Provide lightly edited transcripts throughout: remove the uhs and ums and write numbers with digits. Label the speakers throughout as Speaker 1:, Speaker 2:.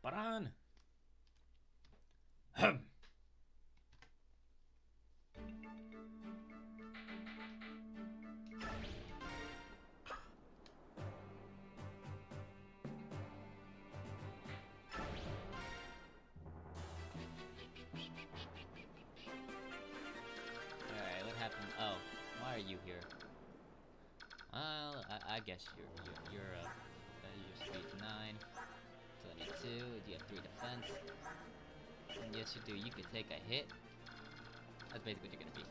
Speaker 1: Paran! Ahem.
Speaker 2: Alright, what happened? Oh, why are you here? Well, I guess you're speed 9, 22, you have 3 defense. And yes you do, you can take a hit. That's basically what you're gonna be.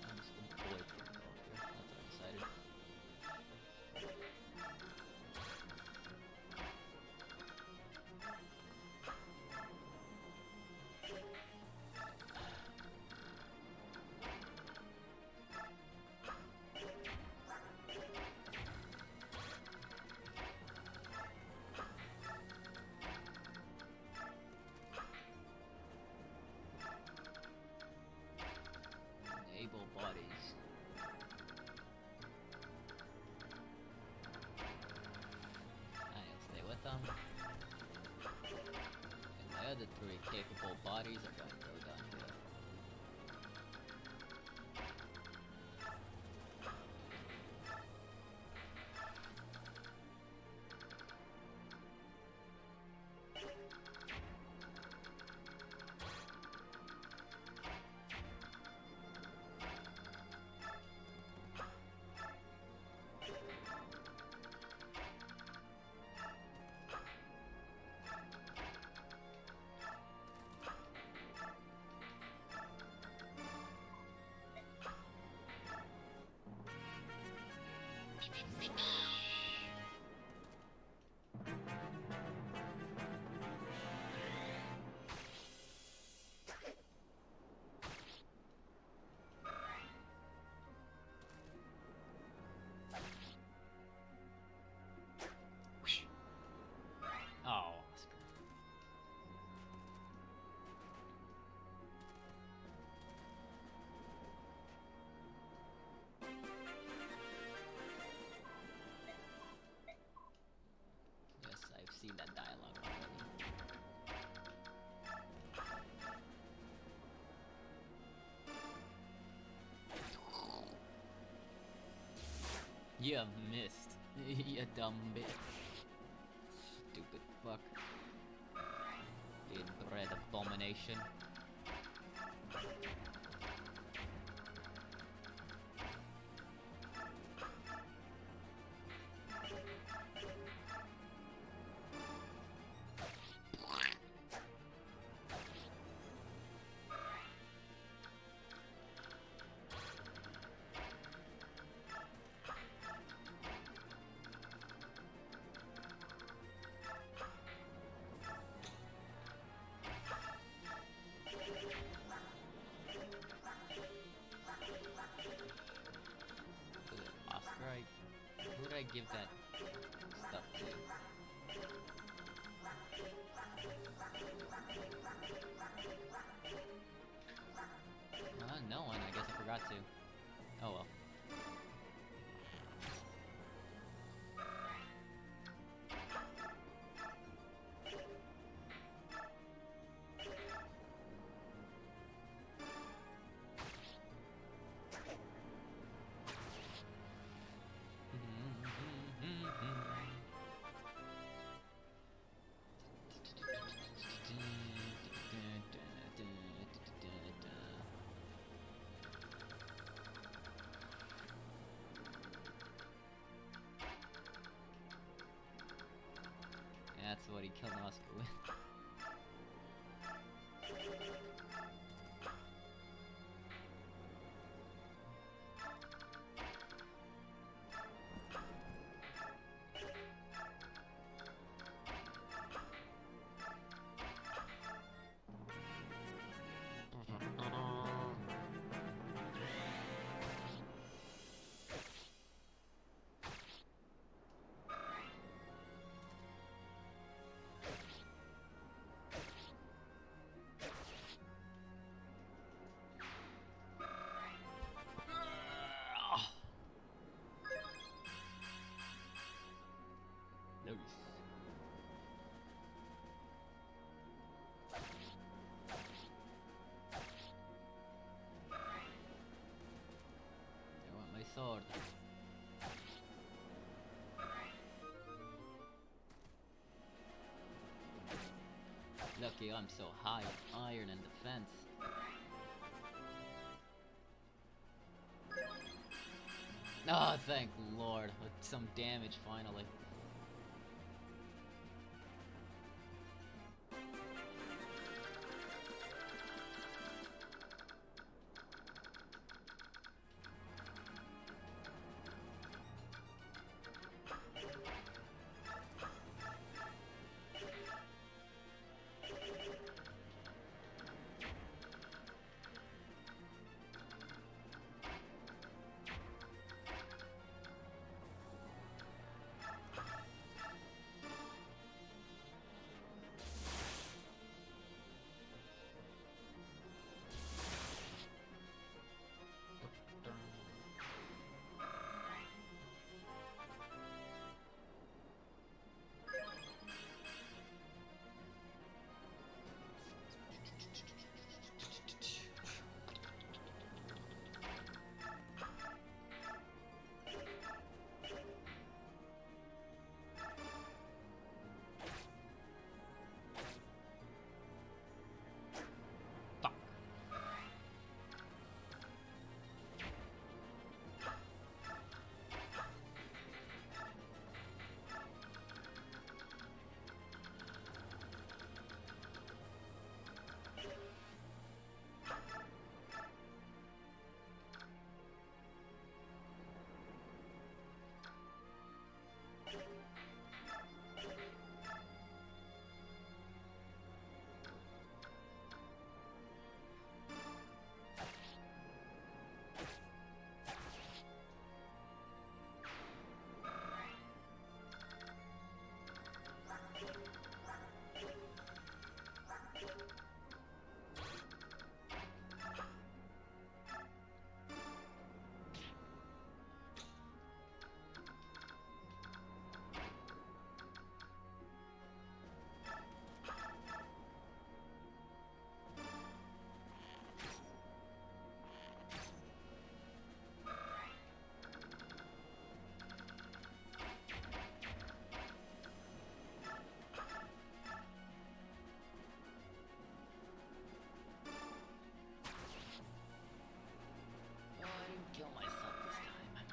Speaker 2: I'm just gonna avoid here. That's what I decided. Able bodies. I'll stay with them. And my other 3 capable bodies are going to go down here. Oh, yes, I've seen that dialogue already. You missed. You dumb bitch. Stupid fuck. Inbred abomination. Oscar, who would I give that stuff to? No one. I guess I forgot to. Oh well. That's what he killed Oscar with. sword. Lucky I'm so high on iron and defense. Ah, oh, thank Lord, with some damage finally. Kill myself this time.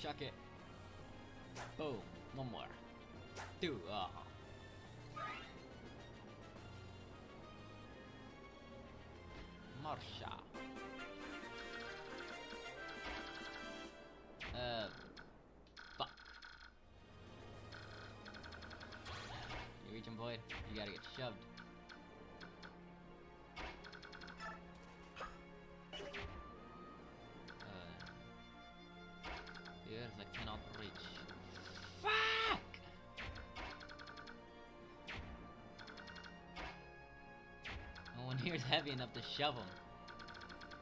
Speaker 2: Chuck it. Boom. One more. Two. Marsha. Fuck. You reaching, Void? You gotta get shoved. Yes, I cannot reach. Fuck! No one here is heavy enough to shove him.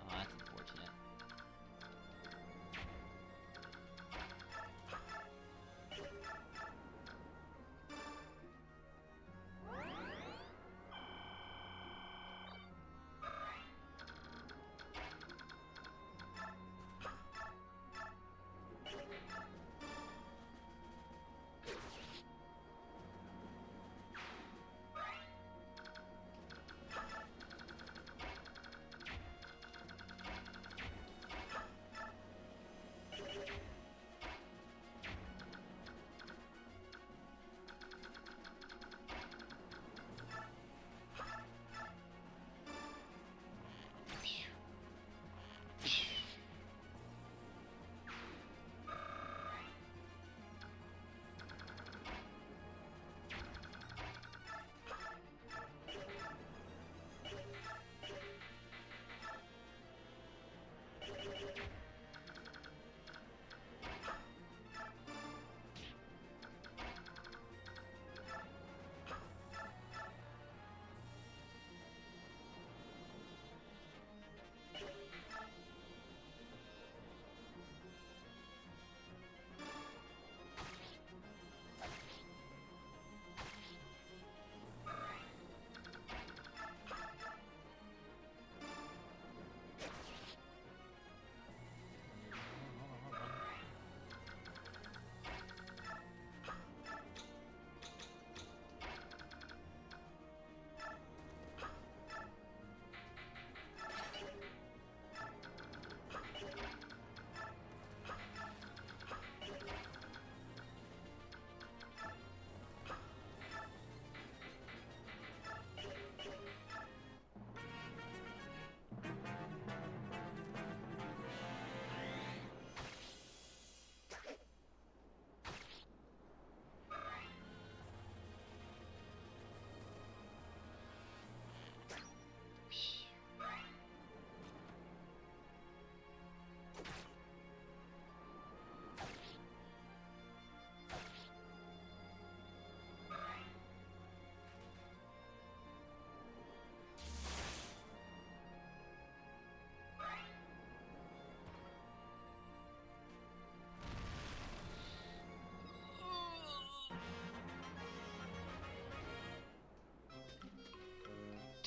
Speaker 2: Oh, that's unfortunate.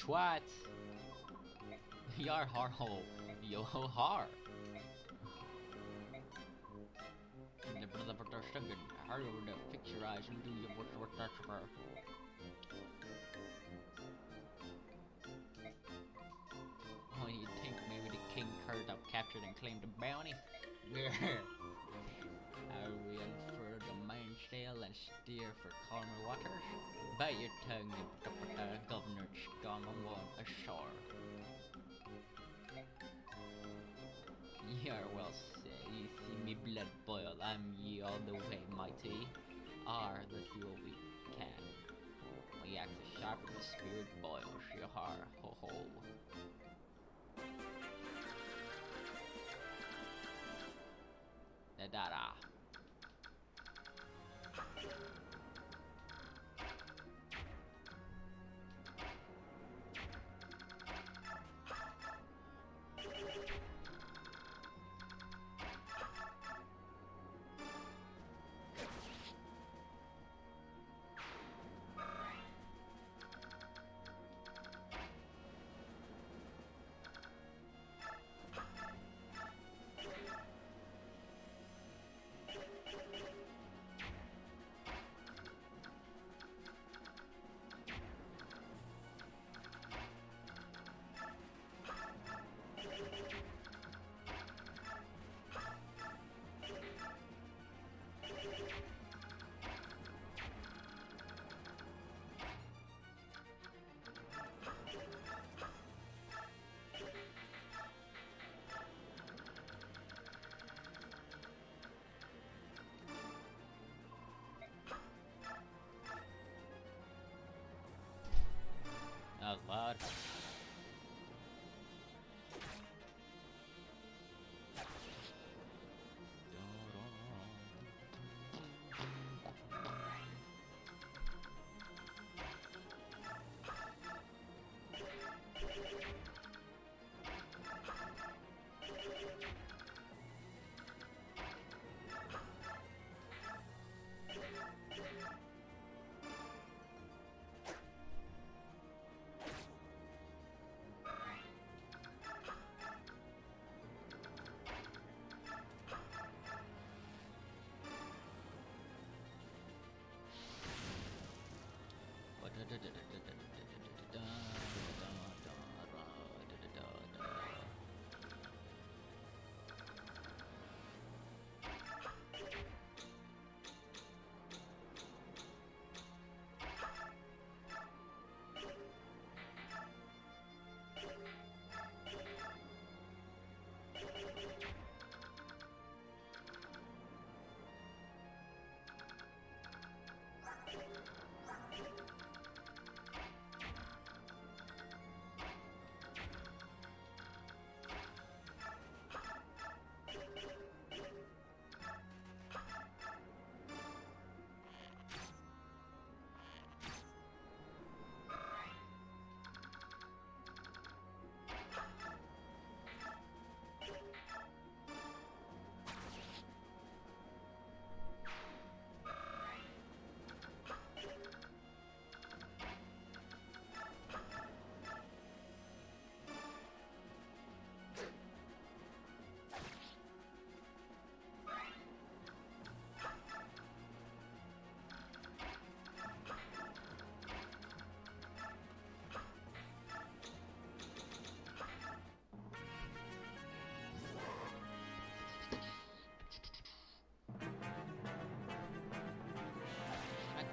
Speaker 2: Twat! You're hard, yo hard. The brother second, harder to fix your eyes and do your what that's for. Oh, you think maybe the king heard I've captured and claimed the bounty? I will for the mainsail and steer for calmer waters. Bite your tongue, Governor Scum on ashore. You're well said, you see me blood boil, I'm ye all the way mighty. Let's do what we can. My axe is sharp and the spirit boils, yar, ho ho. Da-da-da.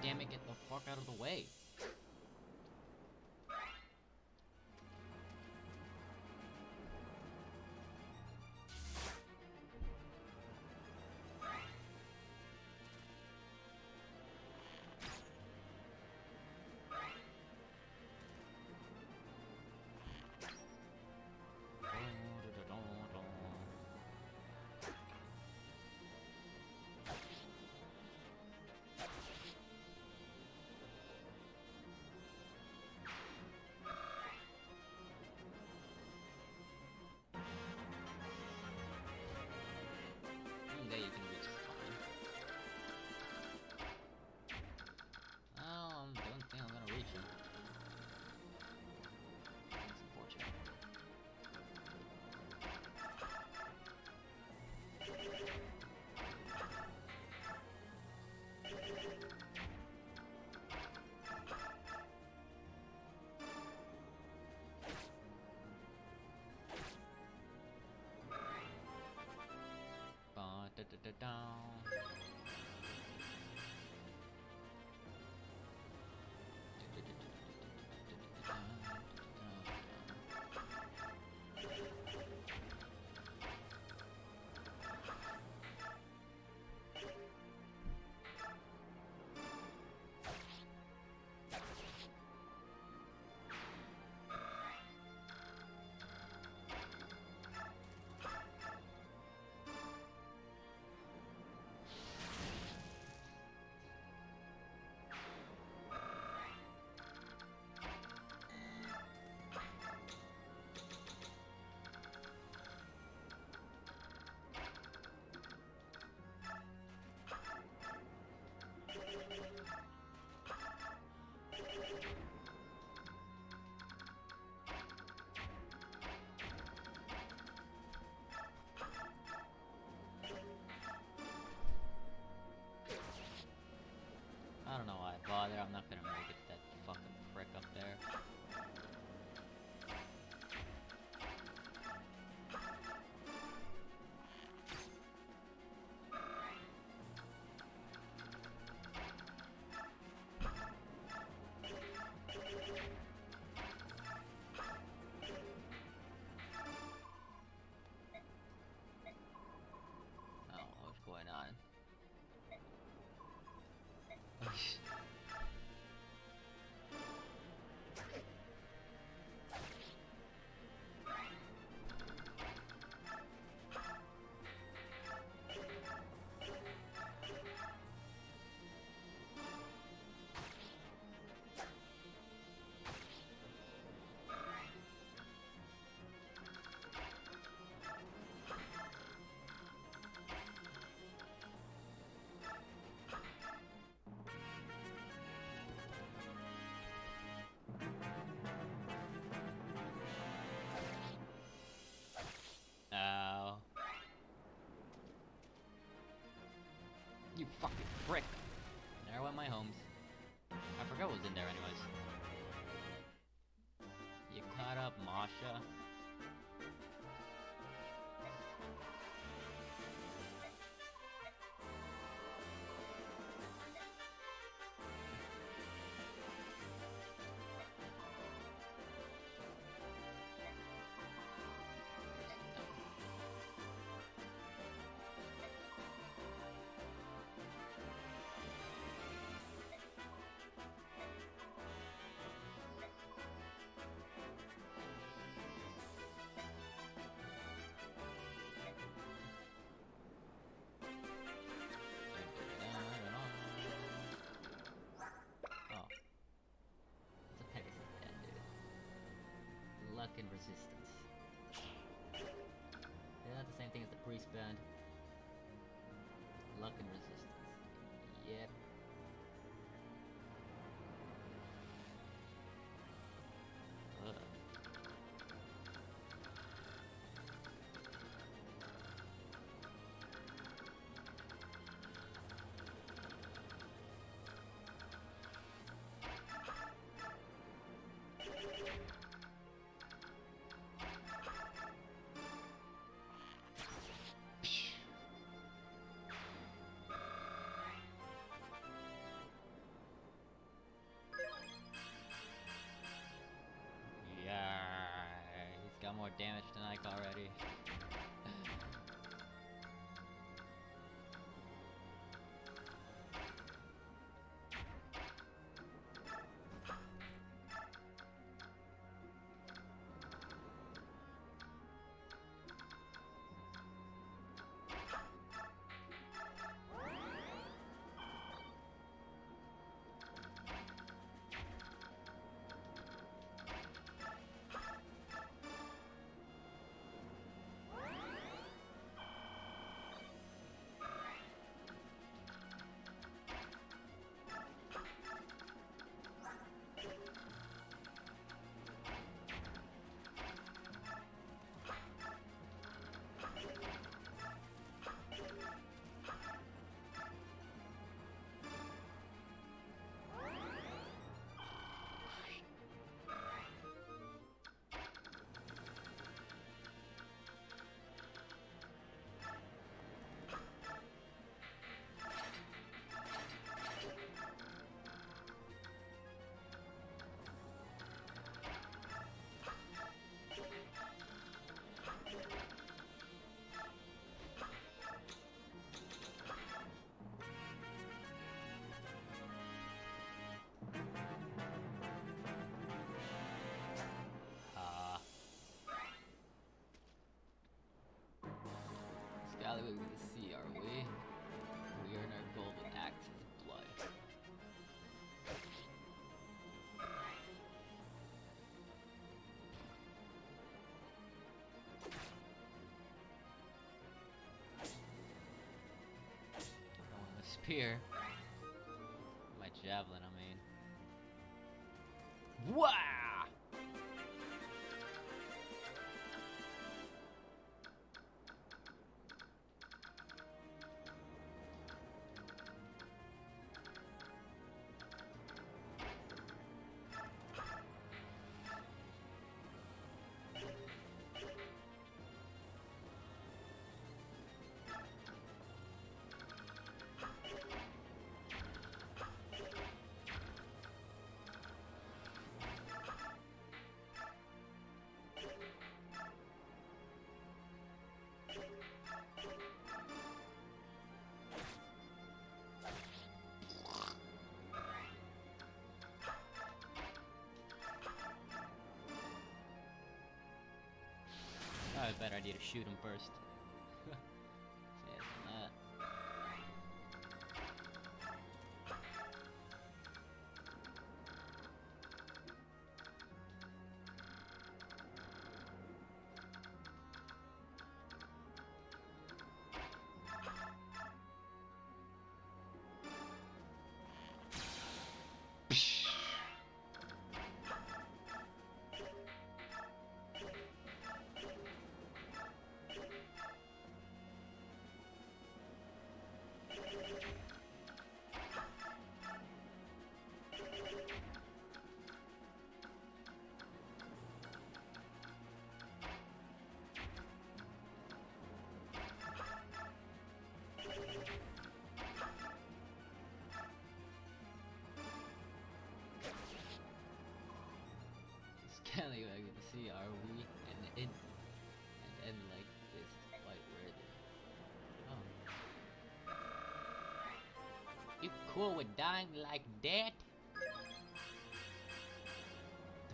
Speaker 2: damn it, get the fuck out of the way. There you can reach the spine. Oh, I don't think I'm gonna reach him. That's unfortunate. Ba da da da da. I don't know why I bother. I'm not gonna make it that fucking prick up there. Oh, what's going on? Ow. You fucking prick. There went my homes. I forgot what was in there anyways. You caught up, Masha? Luck and resistance. Is that the same thing as the priest band? Luck and resistance. Yep. Ugh. damage than Ike already. Scallywag with the sea, are we? We earn our gold with Axe's blood. Going with spear. My javelin, I mean. Wow! I bet I need to shoot him first. Yes, that. Scallywag with the sea, are we? And end like this is quite worthy. Oh. You cool with dying like that?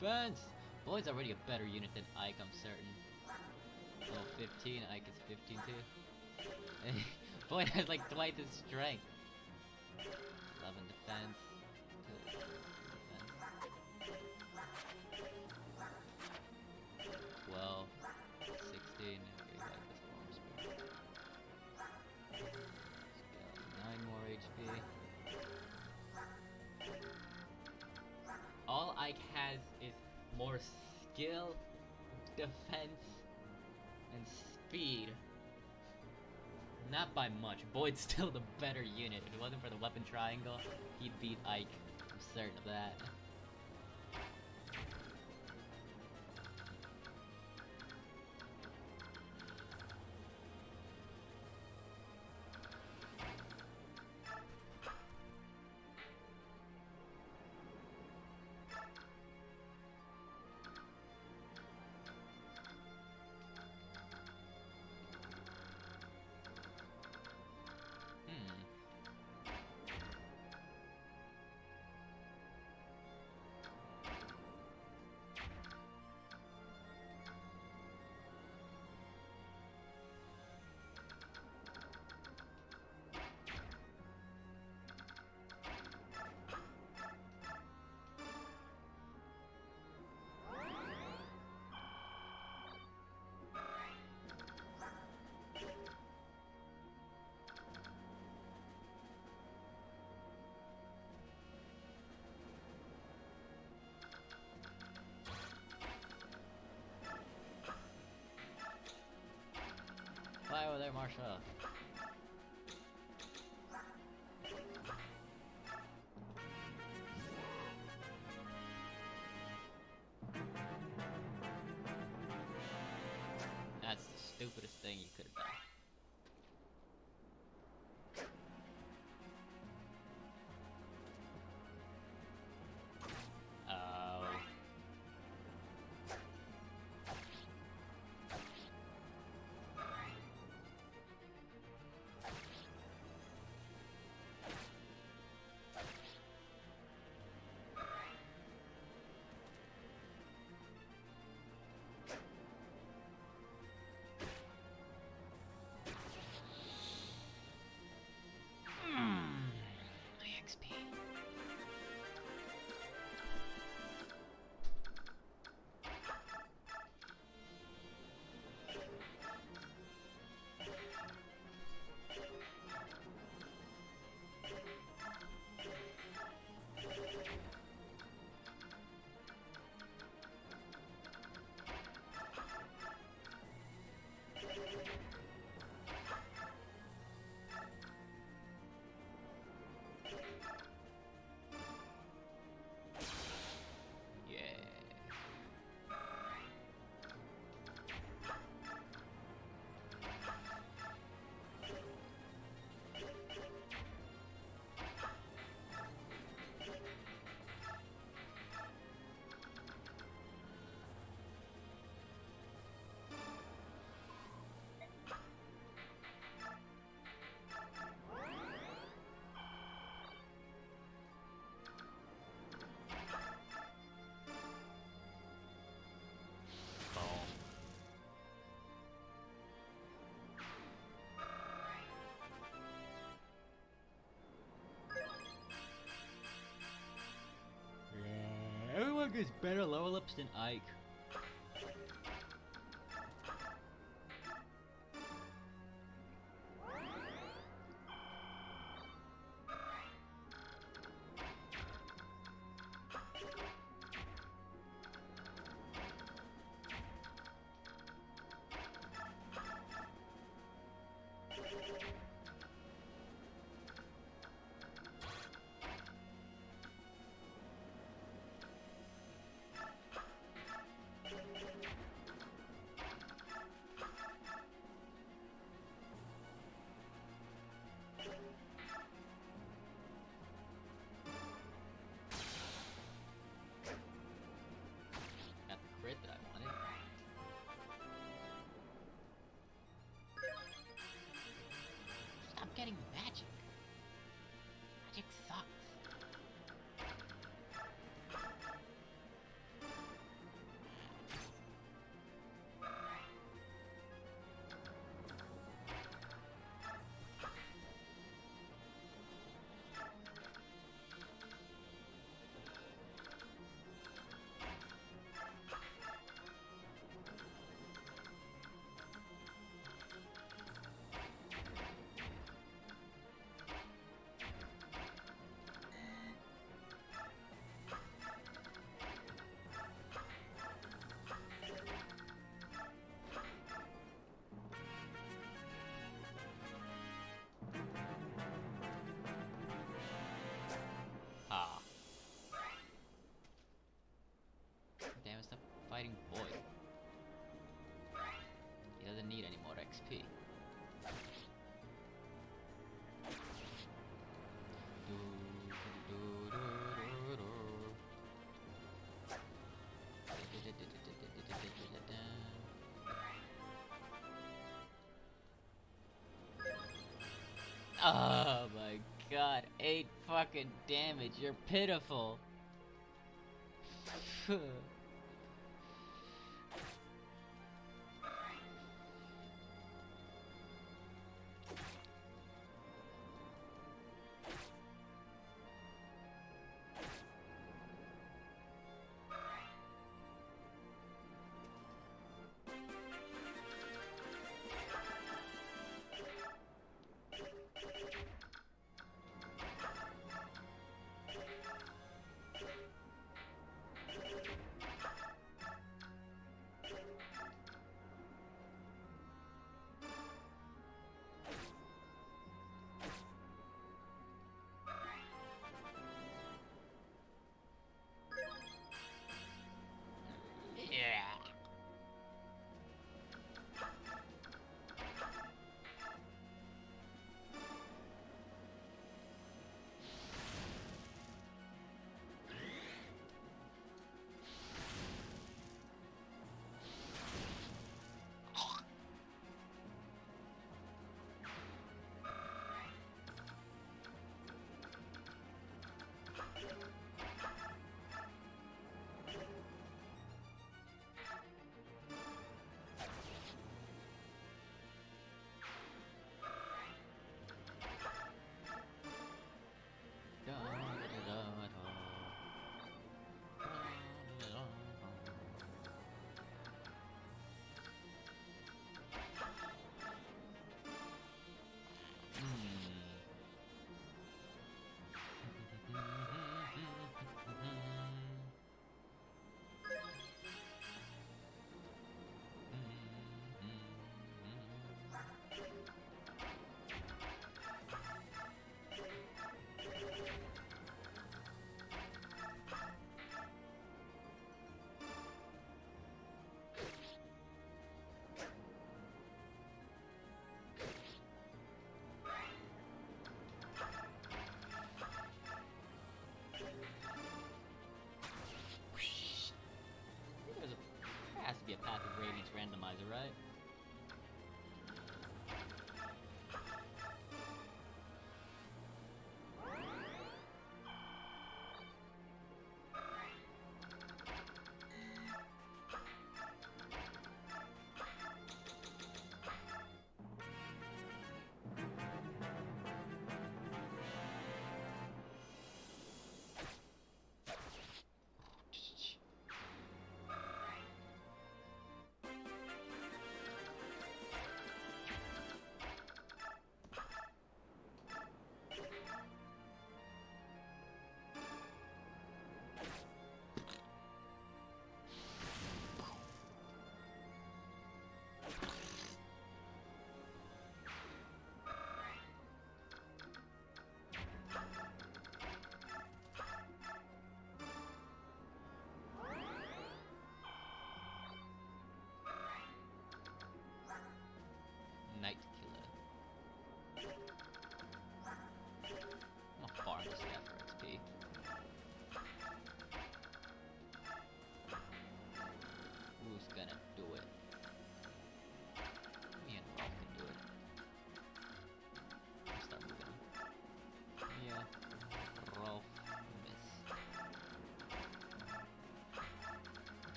Speaker 2: Defense! Boyd's already a better unit than Ike, I'm certain. Level 15, Ike is 15 too. Boyd has like twice his strength. 11 defense. 2 defense. 12, 16, okay, back this form speed. 9 more HP. All Ike has is more skill, defense, and speed. Not by much. Boyd's still the better unit. If it wasn't for the weapon triangle, he'd beat Ike. I'm certain of that. over there, Marsha. That's the stupidest thing you could have done. XP. Everyone gets better level ups than Ike. Got the crit that I wanted. Stop getting magic. Magic sucks. Ah. Damn, stop fighting Boy. He doesn't need any more XP. Oh my god, 8 fucking damage, you're pitiful.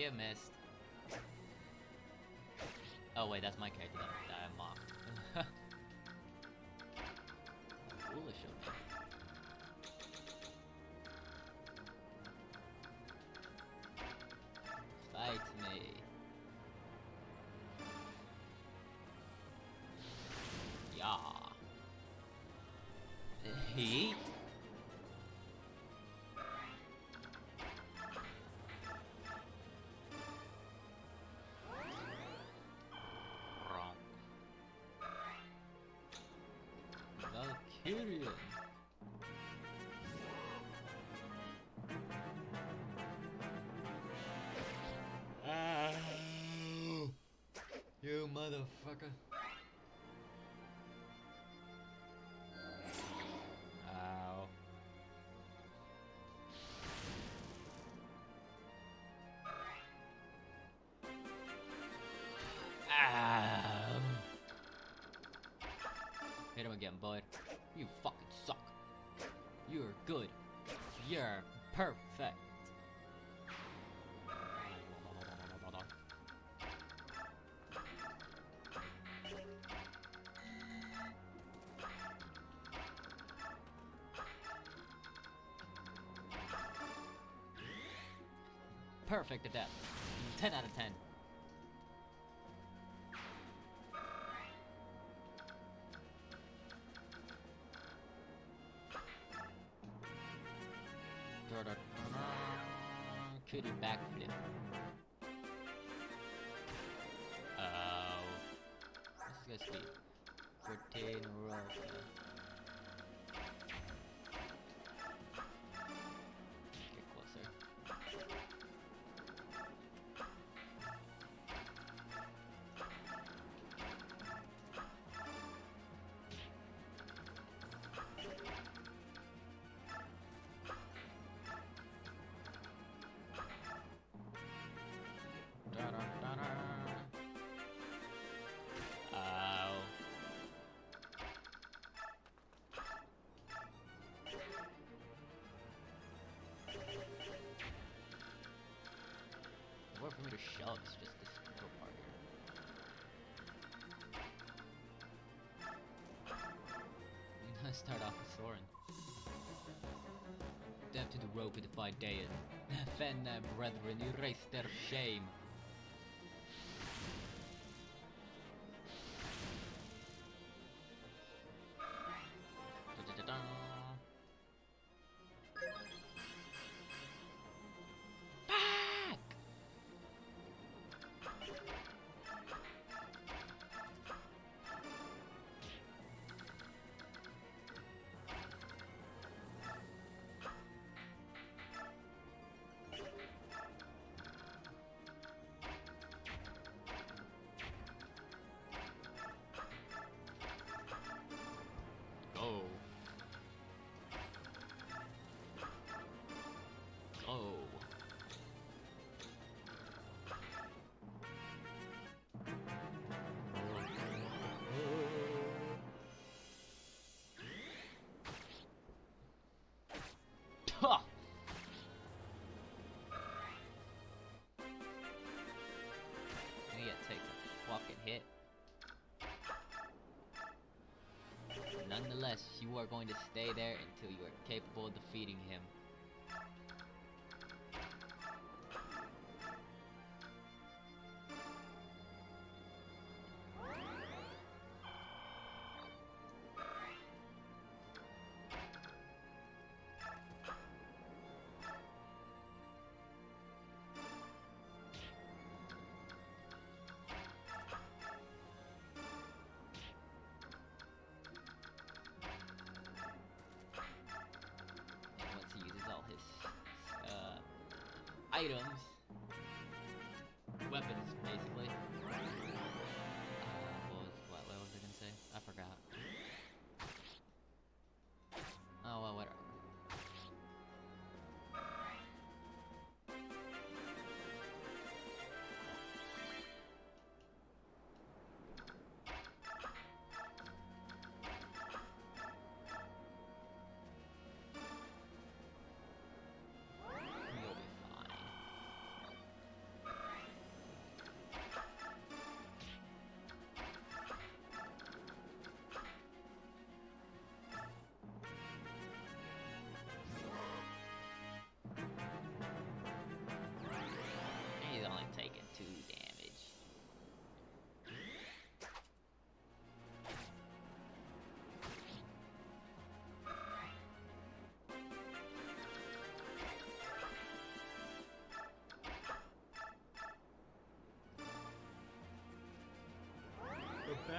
Speaker 2: You missed. Oh wait, that's my character that I mocked. Foolish of me. Fight me. Yeah. Heat. Valkyrian. Ow. You motherfucker. Ow. Ow. Hit him again, bud. You fucking suck. You're good. You're perfect. Perfect at that. 10 out of 10. Could you backflip? Oh. This is gonna be 14 rolls. Get closer. Where for me to shove is just this little part here. Let's start off with Soren. Step to the rope with the fight Deus. Defend thy brethren, erase their shame. Oh. Oh. Ha! You gotta take a fucking hit. Nonetheless, you are going to stay there until you are capable of defeating him. Items, weapons, basically. What was I gonna say? I forgot. Oh well, whatever. You'll be fine.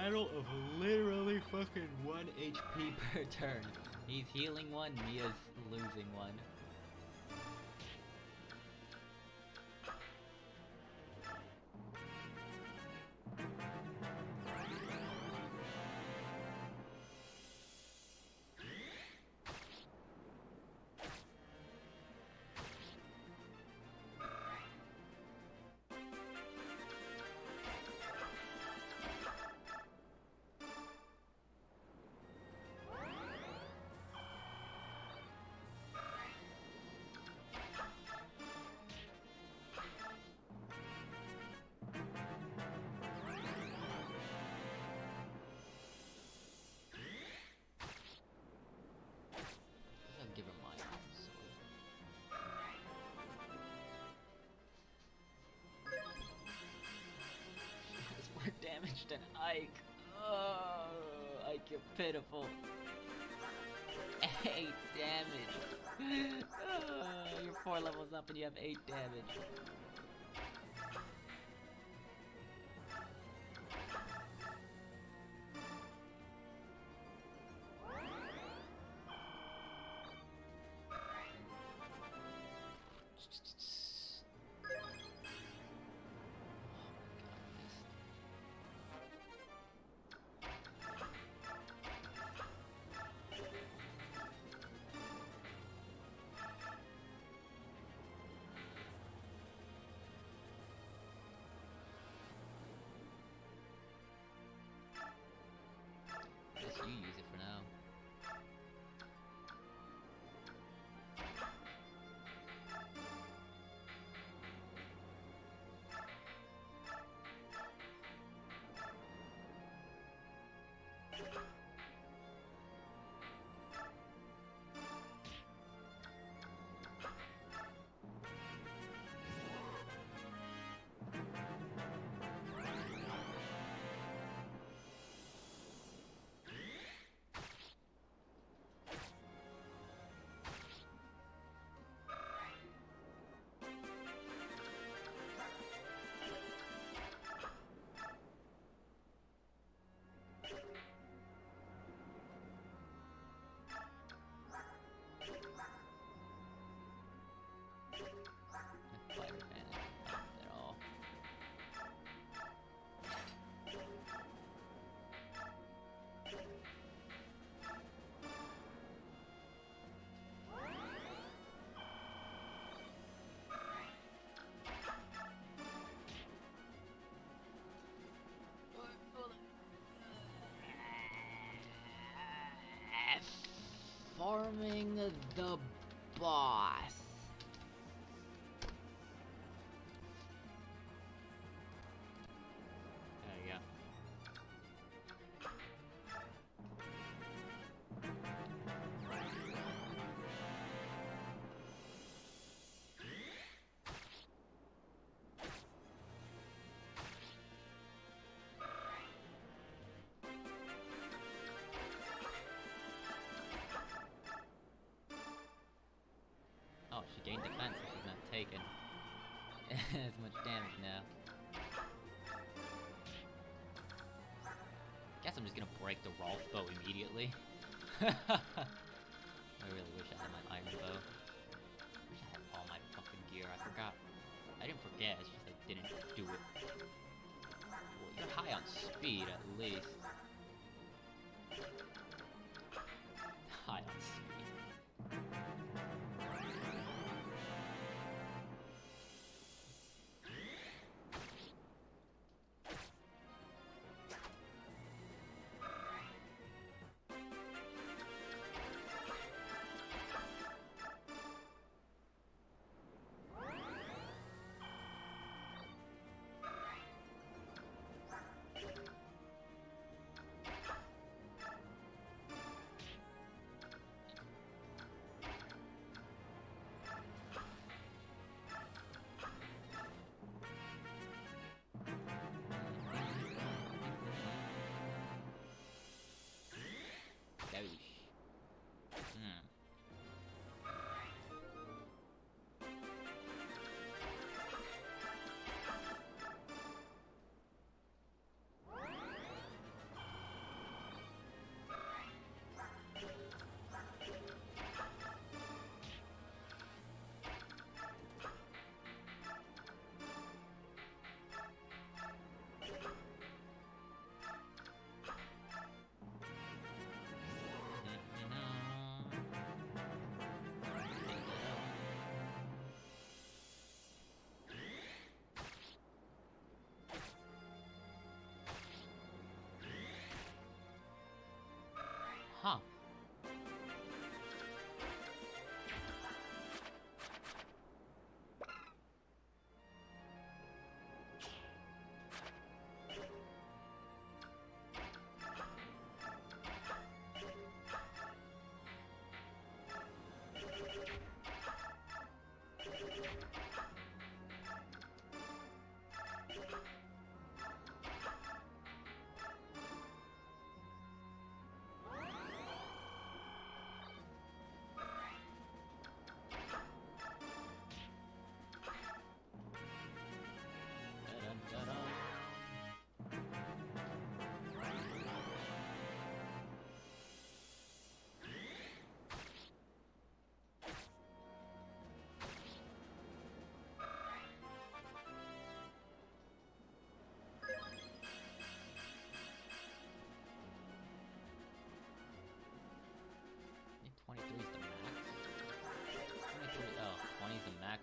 Speaker 2: battle of literally fucking 1 HP per turn. He's healing one, Mia's losing one. Give her my sword. It's more damage than Ike. Oh, Ike, you're pitiful. 8 damage. You're 4 levels up and you have 8 damage. You use it for now. Farming the boss. There you go. Oh, she gained defense, so she's not taking as much damage now. Guess I'm just gonna break the Rolf bow immediately. I really wish I had my iron bow. Wish I had all my fucking gear. I forgot. I didn't forget, it's just I didn't do it. Well, you're high on speed at least. High on speed.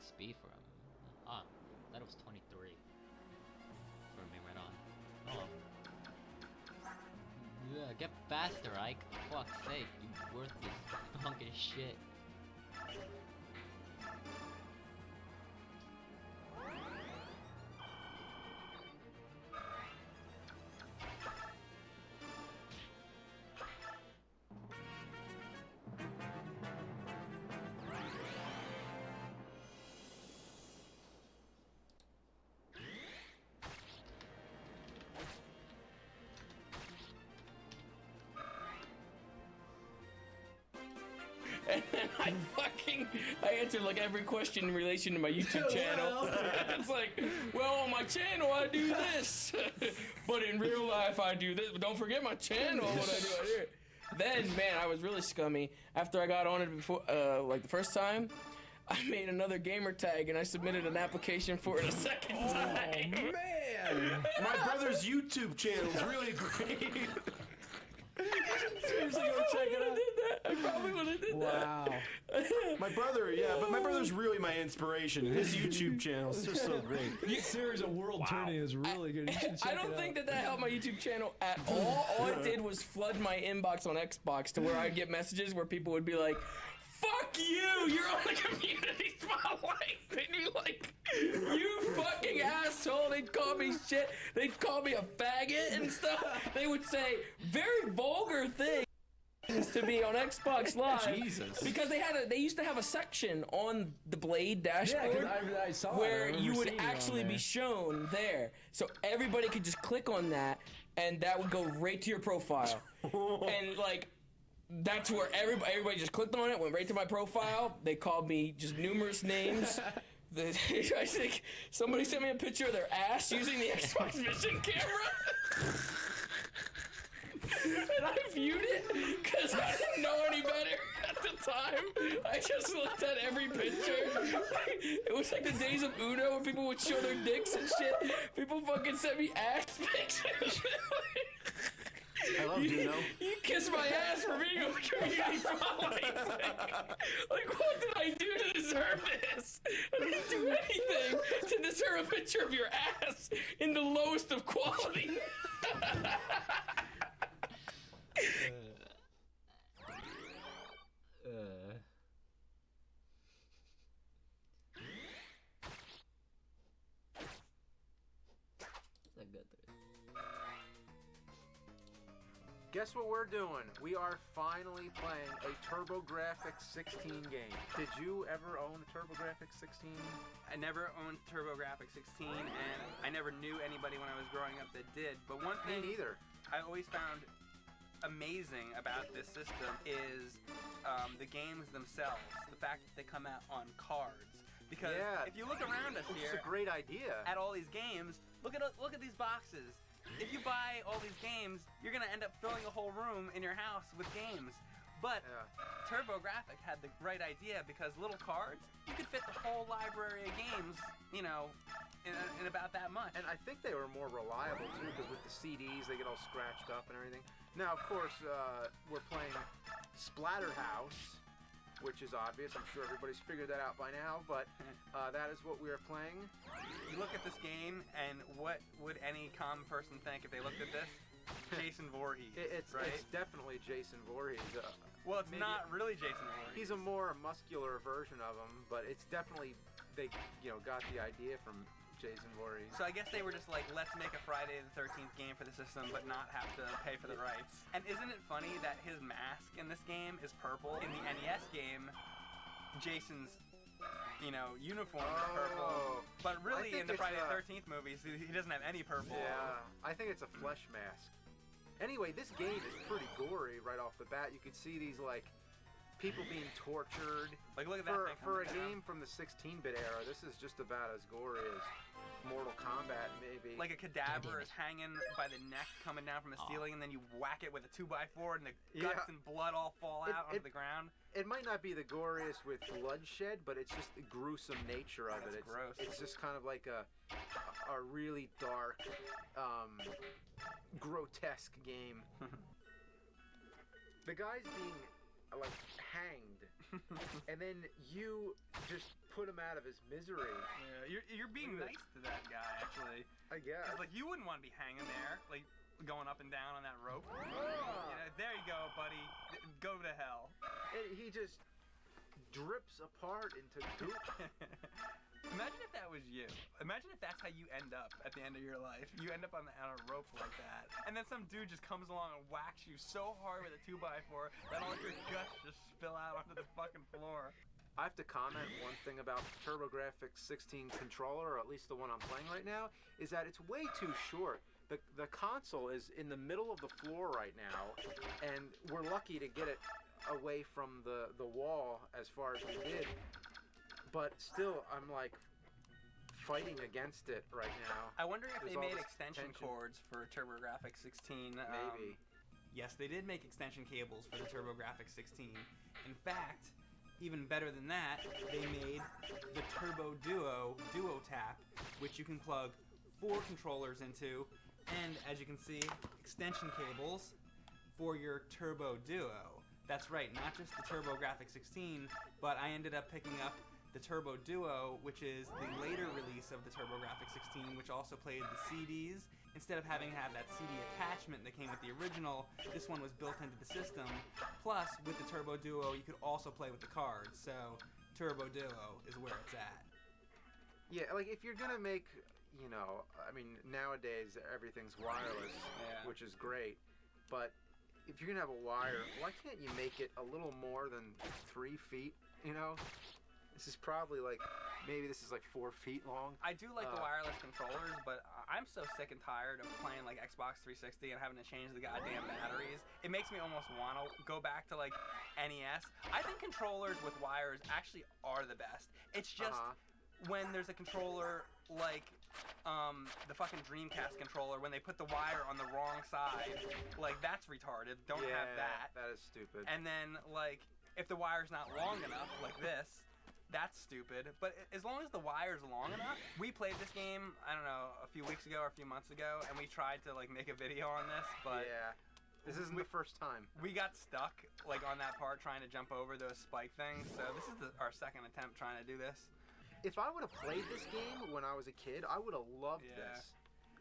Speaker 2: XP for him. Ah, that was 23. For me right on. Oh. Yeah, get faster, Ike. For fuck's sake, you worthless hunk of shit.
Speaker 1: And then I answered like every question in relation to my YouTube channel. It's like, well, on my channel I do this, but in real life I do this. But don't forget my channel. What I do here. Then, man, I was really scummy. After I got on it before, like the first time, I made another gamer tag and I submitted an application for it a second time.
Speaker 3: Man, my brother's YouTube channel is really great.
Speaker 1: Seriously, go check it out. I probably would have did that.
Speaker 3: Wow. My brother, yeah, but my brother's really my inspiration. His YouTube channel is just so great.
Speaker 4: Your series of World Tourney is really good. You should check
Speaker 1: I don't
Speaker 4: it
Speaker 1: think
Speaker 4: out.
Speaker 1: that helped my YouTube channel at all. All it did was flood my inbox on Xbox to where I'd get messages where people would be like, "Fuck you! You're on the community spotlight." They'd be like, "You fucking asshole!" They'd call me shit. They'd call me a faggot and stuff. They would say very vulgar things to be on Xbox Live.
Speaker 3: Jesus.
Speaker 1: Because they used to have a section on the Blade dashboard
Speaker 4: Yeah, I saw it. I
Speaker 1: where
Speaker 4: remember
Speaker 1: you would
Speaker 4: seeing it on
Speaker 1: actually be
Speaker 4: there.
Speaker 1: shown there. So everybody could just click on that and that would go right to your profile. And like that's where everybody just clicked on it, went right to my profile. They called me just numerous names. I think somebody sent me a picture of their ass using the Xbox Vision camera. And I viewed it because I didn't know any better at the time. I just looked at every picture. It was like the days of Uno when people would show their dicks and shit. People fucking sent me ass pictures.
Speaker 3: I love Uno.
Speaker 1: You kiss my ass for being on the community spotlight. Like, what did I do to deserve this? I didn't do anything to deserve a picture of your ass in the lowest of quality.
Speaker 5: Guess what we're doing? We are finally playing a TurboGrafx 16 game. Did you ever own a TurboGrafx 16?
Speaker 6: I never owned TurboGrafx 16, and I never knew anybody when I was growing up that did. But one
Speaker 5: Me
Speaker 6: thing
Speaker 5: neither.
Speaker 6: I always found amazing about this system is the games themselves. The fact that they come out on cards. Because
Speaker 5: Yeah.
Speaker 6: if you look around us
Speaker 5: Which is
Speaker 6: here
Speaker 5: a great idea.
Speaker 6: at all these games, look at these boxes. If you buy all these games, you're gonna end up filling a whole room in your house with games. But
Speaker 5: Yeah.
Speaker 6: TurboGrafx had the right idea because little cards, you could fit the whole library of games, you know, in about that much.
Speaker 5: And I think they were more reliable too, because with the CDs they get all scratched up and everything. Now, of course, we're playing Splatterhouse, which is obvious. I'm sure everybody's figured that out by now, but that is what we are playing.
Speaker 6: You look at this game, and what would any common person think if they looked at this? Jason Voorhees,
Speaker 5: It's
Speaker 6: right?
Speaker 5: it's definitely Jason Voorhees.
Speaker 6: Well, it's
Speaker 5: maybe-
Speaker 6: not really Jason Voorhees.
Speaker 5: He's a more muscular version of him, but it's definitely they got the idea from Jason Voorhees.
Speaker 6: So I guess they were just like, let's make a Friday the 13th game for the system, but not have to pay for the rights. And isn't it funny that his mask in this game is purple? In the NES game, Jason's, uniform is purple.
Speaker 5: Oh.
Speaker 6: But
Speaker 5: I
Speaker 6: really,
Speaker 5: think
Speaker 6: in the
Speaker 5: it's,
Speaker 6: Friday the 13th movies, he doesn't have any purple.
Speaker 5: Yeah, I think it's a flesh mask. Anyway, this game is pretty gory right off the bat. You can see these people being tortured.
Speaker 6: Like, look at that thing
Speaker 5: For a
Speaker 6: coming down.
Speaker 5: game from the 16-bit era, this is just about as gory as Mortal Kombat, maybe.
Speaker 6: Like a cadaver is hanging by the neck coming down from the ceiling, and then you whack it with a 2x4, and the guts
Speaker 5: Yeah.
Speaker 6: and blood all fall out onto
Speaker 5: it-
Speaker 6: the ground.
Speaker 5: It might not be the goriest with bloodshed, but it's just the gruesome nature of it.
Speaker 6: That's gross.
Speaker 5: It's just kind of like a really dark, grotesque game. The guy's being hanged and then you just put him out of his misery.
Speaker 6: Yeah, you're being nice to that guy, actually.
Speaker 5: I guess.
Speaker 6: 'Cause, like, you wouldn't want to be hanging there, like, going up and down on that rope.
Speaker 5: Ah.
Speaker 6: There you go, buddy. Go to hell.
Speaker 5: And he just drips apart into goop.
Speaker 6: Imagine if that was you. Imagine if that's how you end up at the end of your life. You end up on a rope like that, and then some dude just comes along and whacks you so hard with a 2x4 that all your guts just spill out onto the fucking floor.
Speaker 5: I have to comment one thing about the TurboGrafx 16 controller, or at least the one I'm playing right now, is that it's way too short. The console is in the middle of the floor right now, and we're lucky to get it away from the wall as far as we did. But still, I'm like fighting against it right now.
Speaker 6: I wonder if
Speaker 5: There's
Speaker 6: they
Speaker 5: all
Speaker 6: made
Speaker 5: this
Speaker 6: extension
Speaker 5: tension.
Speaker 6: cords for TurboGrafx 16.
Speaker 5: Maybe.
Speaker 6: Yes, they did make extension cables for the TurboGrafx 16. In fact, even better than that, they made the Turbo Duo Tap, which you can plug 4 controllers into, and as you can see, extension cables for your Turbo Duo. That's right, not just the TurboGrafx 16, but I ended up picking up the Turbo Duo, which is the later release of the TurboGrafx 16, which also played the CDs. Instead of having to have that CD attachment that came with the original, this one was built into the system. Plus, with the Turbo Duo, you could also play with the cards, so Turbo Duo is where it's at.
Speaker 5: Yeah, like if you're gonna make, I mean, nowadays everything's wireless,
Speaker 6: Yeah.
Speaker 5: which is great, but if you're gonna have a wire, why can't you make it a little more than 3 feet, This is probably like, maybe this is like 4 feet long.
Speaker 6: I do like the wireless controllers, but I'm so sick and tired of playing like Xbox 360 and having to change the goddamn batteries. It makes me almost want to go back to like NES. I think controllers with wires actually are the best. It's just when there's a controller like the fucking Dreamcast controller, when they put the wire on the wrong side, like that's retarded. Don't have that.
Speaker 5: That is stupid.
Speaker 6: And then like if the wire's not long enough, like this, that's stupid. But as long as the wire's long enough, we played this game, I don't know, a few weeks ago or a few months ago, and we tried to like make a video on this, but
Speaker 5: yeah, this isn't the first time.
Speaker 6: we got stuck like on that part trying to jump over those spike things. So this is our second attempt trying to do this.
Speaker 5: If I would have played this game when I was a kid, I would have loved
Speaker 6: Yeah.
Speaker 5: this.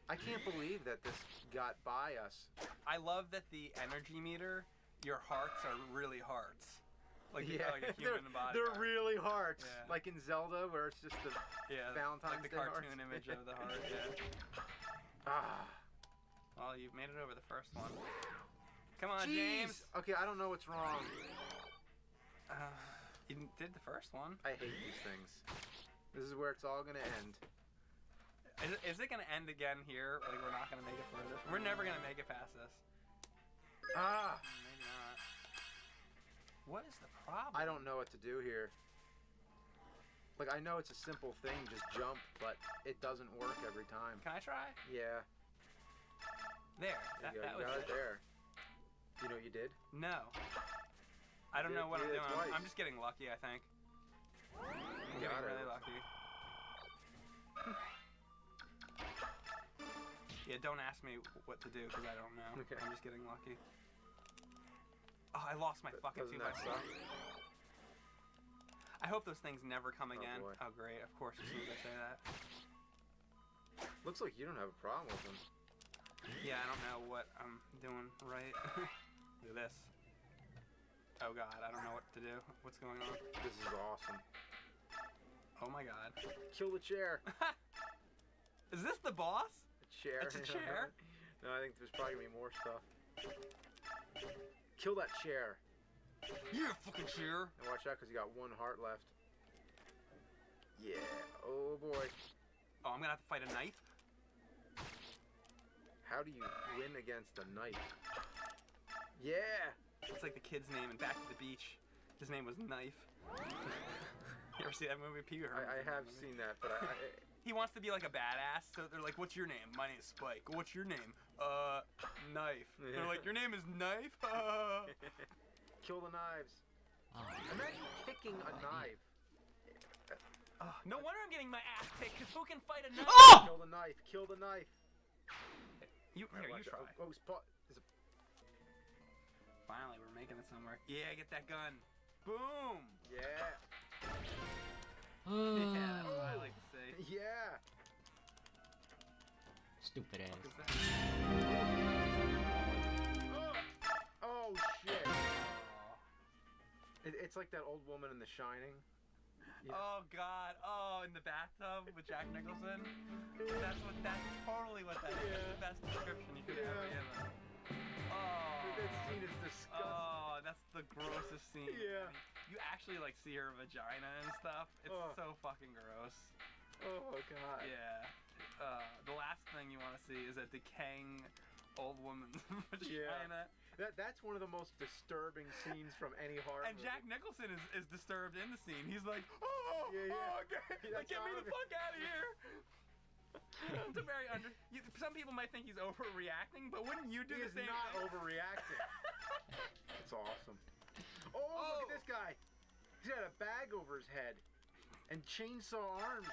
Speaker 5: I can't believe that this got by us.
Speaker 6: I love that the energy meter, your hearts are really hearts. Like, like a human body.
Speaker 5: they're
Speaker 6: heart.
Speaker 5: really hearts.
Speaker 6: Yeah.
Speaker 5: Like in Zelda, where it's just the Valentine's
Speaker 6: like the
Speaker 5: Day
Speaker 6: cartoon
Speaker 5: hearts.
Speaker 6: image of the heart. Yeah. Well, you've made it over the first one. Come on,
Speaker 5: Jeez.
Speaker 6: James.
Speaker 5: Okay, I don't know what's wrong.
Speaker 6: You did the first one.
Speaker 5: I hate these things. This is where it's all gonna end.
Speaker 6: Is it gonna end again here? Like we're not gonna make it further. We're never gonna make it past this. Maybe not. What is the problem?
Speaker 5: I don't know what to do here. Like, I know it's a simple thing, just jump, but it doesn't work every time.
Speaker 6: Can I try?
Speaker 5: Yeah.
Speaker 6: There.
Speaker 5: There you go.
Speaker 6: That
Speaker 5: You
Speaker 6: was
Speaker 5: got
Speaker 6: it.
Speaker 5: it there. Do you know what you did?
Speaker 6: No. I don't
Speaker 5: did-
Speaker 6: know what
Speaker 5: you
Speaker 6: I'm
Speaker 5: did it
Speaker 6: doing.
Speaker 5: twice.
Speaker 6: I'm just getting lucky, I think. I'm
Speaker 5: You
Speaker 6: getting
Speaker 5: got it.
Speaker 6: really lucky. Yeah, don't ask me what to do because I don't know.
Speaker 5: Okay.
Speaker 6: I'm just getting lucky. Oh, I lost my fucking
Speaker 5: Doesn't
Speaker 6: 2x4.
Speaker 5: that suck?
Speaker 6: I hope those things never come again.
Speaker 5: boy.
Speaker 6: Oh, great. Of course, as soon as I say that.
Speaker 5: Looks like you don't have a problem with them.
Speaker 6: Yeah, I don't know what I'm doing right. Look at this. Oh god, I don't know what to do. What's going on?
Speaker 5: This is awesome.
Speaker 6: Oh my god.
Speaker 5: Kill the chair.
Speaker 6: Is this the boss?
Speaker 5: The chair.
Speaker 6: It's a chair?
Speaker 5: No, I think there's probably gonna be more stuff. Kill that chair.
Speaker 6: You're a fucking cheer.
Speaker 5: And watch out, because you got 1 heart left. Yeah. Oh boy.
Speaker 6: Oh, I'm gonna have to fight a knife?
Speaker 5: How do you win against a knife? Yeah.
Speaker 6: It's like the kid's name in Back to the Beach. His name was Knife. You ever see that movie, Pee Wee Herman?
Speaker 5: I have seen that, but
Speaker 6: He wants to be like a badass, so they're like, what's your name? My name's Spike. What's your name? Knife. They're like, your name is Knife?
Speaker 5: Kill the knives.
Speaker 2: Oh,
Speaker 5: Imagine kicking a knife.
Speaker 6: No wonder I'm getting my ass kicked, because who can fight a knife?
Speaker 2: Oh!
Speaker 5: Kill the knife. Kill the knife.
Speaker 6: Here, you
Speaker 5: Watch
Speaker 6: try.
Speaker 5: out. Oh, is it...
Speaker 6: Finally, we're making it somewhere. Yeah, get that gun. Boom.
Speaker 5: Yeah.
Speaker 6: Yeah, that's what I like to say.
Speaker 5: Yeah.
Speaker 2: Stupid ass.
Speaker 6: Is that-
Speaker 5: Oh shit. It's like that old woman in The Shining. Yeah.
Speaker 6: Oh god. Oh, in the bathtub with Jack Nicholson. That's totally what that is. That's the best description you could ever give it. Oh.
Speaker 5: That scene is disgusting.
Speaker 6: Oh, that's the grossest scene.
Speaker 5: Yeah.
Speaker 6: You actually like see her vagina and stuff. It's
Speaker 5: Oh.
Speaker 6: so fucking gross.
Speaker 5: Oh god.
Speaker 6: Yeah. The last thing you want to see is a decaying old woman's vagina.
Speaker 5: That's one of the most disturbing scenes from any horror
Speaker 6: And
Speaker 5: movie.
Speaker 6: Jack Nicholson is disturbed in the scene. He's like, oh,
Speaker 5: Yeah, yeah.
Speaker 6: oh, get
Speaker 5: That's
Speaker 6: me the
Speaker 5: how-
Speaker 6: fuck out of here. It's a very some people might think he's overreacting, but wouldn't you do
Speaker 5: He
Speaker 6: the
Speaker 5: is
Speaker 6: same
Speaker 5: not
Speaker 6: thing?
Speaker 5: overreacting. It's awesome. Oh, look at this guy. He's got a bag over his head and chainsaw arms.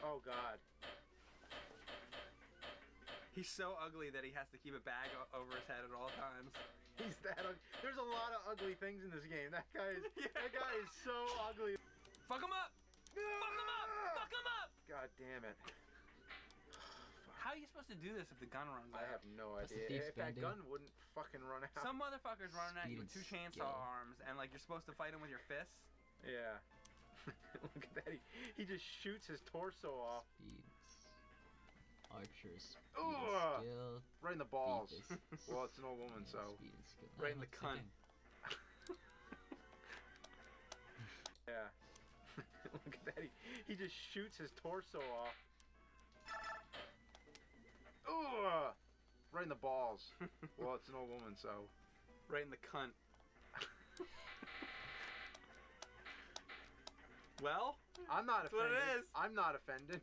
Speaker 5: Oh god.
Speaker 6: He's so ugly that he has to keep a bag over his head at all times.
Speaker 5: He's that ugly. There's a lot of ugly things in this game. That guy is
Speaker 6: Yeah.
Speaker 5: that guy is so ugly.
Speaker 6: Fuck him up! Fuck him up! Fuck him up!
Speaker 5: God damn it.
Speaker 6: How are you supposed to do this if the gun runs out?
Speaker 5: I have no
Speaker 2: That's the
Speaker 5: idea.
Speaker 2: thief's
Speaker 5: If that
Speaker 2: bending.
Speaker 5: gun wouldn't fucking run out.
Speaker 6: Some motherfucker's running at you with
Speaker 2: Speed
Speaker 6: two
Speaker 2: and
Speaker 6: chainsaw
Speaker 2: skill.
Speaker 6: arms, and like you're supposed to fight him with your fists.
Speaker 5: Yeah. Look at that. He just shoots his torso off.
Speaker 2: Speeds. Archer's speed
Speaker 5: Ugh.
Speaker 2: and skill.
Speaker 5: Right in the balls.
Speaker 2: Speed is-
Speaker 5: Well, it's an old woman, so.
Speaker 2: Speed and skill.
Speaker 6: Right in
Speaker 2: Oh,
Speaker 6: the
Speaker 2: it's
Speaker 6: cunt.
Speaker 2: again.
Speaker 5: Yeah. Look at that. He just shoots his torso off. Ugh. Right in the balls. Well, it's an old woman, so.
Speaker 6: Right in the cunt. Well,
Speaker 5: I'm not
Speaker 6: That's what
Speaker 5: offended.
Speaker 6: it is.
Speaker 5: I'm not offended.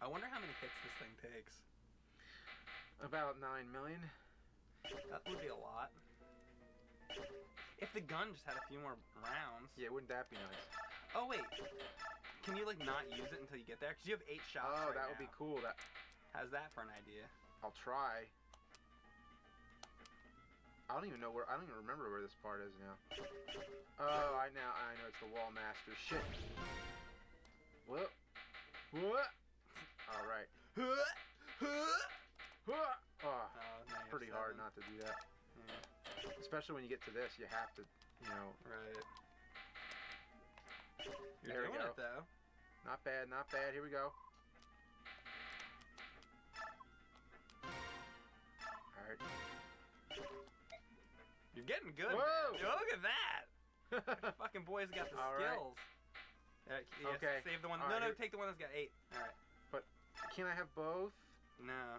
Speaker 6: I wonder how many hits this thing takes.
Speaker 5: About 9 million.
Speaker 6: That would be a lot. If the gun just had a few more rounds.
Speaker 5: Yeah, wouldn't that be nice?
Speaker 6: Oh wait, can you like not use it until you get there? Cause you have 8 shots.
Speaker 5: Oh,
Speaker 6: right
Speaker 5: that would
Speaker 6: now.
Speaker 5: be cool.
Speaker 6: How's that for an idea?
Speaker 5: I'll try. I don't even remember where this part is now. Oh, I know it's the wall master. Shit. What? All right. Oh,
Speaker 6: Oh, no, you
Speaker 5: pretty
Speaker 6: have
Speaker 5: hard
Speaker 6: 7.
Speaker 5: not to do that.
Speaker 6: Yeah.
Speaker 5: Especially when you get to this, you have to,
Speaker 6: Right. You're
Speaker 5: There we
Speaker 6: doing
Speaker 5: go.
Speaker 6: it though.
Speaker 5: Not bad, not bad. Here we go. All right.
Speaker 6: You're getting good.
Speaker 5: Whoa!
Speaker 6: Man. Yo, look at that. Fucking boy's got the
Speaker 5: All right.
Speaker 6: skills. Yes,
Speaker 5: Okay.
Speaker 6: Save the one.
Speaker 5: All
Speaker 6: No,
Speaker 5: right,
Speaker 6: no, take the one that's got 8. All right.
Speaker 5: Can I have both?
Speaker 6: No.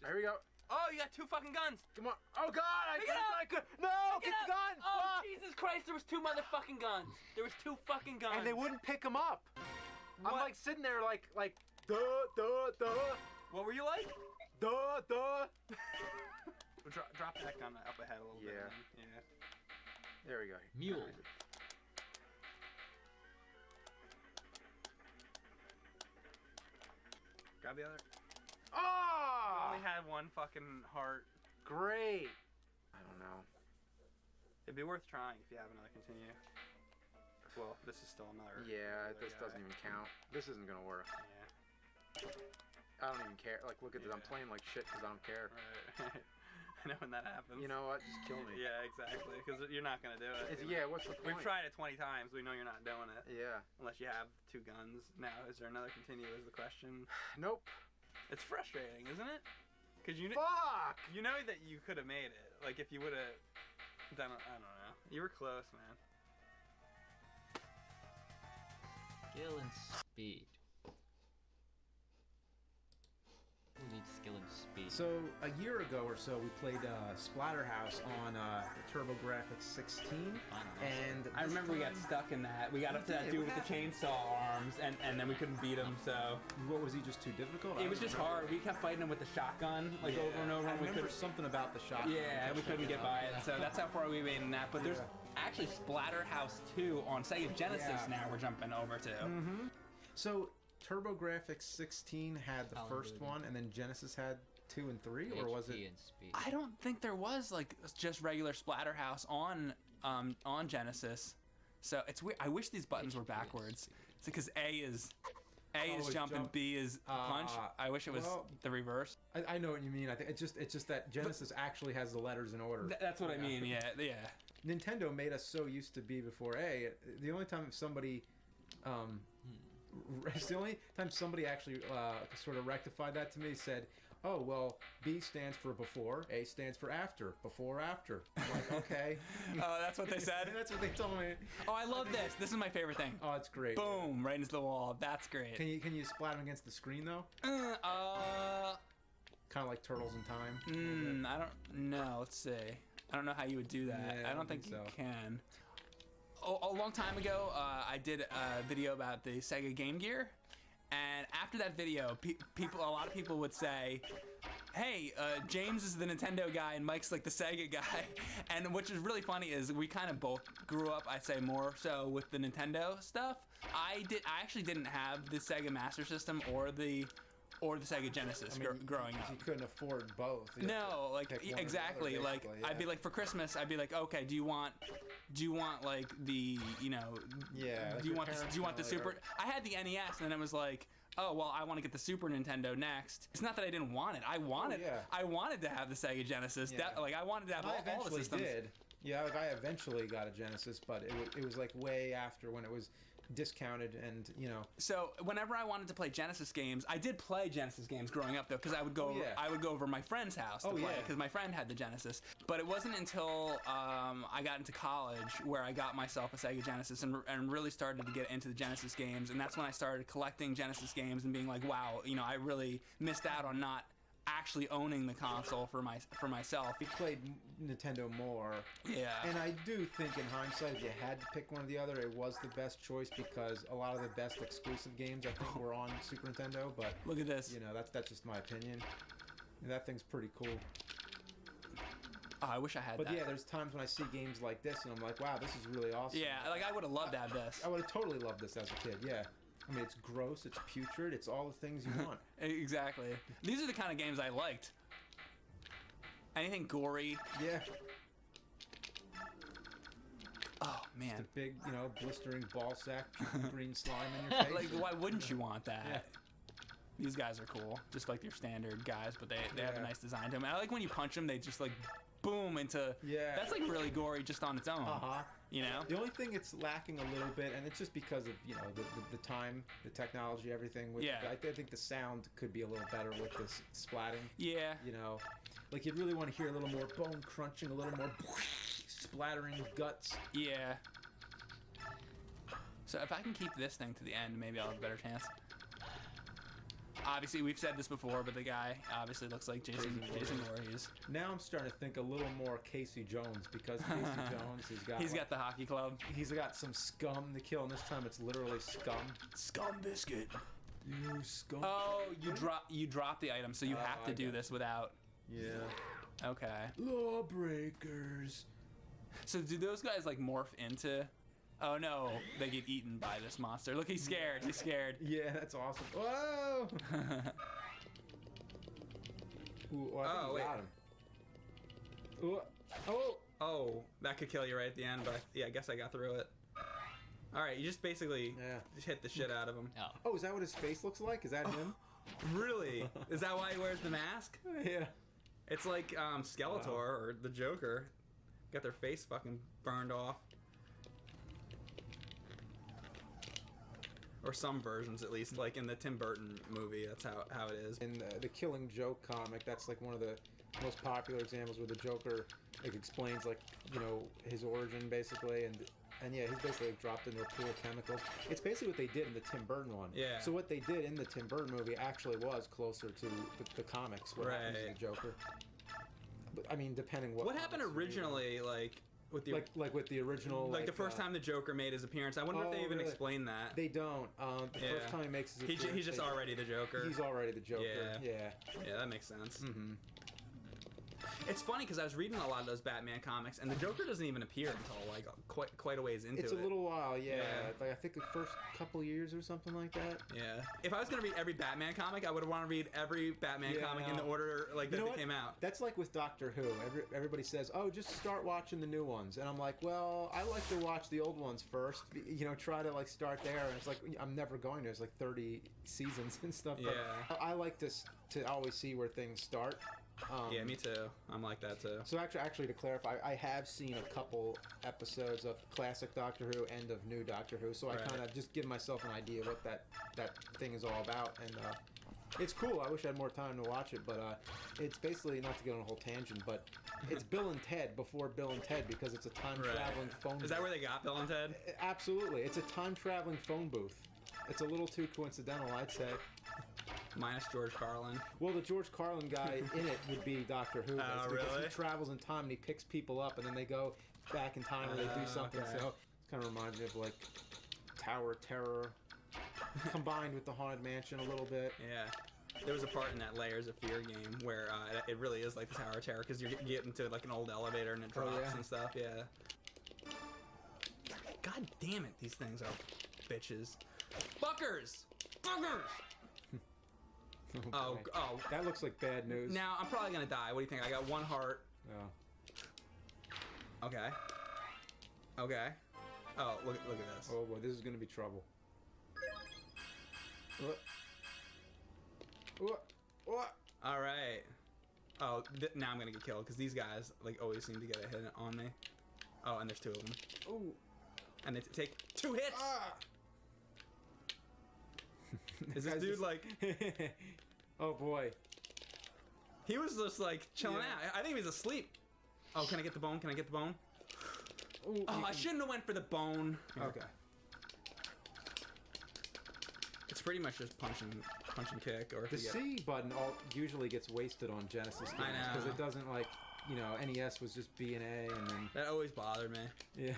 Speaker 5: Here we go.
Speaker 6: Oh, you got 2 fucking guns.
Speaker 5: Come on. Oh God!
Speaker 6: Pick it up!
Speaker 5: I could. No! Get the gun!
Speaker 6: Oh,
Speaker 5: Fuck!
Speaker 6: Jesus Christ! There was 2 motherfucking guns. There was 2 fucking guns.
Speaker 5: And they wouldn't pick him up. I'm
Speaker 6: What?
Speaker 5: like sitting there like duh.
Speaker 6: What were you like?
Speaker 5: Duh.
Speaker 6: Drop that gun up ahead a little bit.
Speaker 5: Yeah.
Speaker 6: Man. Yeah.
Speaker 5: There we go.
Speaker 2: Mule.
Speaker 6: Grab the other.
Speaker 5: Oh!
Speaker 6: Only had 1 fucking heart.
Speaker 5: Great. I don't know.
Speaker 6: It'd be worth trying if you have another continue. Well, this is still another.
Speaker 5: Yeah,
Speaker 6: another
Speaker 5: this
Speaker 6: guy.
Speaker 5: doesn't even count. This isn't gonna work.
Speaker 6: Yeah.
Speaker 5: I don't even care. Like, look at this. I'm
Speaker 6: Yeah.
Speaker 5: playing like shit because I don't care.
Speaker 6: Right. I know when that happens.
Speaker 5: You know what? Just kill me.
Speaker 6: Yeah, exactly. Because you're not gonna do it.
Speaker 5: Yeah. What's the point?
Speaker 6: We've tried it 20 times. We know you're not doing it
Speaker 5: Yeah.
Speaker 6: unless you have 2 guns. Now, is there another continue? Is the question.
Speaker 5: Nope.
Speaker 6: It's frustrating, isn't it? Because you
Speaker 5: Fuck.
Speaker 6: you know that you could have made it. Like if you would have done it. I don't know. You were close, man.
Speaker 2: Skill and speed. Who needs skill and speed?
Speaker 7: So a year ago or so, we played Splatterhouse on the TurboGrafx 16, and
Speaker 8: I remember we got stuck in that. We got up to that
Speaker 7: did.
Speaker 8: dude
Speaker 7: What
Speaker 8: with the chainsaw arms, and then we couldn't beat him. So
Speaker 7: What was he just too difficult? I
Speaker 8: it was
Speaker 7: don't
Speaker 8: just
Speaker 7: remember.
Speaker 8: hard. We kept fighting him with the shotgun, like
Speaker 7: Yeah.
Speaker 8: over and over,
Speaker 7: I
Speaker 8: and we
Speaker 7: remember
Speaker 8: couldn't.
Speaker 7: something about the shotgun.
Speaker 8: Yeah, we couldn't get by it. So that's how far we made in that. But there's
Speaker 7: Yeah.
Speaker 8: actually Splatterhouse 2 on Sega Genesis
Speaker 7: Yeah.
Speaker 8: now. We're jumping over to.
Speaker 7: So TurboGrafx 16 had the
Speaker 2: Colin
Speaker 7: first
Speaker 2: Booty.
Speaker 7: one, and then Genesis had 2 and 3, or was it?
Speaker 2: HP and speed.
Speaker 8: I don't think there was like just regular Splatterhouse on Genesis. So it's weird. I wish these buttons were backwards. It's because A is
Speaker 7: it's
Speaker 8: jump and
Speaker 7: jump.
Speaker 8: B is punch. I wish it was
Speaker 7: well,
Speaker 8: the reverse.
Speaker 7: I know what you mean. I think it's just that Genesis actually has the letters in order.
Speaker 8: That's what I mean. Yeah.
Speaker 7: Nintendo made us so used to B before A. The only time somebody, it's the only time somebody actually sort of rectified that to me, said, "Oh well, B stands for before, A stands for after, before after." I'm like, okay.
Speaker 8: Oh, that's what they said.
Speaker 7: That's what they told me.
Speaker 8: Oh, I love this. This is my favorite thing.
Speaker 7: Oh, it's great.
Speaker 8: Boom! Right into the wall. That's great.
Speaker 7: Can you splat them against the screen though? Kind of like Turtles in Time.
Speaker 8: I don't know. Let's see. I don't know how you would do that.
Speaker 7: Yeah,
Speaker 8: I don't think
Speaker 7: so.
Speaker 8: you can. A long time ago, I did a video about the Sega Game Gear, and after that video, a lot of people would say, "Hey, James is the Nintendo guy and Mike's like the Sega guy," and which is really funny is we kind of both grew up, I'd say more so with the Nintendo stuff. I actually didn't have the Sega Master System or the Sega Genesis growing up.
Speaker 7: You couldn't afford both. You had
Speaker 8: No,
Speaker 7: to
Speaker 8: like
Speaker 7: pick one or the
Speaker 8: exactly.
Speaker 7: other,
Speaker 8: Like
Speaker 7: basically,
Speaker 8: I'd be
Speaker 7: yeah.
Speaker 8: like for Christmas, I'd be like, okay, do you want like the
Speaker 7: Yeah, like
Speaker 8: do you
Speaker 7: your
Speaker 8: want
Speaker 7: parents
Speaker 8: the
Speaker 7: kinda
Speaker 8: Super?
Speaker 7: like
Speaker 8: I had the NES, and then it was like, oh well, I want to get the Super Nintendo next. It's not that I didn't want it. I wanted to have the Sega Genesis.
Speaker 7: Yeah.
Speaker 8: Like I wanted to have
Speaker 7: I
Speaker 8: all the
Speaker 7: eventually
Speaker 8: systems.
Speaker 7: did. Yeah, like I eventually got a Genesis, but it was like way after when it was discounted and
Speaker 8: So whenever I wanted to play Genesis games, I did play Genesis games growing up though, because I would go over my friend's house to play because my friend had the Genesis. But it wasn't until I got into college where I got myself a Sega Genesis and really started to get into the Genesis games, and that's when I started collecting Genesis games and being like, wow, I really missed out on not actually owning the console for myself.
Speaker 7: we played Nintendo more.
Speaker 8: Yeah.
Speaker 7: And I do think in hindsight, if you had to pick one or the other, it was the best choice because a lot of the best exclusive games I think were on Super Nintendo. But
Speaker 8: Look at this.
Speaker 7: that's just my opinion. And that thing's pretty cool.
Speaker 8: Oh, I wish I had
Speaker 7: But
Speaker 8: that.
Speaker 7: yeah, there's times when I see games like this and I'm like, wow, this is really awesome.
Speaker 8: Yeah, like I would have loved to have this.
Speaker 7: I would have totally loved this as a kid. Yeah. I mean, it's gross, it's putrid, it's all the things you want.
Speaker 8: Exactly. These are the kind of games I liked. Anything gory.
Speaker 7: Yeah.
Speaker 8: Oh man.
Speaker 7: The big, blistering ball sack, puking green slime in your face.
Speaker 8: Like, why wouldn't you want that?
Speaker 7: Yeah.
Speaker 8: These guys are cool, just like your standard guys, but they have a
Speaker 7: Yeah.
Speaker 8: nice design to them. I like when you punch them, they just like boom into.
Speaker 7: Yeah.
Speaker 8: That's like really gory just on its own.
Speaker 7: Uh-huh.
Speaker 8: You know.
Speaker 7: The only thing it's lacking a little bit, and it's just because of the time, the technology, everything. I think the sound could be a little better with this splatting.
Speaker 8: Yeah.
Speaker 7: Like you'd really want to hear a little more bone crunching, a little more splattering guts.
Speaker 8: Yeah. So if I can keep this thing to the end, maybe I'll have a better chance. Obviously, we've said this before, but the guy obviously looks like Jason Voorhees.
Speaker 7: Now I'm starting to think a little more Casey Jones because Casey Jones,
Speaker 8: He's got the hockey club.
Speaker 7: He's got some scum to kill, and this time it's literally scum.
Speaker 8: Scum biscuit.
Speaker 7: You scum.
Speaker 8: Oh, you drop the item, so you have to do this without.
Speaker 7: Yeah.
Speaker 8: Okay.
Speaker 7: Lawbreakers.
Speaker 8: So do those guys like morph into? Oh no, they get eaten by this monster. Look, he's scared. He's scared.
Speaker 7: Yeah, that's awesome. Whoa! Ooh, I think we got him. Ooh. Oh!
Speaker 8: Oh, that could kill you right at the end, but yeah, I guess I got through it. All right, you just basically just hit the shit out of him.
Speaker 7: Oh, is that what his face looks like? Is that him?
Speaker 8: Really? Is that why he wears the mask?
Speaker 7: Yeah.
Speaker 8: It's like Skeletor or the Joker. Got their face fucking burned off. Or some versions, at least, like in the Tim Burton movie. That's how it is.
Speaker 7: In the Killing Joke comic, that's like one of the most popular examples where the Joker explains his origin basically, and yeah, he's basically dropped into a pool of chemicals. It's basically what they did in the Tim Burton one.
Speaker 8: Yeah.
Speaker 7: So what they did in the Tim Burton movie actually was closer to the comics. What happened to the Joker. But, I mean, depending what
Speaker 8: happened originally, with the
Speaker 7: with the original,
Speaker 8: the first time the Joker made his appearance. I wonder if they even explain that.
Speaker 7: They don't. The first time he makes his appearance,
Speaker 8: he's just already the Joker.
Speaker 7: He's already the Joker. Yeah.
Speaker 8: Yeah, that makes sense.
Speaker 7: Mm-hmm.
Speaker 8: It's funny because I was reading a lot of those Batman comics, and the Joker doesn't even appear until like quite a ways into
Speaker 7: It's
Speaker 8: it.
Speaker 7: a little while, yeah.
Speaker 8: Yeah.
Speaker 7: Like I think the first couple years or something like that.
Speaker 8: Yeah. If I was gonna read every Batman comic, I would want to read every Batman
Speaker 7: Yeah,
Speaker 8: comic in the order like
Speaker 7: You know
Speaker 8: that
Speaker 7: what?
Speaker 8: they came out.
Speaker 7: That's like with Doctor Who. Everybody says, "Oh, just start watching the new ones," and I'm like, "Well, I like to watch the old ones first. You know, try to like start there." And it's like I'm never going to. It's like 30 seasons and stuff. But
Speaker 8: Yeah.
Speaker 7: I like to always see where things start.
Speaker 8: Yeah, me too. I'm like that too.
Speaker 7: So actually, to clarify, I have seen a couple episodes of classic Doctor Who and of new Doctor Who, so I
Speaker 8: Right.
Speaker 7: kind of just give myself an idea what that thing is all about, and it's cool. I wish I had more time to watch it, but it's basically, not to get on a whole tangent, but it's Bill and Ted before Bill and Ted because it's a time-traveling phone
Speaker 8: Is that
Speaker 7: booth.
Speaker 8: where they got Bill and Ted?
Speaker 7: Absolutely. It's a time-traveling phone booth. It's a little too coincidental, I'd say.
Speaker 8: Minus George Carlin.
Speaker 7: Well, the George Carlin guy in it would be Doctor Who.
Speaker 8: Oh,
Speaker 7: because
Speaker 8: really?
Speaker 7: He travels in time and he picks people up, and then they go back in time and they do something.
Speaker 8: okay.
Speaker 7: So it kind of reminds me of like Tower of Terror combined with the Haunted Mansion a little bit.
Speaker 8: Yeah. There was a part in that Layers of Fear game where it really is like the Tower of Terror because you get into like an old elevator and it drops
Speaker 7: yeah.
Speaker 8: and stuff. Yeah. God damn it, these things are bitches. Fuckers! Fuckers! Oh,
Speaker 7: boy.
Speaker 8: oh.
Speaker 7: That looks like bad news.
Speaker 8: Now I'm probably gonna die. What do you think? I got one heart.
Speaker 7: Oh.
Speaker 8: Okay. Okay. Oh, look at this.
Speaker 7: Oh boy, this is gonna be trouble. What?
Speaker 8: All right. Oh, now I'm gonna get killed because these guys like always seem to get a hit on me. Oh, and there's two of them.
Speaker 7: Oh.
Speaker 8: And they take 2 hits.
Speaker 7: Ah.
Speaker 8: Is this dude like?
Speaker 7: Oh boy.
Speaker 8: He was just like chilling
Speaker 7: Yeah.
Speaker 8: out. I think he was asleep. Oh, can I get the bone? Can I get the bone?
Speaker 7: Ooh,
Speaker 8: Oh, I shouldn't have went for the bone. Here.
Speaker 7: Okay.
Speaker 8: It's pretty much just punch and kick, or if
Speaker 7: The
Speaker 8: you get.
Speaker 7: C button usually gets wasted on Genesis games
Speaker 8: I
Speaker 7: because
Speaker 8: know.
Speaker 7: it doesn't like, you know, NES was just B and A and then
Speaker 8: That always bothered me.
Speaker 7: yeah.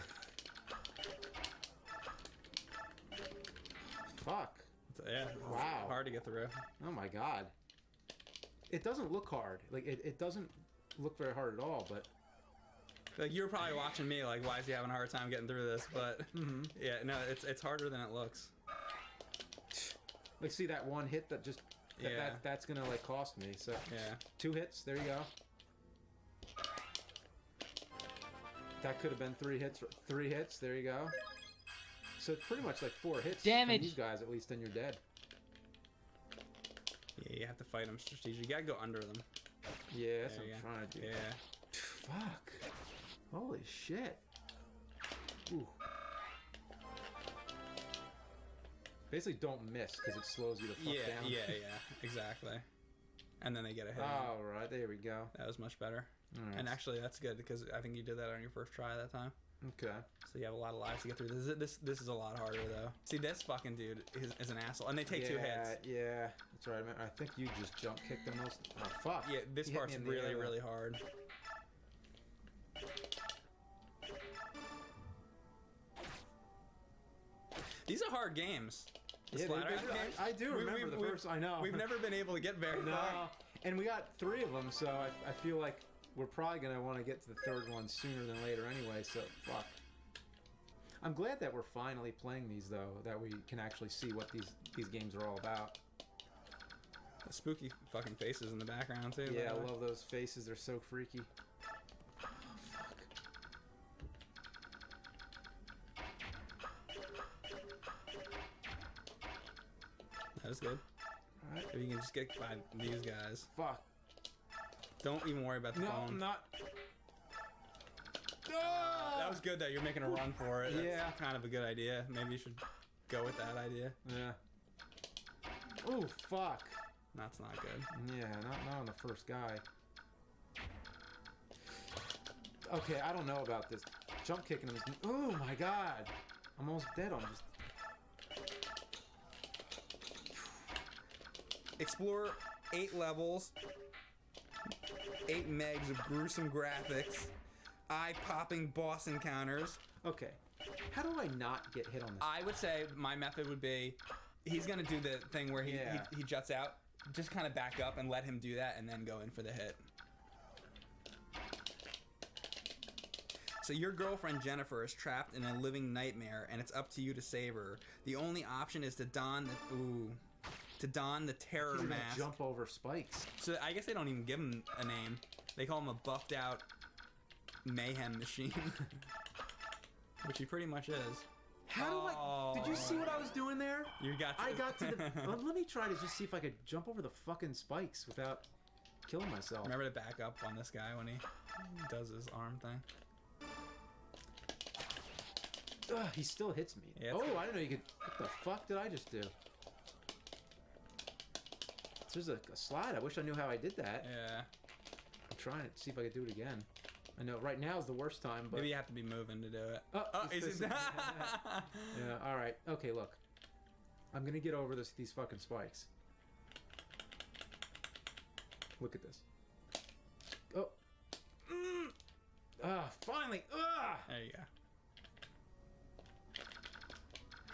Speaker 7: Fuck.
Speaker 8: Yeah.
Speaker 7: Wow.
Speaker 8: Hard to get through.
Speaker 7: Oh my god. It doesn't look hard. Like it doesn't look very hard at all, but
Speaker 8: Like you were probably watching me, like, why is he having a hard time getting through this? But yeah, no, it's harder than it looks.
Speaker 7: like see that one hit that just that's gonna like cost me. So
Speaker 8: Yeah.
Speaker 7: 2 hits, there you go. That could have been 3 hits. 3 hits, there you go. So it's pretty much like 4 hits.
Speaker 2: Damage.
Speaker 7: From these guys, at least, and you're dead.
Speaker 8: Yeah, you have to fight them strategically. You gotta go under them.
Speaker 7: Yeah, that's
Speaker 8: There
Speaker 7: what
Speaker 8: you
Speaker 7: I'm
Speaker 8: go.
Speaker 7: trying to do.
Speaker 8: Yeah.
Speaker 7: Fuck. Holy shit. Ooh. Basically, don't miss because it slows you the fuck down.
Speaker 8: Yeah, exactly. And then they get a hit.
Speaker 7: All right, there we go.
Speaker 8: That was much better.
Speaker 7: All right.
Speaker 8: And actually, that's good because I think you did that on your first try that time.
Speaker 7: Okay.
Speaker 8: So you have a lot of lives to get through. This is a lot harder though. See, this fucking dude is an asshole, and they take 2 hits.
Speaker 7: Yeah, that's right. I think you just jump kicked the most. Oh fuck.
Speaker 8: Yeah, this
Speaker 7: You hit
Speaker 8: part's
Speaker 7: me in the
Speaker 8: really,
Speaker 7: air, though.
Speaker 8: really hard. These are hard games. The
Speaker 7: Yeah,
Speaker 8: Splatterhouse
Speaker 7: they-
Speaker 8: games.
Speaker 7: I do remember the first. I know.
Speaker 8: We've never been able to get very
Speaker 7: No,
Speaker 8: far.
Speaker 7: and we got 3 of them, so I feel like we're probably gonna want to get to the 3rd one sooner than later anyway. So fuck. I'm glad that we're finally playing these though, that we can actually see what these games are all about.
Speaker 8: The spooky fucking faces in the background too.
Speaker 7: Yeah, I
Speaker 8: by the way.
Speaker 7: love those faces. They're so freaky.
Speaker 8: That is good.
Speaker 7: Alright.
Speaker 8: If you can just get by these guys,
Speaker 7: Fuck.
Speaker 8: don't even worry about the
Speaker 7: No,
Speaker 8: phone.
Speaker 7: I'm not.
Speaker 8: That was good though. You're making a run for it. That's
Speaker 7: Yeah.
Speaker 8: kind of a good idea. Maybe you should go with that idea.
Speaker 7: Yeah. Oh fuck.
Speaker 8: That's not good.
Speaker 7: Yeah, not on the first guy. Okay, I don't know about this. Jump kicking him. Oh my god. I'm almost dead on just.
Speaker 8: Explore 8 levels, 8 megs of gruesome graphics, eye-popping boss encounters.
Speaker 7: Okay. How do I not get hit on this?
Speaker 8: I would say my method would be, he's gonna do the thing where he
Speaker 7: Yeah.
Speaker 8: juts out. Just kind of back up and let him do that, and then go in for the hit. So your girlfriend Jennifer is trapped in a living nightmare, and it's up to you to save her. The only option is to don the terror
Speaker 7: He's gonna
Speaker 8: mask.
Speaker 7: jump over spikes.
Speaker 8: So I guess they don't even give him a name. They call him a buffed out mayhem machine, which he pretty much is.
Speaker 7: How do I? Did you see what I was doing there?
Speaker 8: You got.
Speaker 7: I got to the. Let me try to just see if I could jump over the fucking spikes without killing myself.
Speaker 8: Remember to back up on this guy when he does his arm thing.
Speaker 7: Ugh, he still hits me.
Speaker 8: Yeah,
Speaker 7: oh, I didn't know you could. What the fuck did I just do? There's a slide. I wish I knew how I did that.
Speaker 8: Yeah.
Speaker 7: I'm trying to see if I could do it again. I know right now is the worst time, but
Speaker 8: Maybe you have to be moving to do it.
Speaker 7: Oh,
Speaker 8: he's
Speaker 7: yeah. All right. Okay, look. I'm gonna get over these fucking spikes. Look at this. Oh. Finally.
Speaker 8: There you go.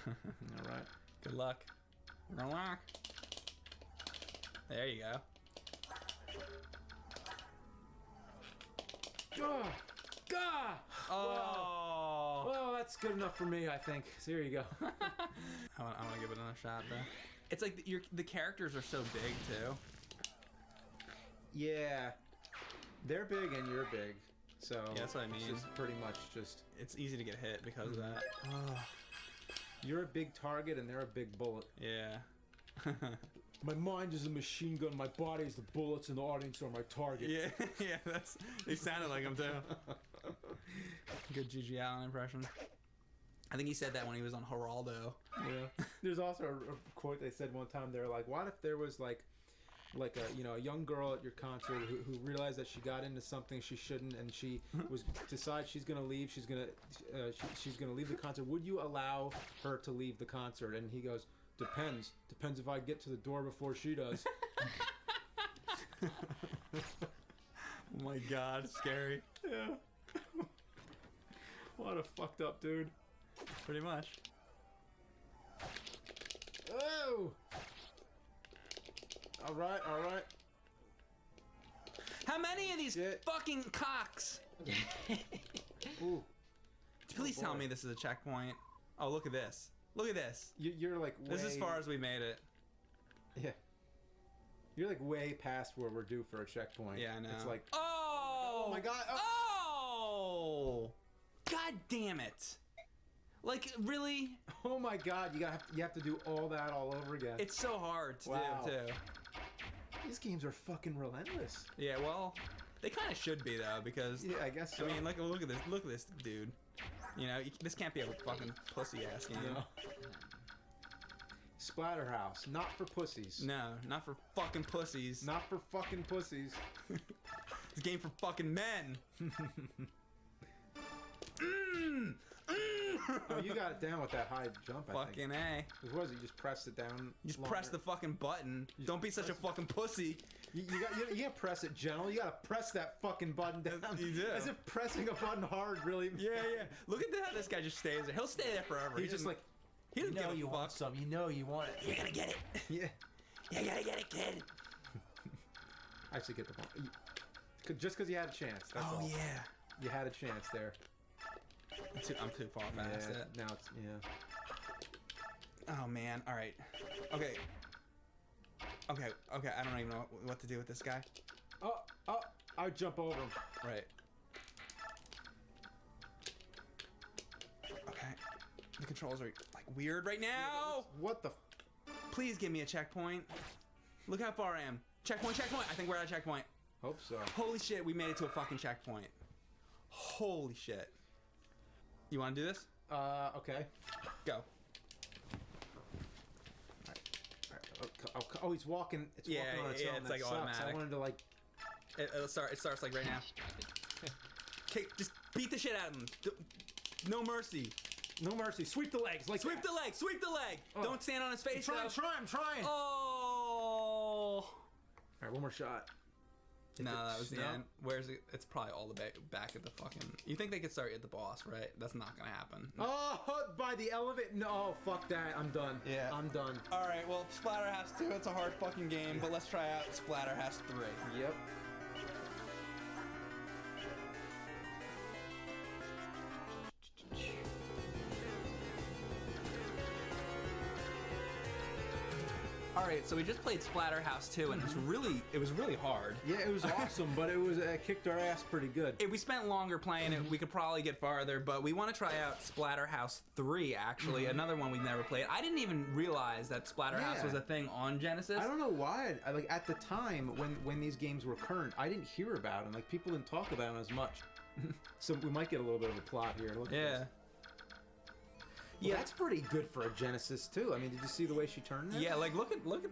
Speaker 7: All right.
Speaker 8: Good luck. Good luck. There you go.
Speaker 7: Gah!
Speaker 8: Oh.
Speaker 7: Well, that's good enough for me, I think. So here you go.
Speaker 8: I want to give it another shot though. It's like the characters are so big too.
Speaker 7: Yeah. They're big and you're big. So
Speaker 8: Yeah, that's what I mean.
Speaker 7: It's just pretty much just
Speaker 8: It's easy to get hit because of that. Oh.
Speaker 7: you're a big target and they're a big bullet.
Speaker 8: Yeah.
Speaker 4: My mind is a machine gun. My body is the bullets, and the audience are my target.
Speaker 8: Yeah, yeah. They sounded like him too. Good Gigi Allen impression. I think he said that when he was on Geraldo.
Speaker 7: Yeah. There's also a quote they said one time. They were like, "What if there was like a young girl at your concert who realized that she got into something she shouldn't, and she decides she's gonna leave. She's gonna leave the concert. Would you allow her to leave the concert?" And he goes, "Depends. Depends if I get to the door before she does."
Speaker 8: Oh my God, scary.
Speaker 7: Yeah. What a fucked up dude.
Speaker 8: Pretty much.
Speaker 7: Oh. All right.
Speaker 8: How many of these
Speaker 7: Shit.
Speaker 8: fucking cocks?
Speaker 7: Ooh.
Speaker 8: Please
Speaker 7: Oh,
Speaker 8: tell
Speaker 7: boy.
Speaker 8: me this is a checkpoint. Oh, look at this. Look at this.
Speaker 7: You're like way,
Speaker 8: This is as far as we made it.
Speaker 7: Yeah. You're like way past where we're due for a checkpoint.
Speaker 8: Yeah, I know.
Speaker 7: It's like,
Speaker 8: oh,
Speaker 7: oh my God.
Speaker 8: Oh, God damn it. Like, really?
Speaker 7: oh my God, you have to do all that all over again.
Speaker 8: It's so hard to
Speaker 7: Wow.
Speaker 8: do, too.
Speaker 7: These games are fucking relentless.
Speaker 8: Yeah, well, they kind of should be, though, because,
Speaker 7: Yeah, I guess so.
Speaker 8: I mean, like, look at this. Look at this dude. You know, this can't be a fucking pussy-ass game.
Speaker 7: No. Splatterhouse, not for pussies.
Speaker 8: No, not for fucking pussies.
Speaker 7: Not for fucking pussies.
Speaker 8: It's a game for fucking men.
Speaker 7: Oh, you got it down with that high jump, I think.
Speaker 8: Fucking A.
Speaker 7: What was it? You just pressed it down.
Speaker 8: You just press the fucking button. Don't be such a fucking pussy.
Speaker 7: You can't press it gentle. You gotta press that fucking button down.
Speaker 8: You do.
Speaker 7: As if pressing a button hard really.
Speaker 8: Yeah, yeah. Look at how this guy just stays there. He'll stay there forever.
Speaker 7: He's just like,
Speaker 8: he doesn't give a fuck.
Speaker 7: some. You know you want it.
Speaker 8: You're gonna get it.
Speaker 7: Yeah.
Speaker 8: You gotta get it, kid.
Speaker 7: Actually, get the point. Just because you had a chance. That's
Speaker 8: Oh
Speaker 7: all.
Speaker 8: yeah.
Speaker 7: You had a chance there.
Speaker 8: I'm too far past
Speaker 7: Yeah.
Speaker 8: it.
Speaker 7: Now it's
Speaker 8: Oh man. All right. Okay. Okay. I don't even know what to do with this guy.
Speaker 7: Oh, I would jump over him.
Speaker 8: Right. Okay. The controls are like weird right now.
Speaker 7: What the?
Speaker 8: Please give me a checkpoint. Look how far I am. Checkpoint. I think we're at a checkpoint.
Speaker 7: Hope so.
Speaker 8: Holy shit, we made it to a fucking checkpoint. Holy shit. You want to do this?
Speaker 7: Okay.
Speaker 8: Go.
Speaker 7: Oh, he's walking. It's
Speaker 8: Yeah,
Speaker 7: walking on its
Speaker 8: yeah,
Speaker 7: own.
Speaker 8: it's
Speaker 7: That
Speaker 8: like
Speaker 7: sucks.
Speaker 8: automatic.
Speaker 7: I wanted to like.
Speaker 8: It starts like right now. Okay, just beat the shit out of him. No mercy.
Speaker 7: No mercy. Sweep the legs. Like
Speaker 8: Sweep the leg. Sweep the leg.
Speaker 7: Oh.
Speaker 8: Don't stand on his face.
Speaker 7: I'm trying.
Speaker 8: Oh.
Speaker 7: All right, one more shot.
Speaker 8: No, that was the
Speaker 7: No?
Speaker 8: end. Where's it? It's probably all the back at the fucking. You think they could start at the boss, right? That's not gonna happen.
Speaker 7: Oh, by the elevator. No, fuck that. I'm done.
Speaker 8: Yeah.
Speaker 7: I'm done.
Speaker 8: All right. Well, Splatterhouse 2. It's a hard fucking game, but let's try out Splatterhouse 3.
Speaker 7: Yep.
Speaker 8: Alright, so we just played Splatterhouse 2, and it was really hard.
Speaker 7: Yeah, it was awesome, but it kicked our ass pretty good.
Speaker 8: If we spent longer playing it, we could probably get farther, but we want to try out Splatterhouse 3, actually, another one we've never played. I didn't even realize that Splatterhouse was a thing on Genesis.
Speaker 7: I don't know why. Like at the time when these games were current, I didn't hear about them. Like people didn't talk about them as much. So we might get a little bit of a plot here. Look at this. Well, that's pretty good for a Genesis too. I mean, did you see the way she turned that?
Speaker 8: Yeah, like look at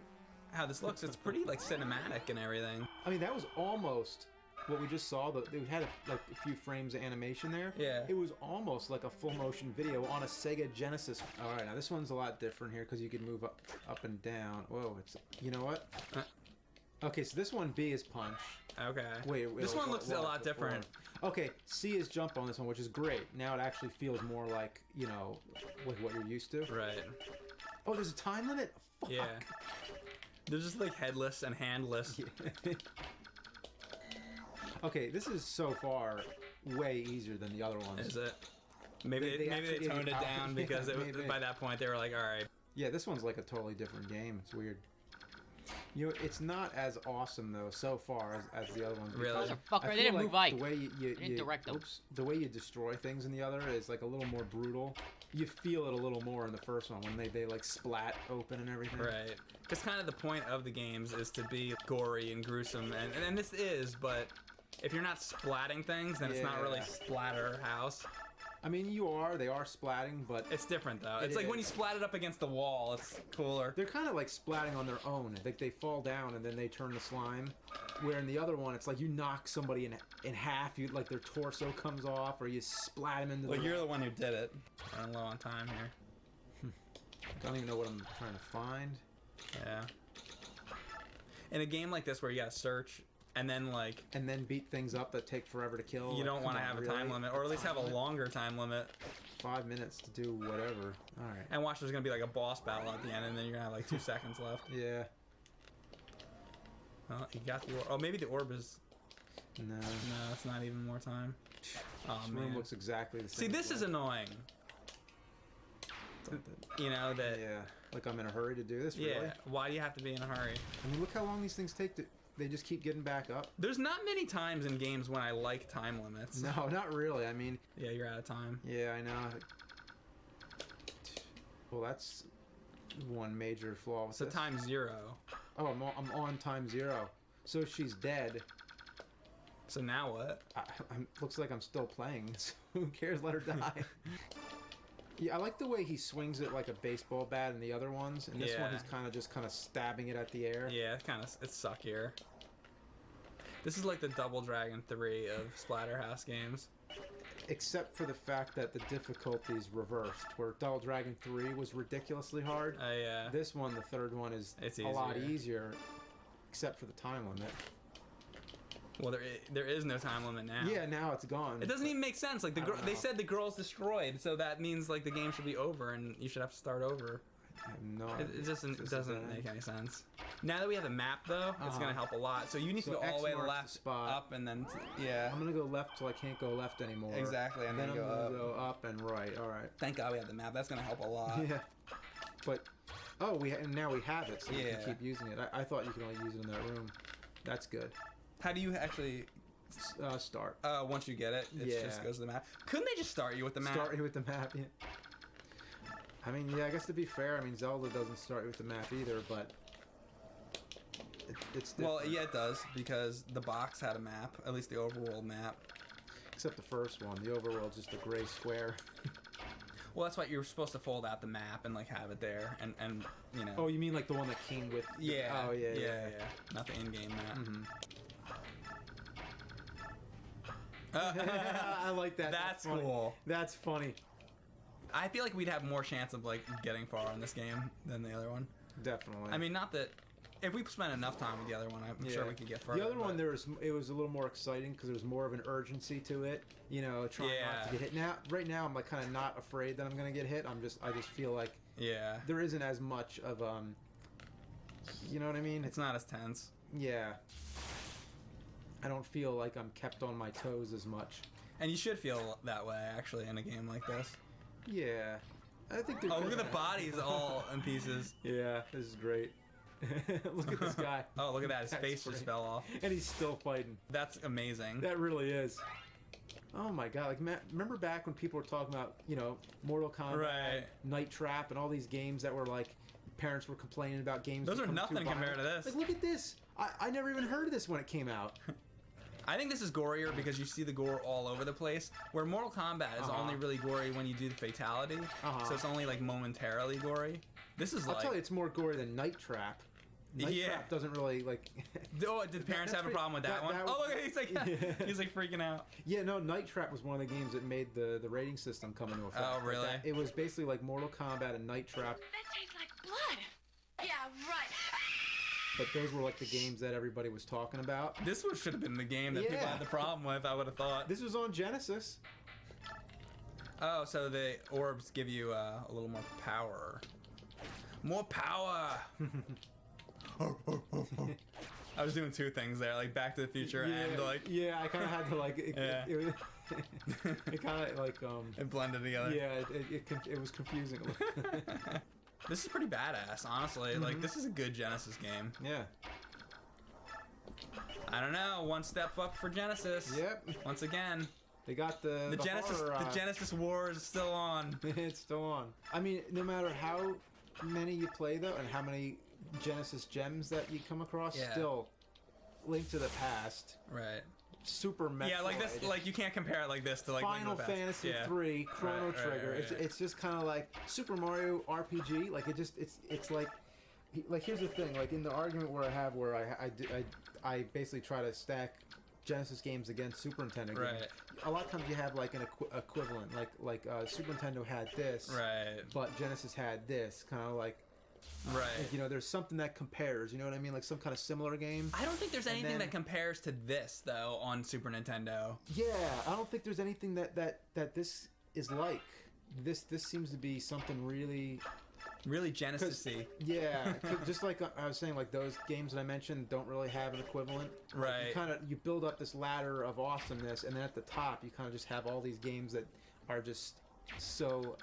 Speaker 8: how this looks. It's pretty like cinematic and everything.
Speaker 7: I mean, that was almost what we just saw. They had like a few frames of animation there.
Speaker 8: Yeah.
Speaker 7: It was almost like a full motion video on a Sega Genesis. All right, now this one's a lot different here because you can move up and down. Whoa, it's you know what? Okay, so this one B is punch.
Speaker 8: Okay.
Speaker 7: Wait,
Speaker 8: this one looks a lot different.
Speaker 7: Okay, C is jump on this one, which is great. Now it actually feels more like, you know, with what you're used to.
Speaker 8: Right.
Speaker 7: Oh, there's a time limit? Fuck.
Speaker 8: Yeah. They're just like headless and handless.
Speaker 7: Yeah. Okay, this is so far way easier than the other ones.
Speaker 8: Is it? Maybe they toned it down because by that point they were like, all right.
Speaker 7: Yeah, this one's like a totally different game. It's weird. You know, it's not as awesome though so far as the other ones.
Speaker 8: Really?
Speaker 2: Motherfucker, they didn't move Ike.
Speaker 7: The way you
Speaker 2: didn't direct them.
Speaker 7: The way you destroy things in the other is like a little more brutal. You feel it a little more in the first one when they like splat open and everything.
Speaker 8: Right. Because kind of the point of the games is to be gory and gruesome, and this is, but if you're not splatting things, then it's not really Splatterhouse.
Speaker 7: I mean, they are splatting, but...
Speaker 8: It's different, though. It's like when you splat it up against the wall, it's cooler.
Speaker 7: They're kind of like splatting on their own. Like they fall down and then they turn to slime. Where in the other one, it's like you knock somebody in half, like their torso comes off, or you splat them into the...
Speaker 8: Well, you're the one who did it. I'm low on time here.
Speaker 7: I don't even know what I'm trying to find.
Speaker 8: Yeah. In a game like this where you gotta search... And then
Speaker 7: beat things up that take forever to kill.
Speaker 8: You don't want to have a time limit, or at least have a longer time limit.
Speaker 7: 5 minutes to do whatever. All right.
Speaker 8: And watch, there's gonna be like a boss battle at the end, and then you're gonna have like 2 seconds left.
Speaker 7: Yeah.
Speaker 8: Well, you got the orb. Oh, maybe the orb is.
Speaker 7: No.
Speaker 8: No, it's not even more time. Oh
Speaker 7: This
Speaker 8: man.
Speaker 7: room looks exactly the same.
Speaker 8: See, this is annoying. You know that.
Speaker 7: Yeah. Like I'm in a hurry to do this.
Speaker 8: Yeah.
Speaker 7: Really?
Speaker 8: Why do you have to be in a hurry?
Speaker 7: I mean, look how long these things take to. They just keep getting back up.
Speaker 8: There's not many times in games when I like time limits.
Speaker 7: No, not really. I mean...
Speaker 8: Yeah, you're out of time.
Speaker 7: Yeah, I know. Well, that's one major flaw with
Speaker 8: So
Speaker 7: this.
Speaker 8: time 0.
Speaker 7: Oh, I'm on time 0. So she's dead.
Speaker 8: So now what?
Speaker 7: Looks like I'm still playing. So who cares? Let her die. Yeah, I like the way he swings it like a baseball bat in the other ones. And this one, he's kind of stabbing it at the air.
Speaker 8: Yeah, it's suckier. This is like the Double Dragon 3 of Splatterhouse games.
Speaker 7: Except for the fact that the difficulty's reversed, where Double Dragon 3 was ridiculously hard.
Speaker 8: Yeah.
Speaker 7: This one, the third one, is a lot easier, except for the time limit.
Speaker 8: Well, there is no time limit now.
Speaker 7: Yeah, now it's gone.
Speaker 8: It doesn't even make sense. Like they said the girl's destroyed, so that means like the game should be over and you should have to start over.
Speaker 7: No,
Speaker 8: it doesn't make any sense. Now that we have the map, though, it's gonna help a lot. So you need to go all the way left, up, and then yeah.
Speaker 7: I'm gonna go left till I can't go left anymore.
Speaker 8: Exactly, and then
Speaker 7: I'm gonna go up and right. All right.
Speaker 8: Thank God we have the map. That's gonna help a lot.
Speaker 7: Yeah. But now we have it, so we can keep using it. I thought you could only use it in that room. That's good.
Speaker 8: How do you actually
Speaker 7: start?
Speaker 8: Once you get it, it just goes to the map. Couldn't they just start you with the map?
Speaker 7: Start you with the map, yeah. I mean, yeah, I guess to be fair, I mean, Zelda doesn't start you with the map either, but it's different.
Speaker 8: Well, yeah, it does, because the box had a map, at least the overworld map.
Speaker 7: Except the first one. The overworld's just a gray square.
Speaker 8: Well, that's why you're supposed to fold out the map and like have it there, and you know.
Speaker 7: Oh, you mean like the one that came with?
Speaker 8: Yeah.
Speaker 7: Oh yeah.
Speaker 8: Not the in-game map.
Speaker 7: Mm-hmm. I like that.
Speaker 8: That's cool.
Speaker 7: That's funny.
Speaker 8: I feel like we'd have more chance of like getting far in this game than the other one.
Speaker 7: Definitely.
Speaker 8: I mean, not that if we spent enough time with the other one, I'm sure we could get further.
Speaker 7: The other one, it was a little more exciting because there was more of an urgency to it. You know, trying not to get hit. Right now, I'm like kind of not afraid that I'm gonna get hit. I just feel like there isn't as much of you know what I mean?
Speaker 8: It's not as tense.
Speaker 7: Yeah. I don't feel like I'm kept on my toes as much.
Speaker 8: And you should feel that way actually in a game like this.
Speaker 7: Yeah. I think
Speaker 8: look at the bodies all in pieces.
Speaker 7: Yeah, this is great. Look at this guy.
Speaker 8: Oh, look at that. His
Speaker 7: That's
Speaker 8: face just
Speaker 7: great.
Speaker 8: fell off.
Speaker 7: And he's still fighting.
Speaker 8: That's amazing.
Speaker 7: That really is. Oh my god! Like, remember back when people were talking about, Mortal Kombat,
Speaker 8: Right.
Speaker 7: Night Trap, and all these games that were like, parents were complaining about games.
Speaker 8: Those are
Speaker 7: becoming too
Speaker 8: nothing compared
Speaker 7: violent.
Speaker 8: to this.
Speaker 7: Like, look at this. I never even heard of this when it came out.
Speaker 8: I think this is gorier because you see the gore all over the place. Where Mortal Kombat is only really gory when you do the fatality, so it's only like momentarily gory. This is
Speaker 7: I'll
Speaker 8: like.
Speaker 7: tell you, it's more gory than Night Trap. Night
Speaker 8: Yeah.
Speaker 7: Trap doesn't really like.
Speaker 8: Oh, did parents have a problem with that one?
Speaker 7: that
Speaker 8: Oh,
Speaker 7: was-
Speaker 8: look, he's like,
Speaker 7: Yeah.
Speaker 8: he's like freaking out.
Speaker 7: Yeah, no, Night Trap was one of the games that made the rating system come into effect.
Speaker 8: Oh,
Speaker 7: Like
Speaker 8: really?
Speaker 7: it was basically like Mortal Kombat and Night Trap,
Speaker 9: That tastes like blood. Yeah, right.
Speaker 7: but those were like the games that everybody was talking about.
Speaker 8: This one should have been the game that people
Speaker 7: Yeah.
Speaker 8: had the problem with. I would have thought.
Speaker 7: This was on Genesis.
Speaker 8: Oh, so the orbs give you a little more power. More power. I was doing two things there, like Back to the Future and like
Speaker 7: yeah, I kind of had to like it,
Speaker 8: Yeah.
Speaker 7: it kind of like
Speaker 8: it blended together.
Speaker 7: yeah, it was confusing. A little.
Speaker 8: This is pretty badass, honestly. Like this is a good Genesis game.
Speaker 7: Yeah.
Speaker 8: I don't know, one step up for Genesis.
Speaker 7: Yep.
Speaker 8: Once again,
Speaker 7: They got the
Speaker 8: Genesis
Speaker 7: horror,
Speaker 8: the Genesis War is still on.
Speaker 7: it's still on. I mean, no matter how many you play though, and how many Genesis gems that you come across,
Speaker 8: Yeah.
Speaker 7: still Link to the Past,
Speaker 8: Right.
Speaker 7: Super Metroid.
Speaker 8: Yeah, like this, like you can't compare it like this to like Link to
Speaker 7: Final
Speaker 8: the Past.
Speaker 7: Fantasy
Speaker 8: Yeah.
Speaker 7: 3, Chrono
Speaker 8: Right, right,
Speaker 7: Trigger.
Speaker 8: right, right.
Speaker 7: It's just kind of like Super Mario RPG. Like it's like here's the thing. Like in the argument where I basically try to stack Genesis games against Super Nintendo games.
Speaker 8: Right.
Speaker 7: A lot of times you have like an equivalent. Like Super Nintendo had this,
Speaker 8: Right.
Speaker 7: but Genesis had this. Kind of like.
Speaker 8: Right.
Speaker 7: There's something that compares. You know what I mean? Like some kind of similar game.
Speaker 8: I don't think there's
Speaker 7: And
Speaker 8: anything
Speaker 7: then-
Speaker 8: that compares to this though on Super Nintendo.
Speaker 7: Yeah, I don't think there's anything that this is like. This seems to be something really.
Speaker 8: Really Genesis-y.
Speaker 7: Yeah, just like I was saying, like those games that I mentioned don't really have an equivalent. Like,
Speaker 8: Right.
Speaker 7: You build up this ladder of awesomeness, and then at the top you kind of just have all these games that are just so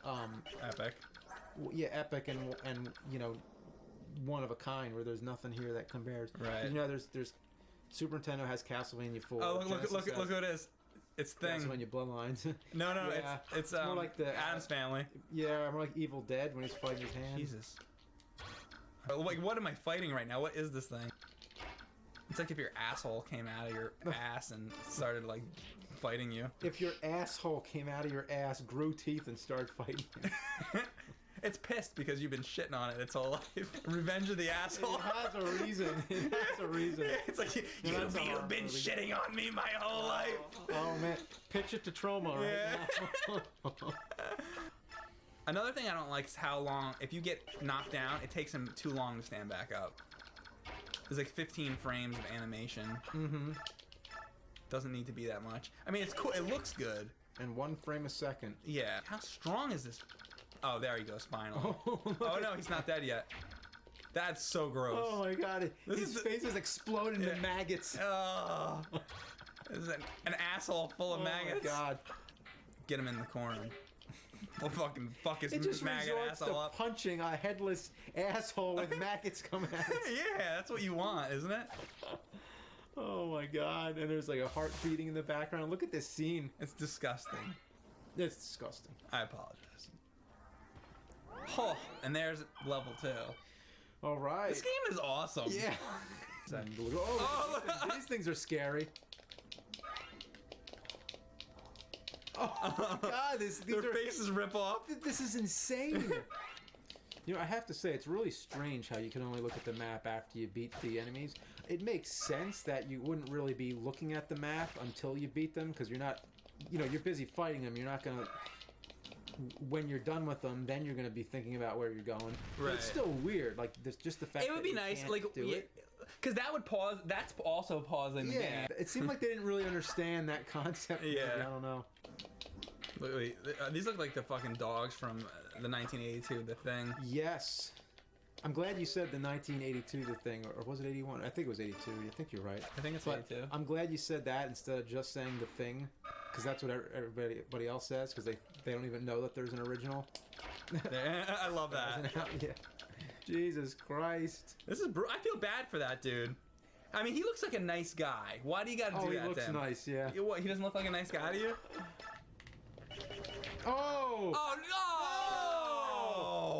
Speaker 8: Epic.
Speaker 7: epic and one of a kind, where there's nothing here that compares.
Speaker 8: Right.
Speaker 7: There's Super Nintendo has Castlevania 4.
Speaker 8: Oh, look
Speaker 7: Genesis
Speaker 8: who
Speaker 7: has
Speaker 8: it is. It's Thing.
Speaker 7: Castlevania Bloodlines.
Speaker 8: No,
Speaker 7: Yeah.
Speaker 8: it's
Speaker 7: more like the
Speaker 8: Adam's Family.
Speaker 7: Yeah, more like Evil Dead when he's fighting his hand.
Speaker 8: Jesus. Oh, like, what am I fighting right now? What is this thing? It's like if your asshole came out of your ass and started like fighting you.
Speaker 7: If your asshole came out of your ass, grew teeth, and started fighting you.
Speaker 8: It's pissed because you've been shitting on it its whole life. Revenge of the Asshole.
Speaker 7: It has a reason. It has a reason.
Speaker 8: It's like,
Speaker 7: Yeah, that's a
Speaker 8: you've
Speaker 7: horror
Speaker 8: been
Speaker 7: movie.
Speaker 8: shitting on me my whole life.
Speaker 7: Oh man, pitch it to trauma right now.
Speaker 8: Another thing I don't like is how long, if you get knocked down, it takes him too long to stand back up. There's like 15 frames of animation.
Speaker 7: Mm-hmm.
Speaker 8: Doesn't need to be that much. I mean, it's cool. It looks good.
Speaker 7: And 1 frame a second.
Speaker 8: Yeah. How strong is this? Oh, there you go, spinal.
Speaker 7: Oh,
Speaker 8: Oh no, he's not dead yet. That's so gross.
Speaker 7: Oh my god,
Speaker 8: This
Speaker 7: his
Speaker 8: is the-
Speaker 7: face is exploding
Speaker 8: Yeah.
Speaker 7: to maggots.
Speaker 8: Oh. This is an asshole full of
Speaker 7: Oh
Speaker 8: maggots.
Speaker 7: my god.
Speaker 8: Get him in the corner. We'll fucking fuck his
Speaker 7: It just
Speaker 8: maggot
Speaker 7: resorts to
Speaker 8: asshole up.
Speaker 7: punching a headless asshole with maggots coming out.
Speaker 8: Yeah, that's what you want, isn't it?
Speaker 7: Oh my god, and there's like a heart beating in the background. Look at this scene.
Speaker 8: It's disgusting.
Speaker 7: It's disgusting.
Speaker 8: I apologize. Oh, and there's level 2.
Speaker 7: All right.
Speaker 8: This game is awesome.
Speaker 7: Yeah.
Speaker 8: Oh,
Speaker 7: these things are scary. Oh my god, these
Speaker 8: Their
Speaker 7: are,
Speaker 8: faces rip off.
Speaker 7: this is insane. I have to say, it's really strange how you can only look at the map after you beat the enemies. It makes sense that you wouldn't really be looking at the map until you beat them, because you're not, you're busy fighting them. You're not gonna, when you're done with them, then you're gonna be thinking about where you're going. But it's
Speaker 8: Right.
Speaker 7: still weird. Like, there's just the fact
Speaker 8: It would
Speaker 7: that
Speaker 8: be
Speaker 7: you
Speaker 8: nice,
Speaker 7: can't
Speaker 8: like,
Speaker 7: do it.
Speaker 8: because that would pause. That's also pausing the
Speaker 7: Yeah,
Speaker 8: game.
Speaker 7: it seemed like they didn't really understand that concept.
Speaker 8: Yeah.
Speaker 7: Maybe, I don't know.
Speaker 8: Wait, these look like the fucking dogs from the 1982, The Thing.
Speaker 7: Yes. I'm glad you said the 1982 The Thing, or was it 81? I think it was 82. I think you're right.
Speaker 8: I think it's
Speaker 7: But
Speaker 8: 82.
Speaker 7: I'm glad you said that instead of just saying The Thing, because that's what everybody else says, because they don't even know that there's an original.
Speaker 8: I love that.
Speaker 7: Yeah. Jesus Christ.
Speaker 8: This is I feel bad for that dude. I mean, he looks like a nice guy. Why do you gotta
Speaker 7: Oh,
Speaker 8: do
Speaker 7: he
Speaker 8: that
Speaker 7: looks
Speaker 8: to him?
Speaker 7: nice, yeah.
Speaker 8: What, he doesn't look like a nice guy to you?
Speaker 7: Oh!
Speaker 8: Oh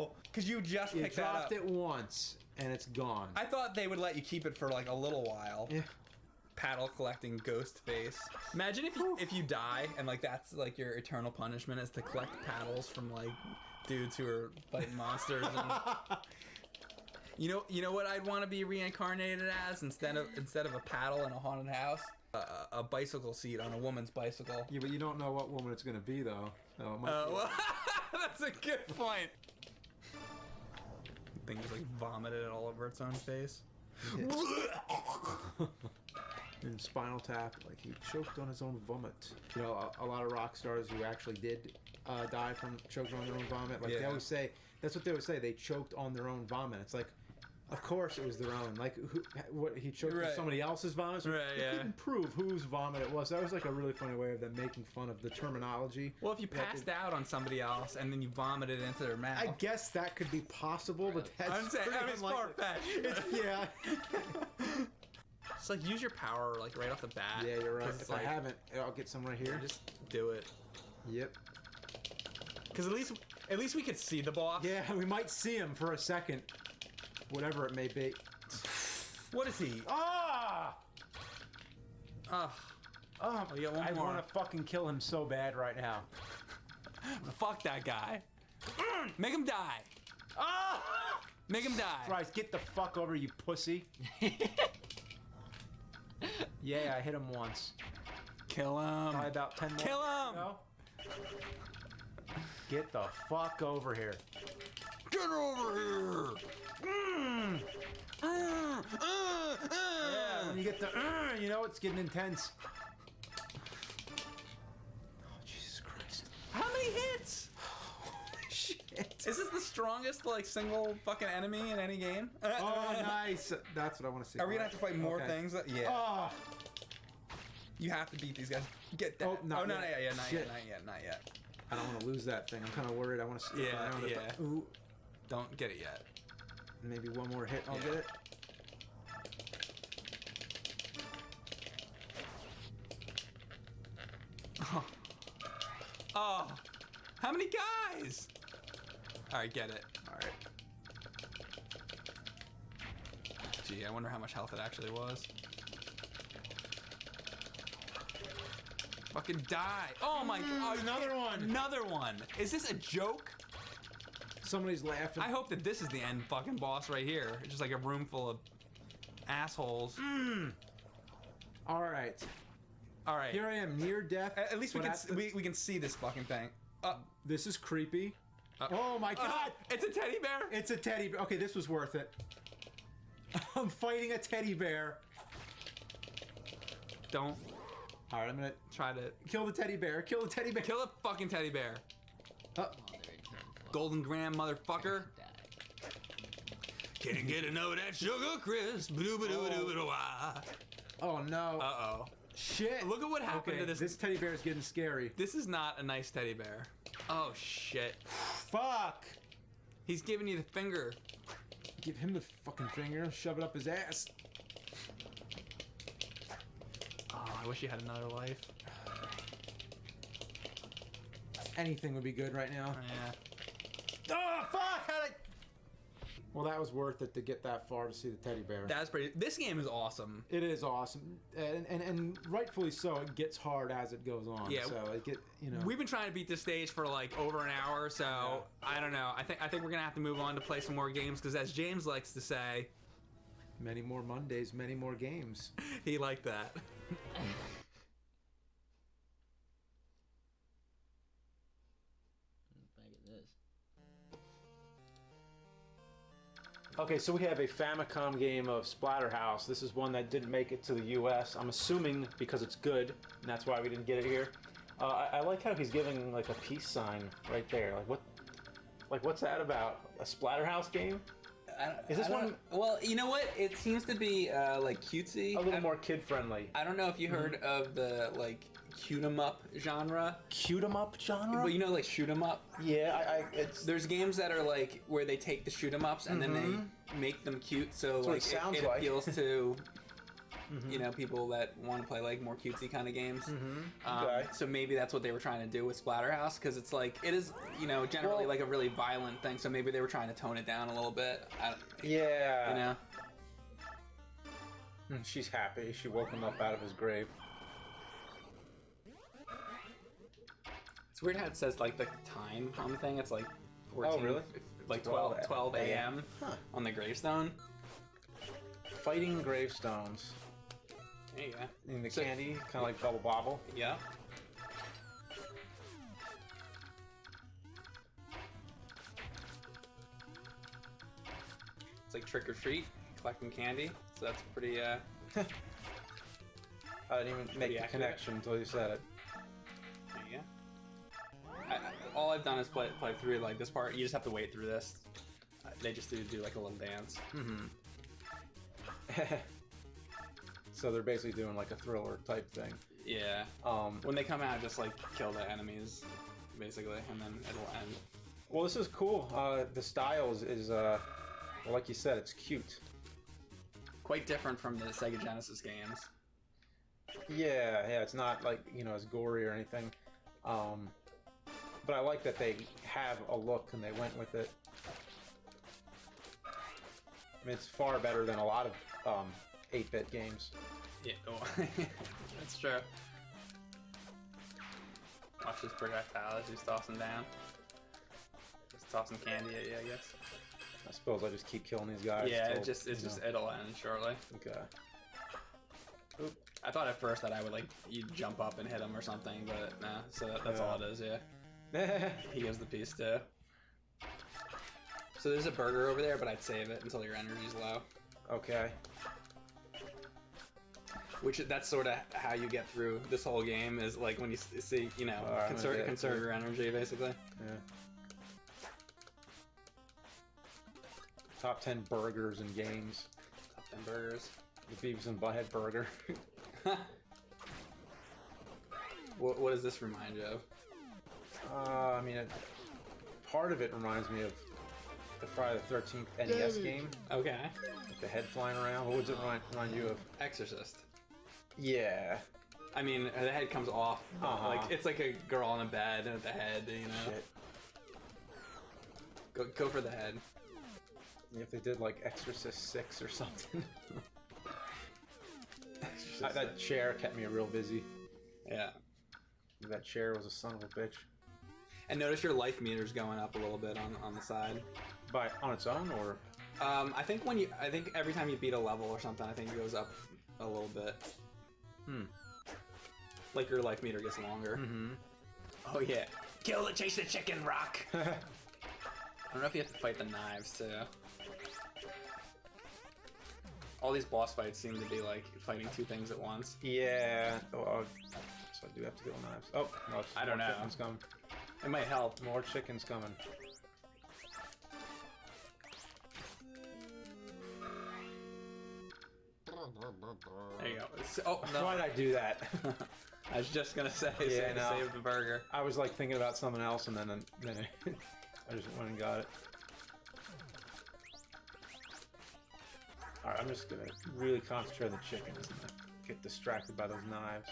Speaker 8: no! Because you just
Speaker 7: You
Speaker 8: picked that up.
Speaker 7: dropped it once, and it's gone.
Speaker 8: I thought they would let you keep it for like a little while.
Speaker 7: Yeah.
Speaker 8: Paddle collecting ghost face. Imagine if you die and like that's like your eternal punishment is to collect paddles from like dudes who are fighting monsters. And, you know what I'd want to be reincarnated as instead of a paddle in a haunted house? A bicycle seat on a woman's bicycle.
Speaker 7: Yeah, but you don't know what woman it's gonna be, though. So it might be
Speaker 8: Well, that's a good point. The thing just like vomited all over its own face.
Speaker 7: in Spinal Tap, like he choked on his own vomit. You know, a lot of rock stars who actually did die from choking on their own vomit. Like they
Speaker 8: Yeah.
Speaker 7: always say, that's what they always say. They choked on their own vomit. It's like, of course it was their own. Like what he choked on
Speaker 8: Right.
Speaker 7: somebody else's vomit. So
Speaker 8: Right,
Speaker 7: they
Speaker 8: yeah.
Speaker 7: couldn't prove whose vomit it was. That was like a really funny way of them making fun of the terminology.
Speaker 8: Well, if you
Speaker 7: That
Speaker 8: passed out on somebody else and then you vomited into their mouth.
Speaker 7: I guess that could be possible, but that's
Speaker 8: I'm saying,
Speaker 7: pretty
Speaker 8: it's
Speaker 7: unlikely.
Speaker 8: far-fetched.
Speaker 7: It's, yeah.
Speaker 8: It's like use your power like right off the bat.
Speaker 7: Yeah, you're right.
Speaker 8: 'Cause
Speaker 7: If
Speaker 8: it's like,
Speaker 7: I haven't, I'll get some right here.
Speaker 8: just do it.
Speaker 7: Yep.
Speaker 8: Because at least we could see the boss.
Speaker 7: Yeah, we might see him for a second. Whatever it may be.
Speaker 8: What is he?
Speaker 7: Ah!
Speaker 8: Oh,
Speaker 7: Oh,
Speaker 8: you got one
Speaker 7: I
Speaker 8: more.
Speaker 7: want to fucking kill him so bad right now.
Speaker 8: Fuck that guy. Make him die.
Speaker 7: Ah!
Speaker 8: Make him die.
Speaker 7: Christ, get the fuck over, you pussy. Yeah, I hit him once.
Speaker 8: Kill him.
Speaker 7: Probably about 10 more.
Speaker 8: Kill him.
Speaker 7: No? Get the fuck over here.
Speaker 8: Get over here.
Speaker 7: Yeah, when you get the, you know it's getting intense. Oh, Jesus Christ.
Speaker 8: How many hits?
Speaker 7: Holy shit.
Speaker 8: Is this the strongest like single fucking enemy in any game?
Speaker 7: Oh, nice. That's what I want to see.
Speaker 8: Are we gonna have to fight more
Speaker 7: Okay.
Speaker 8: things? Yeah.
Speaker 7: Oh,
Speaker 8: You have to beat these guys. Get that.
Speaker 7: Oh, not
Speaker 8: no,
Speaker 7: yet.
Speaker 8: not yet. Not
Speaker 7: Shit.
Speaker 8: yet. Not yet. Not yet.
Speaker 7: I don't want to lose that thing. I'm kind of worried. I want to stick
Speaker 8: Yeah,
Speaker 7: around it.
Speaker 8: yeah.
Speaker 7: But, ooh,
Speaker 8: Don't get it yet.
Speaker 7: maybe one more hit. I'll
Speaker 8: Yeah.
Speaker 7: get it.
Speaker 8: Oh, how many guys? All right, get it.
Speaker 7: All right.
Speaker 8: Gee, I wonder how much health it actually was. Fucking die! Oh my god!
Speaker 7: another one.
Speaker 8: Another one! Is this a joke?
Speaker 7: Somebody's laughing.
Speaker 8: I hope that this is the end fucking boss right here. It's just like a room full of assholes.
Speaker 7: All right.
Speaker 8: All right.
Speaker 7: Here I am, near death.
Speaker 8: At least we
Speaker 7: but
Speaker 8: can
Speaker 7: at the-
Speaker 8: we can see this fucking thing.
Speaker 7: This is creepy. Oh my god!
Speaker 8: It's a teddy bear.
Speaker 7: It's a teddy bear. Okay, this was worth it. I'm fighting a teddy bear.
Speaker 8: Don't
Speaker 7: All right, I'm gonna
Speaker 8: try to
Speaker 7: kill the teddy bear. Kill the teddy bear.
Speaker 8: kill a fucking teddy bear.
Speaker 7: Oh,
Speaker 8: Golden Graham motherfucker. Can you get enough of that sugar crisp?
Speaker 7: oh no.
Speaker 8: Uh-oh.
Speaker 7: Shit.
Speaker 8: Look at what happened
Speaker 7: okay,
Speaker 8: to this.
Speaker 7: This teddy bear is getting scary.
Speaker 8: This is not a nice teddy bear. Oh shit.
Speaker 7: Fuck.
Speaker 8: He's giving you the finger.
Speaker 7: Give him the fucking finger. Shove it up his ass.
Speaker 8: Oh, I wish he had another life.
Speaker 7: Anything would be good right now.
Speaker 8: Yeah.
Speaker 7: Oh fuck! How'd I... Well, that was worth it to get that far to see the teddy bear.
Speaker 8: That's pretty. This game is awesome.
Speaker 7: It is awesome, and rightfully so. It gets hard as it goes on.
Speaker 8: Yeah.
Speaker 7: So it get
Speaker 8: We've been trying to beat this stage for like over an hour, so I don't know. I think we're gonna have to move on to play some more games because, as James likes to say,
Speaker 7: many more Mondays, many more games.
Speaker 8: he liked that.
Speaker 2: Back at this.
Speaker 7: Okay, so we have a Famicom game of Splatterhouse. This is one that didn't make it to the U.S. I'm assuming because it's good, and that's why we didn't get it here. I like how he's giving like a peace sign right there. What's that about? A Splatterhouse game? Is this one
Speaker 6: Well, you know what? It seems to be like cutesy.
Speaker 7: a little more kid friendly?
Speaker 6: I don't know if you heard of the like cute 'em up genre.
Speaker 3: Cute 'em up genre?
Speaker 6: But you know, like shoot 'em up.
Speaker 3: Yeah, it's
Speaker 6: There's games that are like where they take the shoot 'em ups and then they make them cute, so
Speaker 3: what
Speaker 6: like
Speaker 3: it sounds
Speaker 6: it
Speaker 3: like.
Speaker 6: appeals to you know, people that want to play like more cutesy kind of games.
Speaker 3: Okay.
Speaker 6: So maybe that's what they were trying to do with Splatterhouse, because it's like it is, you know, generally
Speaker 3: Well-
Speaker 6: like a really violent thing. So maybe they were trying to tone it down a little bit.
Speaker 3: yeah.
Speaker 6: You know.
Speaker 7: She's happy. She woke him up out of his grave.
Speaker 6: It's weird how it says like the time on the thing. It's like 14,
Speaker 7: really?
Speaker 6: like
Speaker 7: 12
Speaker 6: 12 a.m.
Speaker 7: Huh.
Speaker 6: on the gravestone.
Speaker 7: Fighting gravestones.
Speaker 6: There you go.
Speaker 7: In the
Speaker 6: So-
Speaker 7: candy, kind of like Bubble Bobble.
Speaker 6: Yeah. It's like trick or treat, collecting candy. So that's pretty.
Speaker 7: I didn't even make
Speaker 6: Pretty
Speaker 7: the
Speaker 6: accurate.
Speaker 7: connection until you said it.
Speaker 6: There you go. All I've done is play through like this part. You just have to wait through this. They just do like a little dance.
Speaker 7: So they're basically doing like a thriller type thing.
Speaker 6: Yeah. When they come out, just like kill the enemies, basically, and then it'll end.
Speaker 7: Well, this is cool. The style is well, like you said, it's cute.
Speaker 6: Quite different from the Sega Genesis games.
Speaker 7: Yeah, it's not like, you know, as gory or anything. But I like that they have a look and they went with it. I mean, it's far better than a lot of 8-bit games.
Speaker 6: Yeah, that's true. Watch this projectile as he's tossing down. Just tossing candy at you, I guess.
Speaker 7: I suppose I just keep killing these guys.
Speaker 6: Yeah,
Speaker 7: till,
Speaker 6: it'll end shortly.
Speaker 7: Okay.
Speaker 6: I thought at first that I would like you jump up and hit him or something, but nah. So that's all it is. Yeah. He gives the piece too. So there's a burger over there, but I'd save it until your energy's low.
Speaker 7: Okay.
Speaker 6: Which that's sort of how you get through this whole game, is like when you see, you know,
Speaker 7: Alright,
Speaker 6: conserve
Speaker 7: okay.
Speaker 6: your energy basically.
Speaker 7: Yeah. Top 10 burgers and games.
Speaker 6: Top 10 burgers.
Speaker 7: The Beavis and Butthead burger.
Speaker 6: What does this remind you of?
Speaker 7: I mean, part of it reminds me of the Friday the 13th NES game.
Speaker 6: Okay.
Speaker 7: With the head flying around. What would it remind you of?
Speaker 6: Exorcist.
Speaker 7: Yeah.
Speaker 6: I mean, the head comes off.
Speaker 7: Uh-huh.
Speaker 6: Like it's like a girl in a bed with the head, you know.
Speaker 7: Shit.
Speaker 6: Go for the head.
Speaker 7: If they did like Exorcist 6 or something. That chair kept me real busy.
Speaker 6: Yeah.
Speaker 7: That chair was a son of a bitch.
Speaker 6: And notice your life meter's going up a little bit on the side.
Speaker 7: By on its own, or?
Speaker 6: I think every time you beat a level or something, I think it goes up a little bit. Like your life meter gets longer. Oh yeah. Chase the chicken, rock. I don't know if you have to fight the knives too. All these boss fights seem to be like fighting two things at once.
Speaker 7: Yeah. Oh, so I do have to go knives. Oh, no,
Speaker 6: I don't know.
Speaker 7: Chicken's coming.
Speaker 6: It might help.
Speaker 7: More chicken's coming.
Speaker 6: There you go. Oh no!
Speaker 7: Why'd I do that?
Speaker 6: I was just gonna say,
Speaker 7: Yeah, no.
Speaker 6: save the burger.
Speaker 7: I was like thinking about something else, and then I just went and got it. Alright, I'm just gonna really concentrate on the chickens and not get distracted by those knives.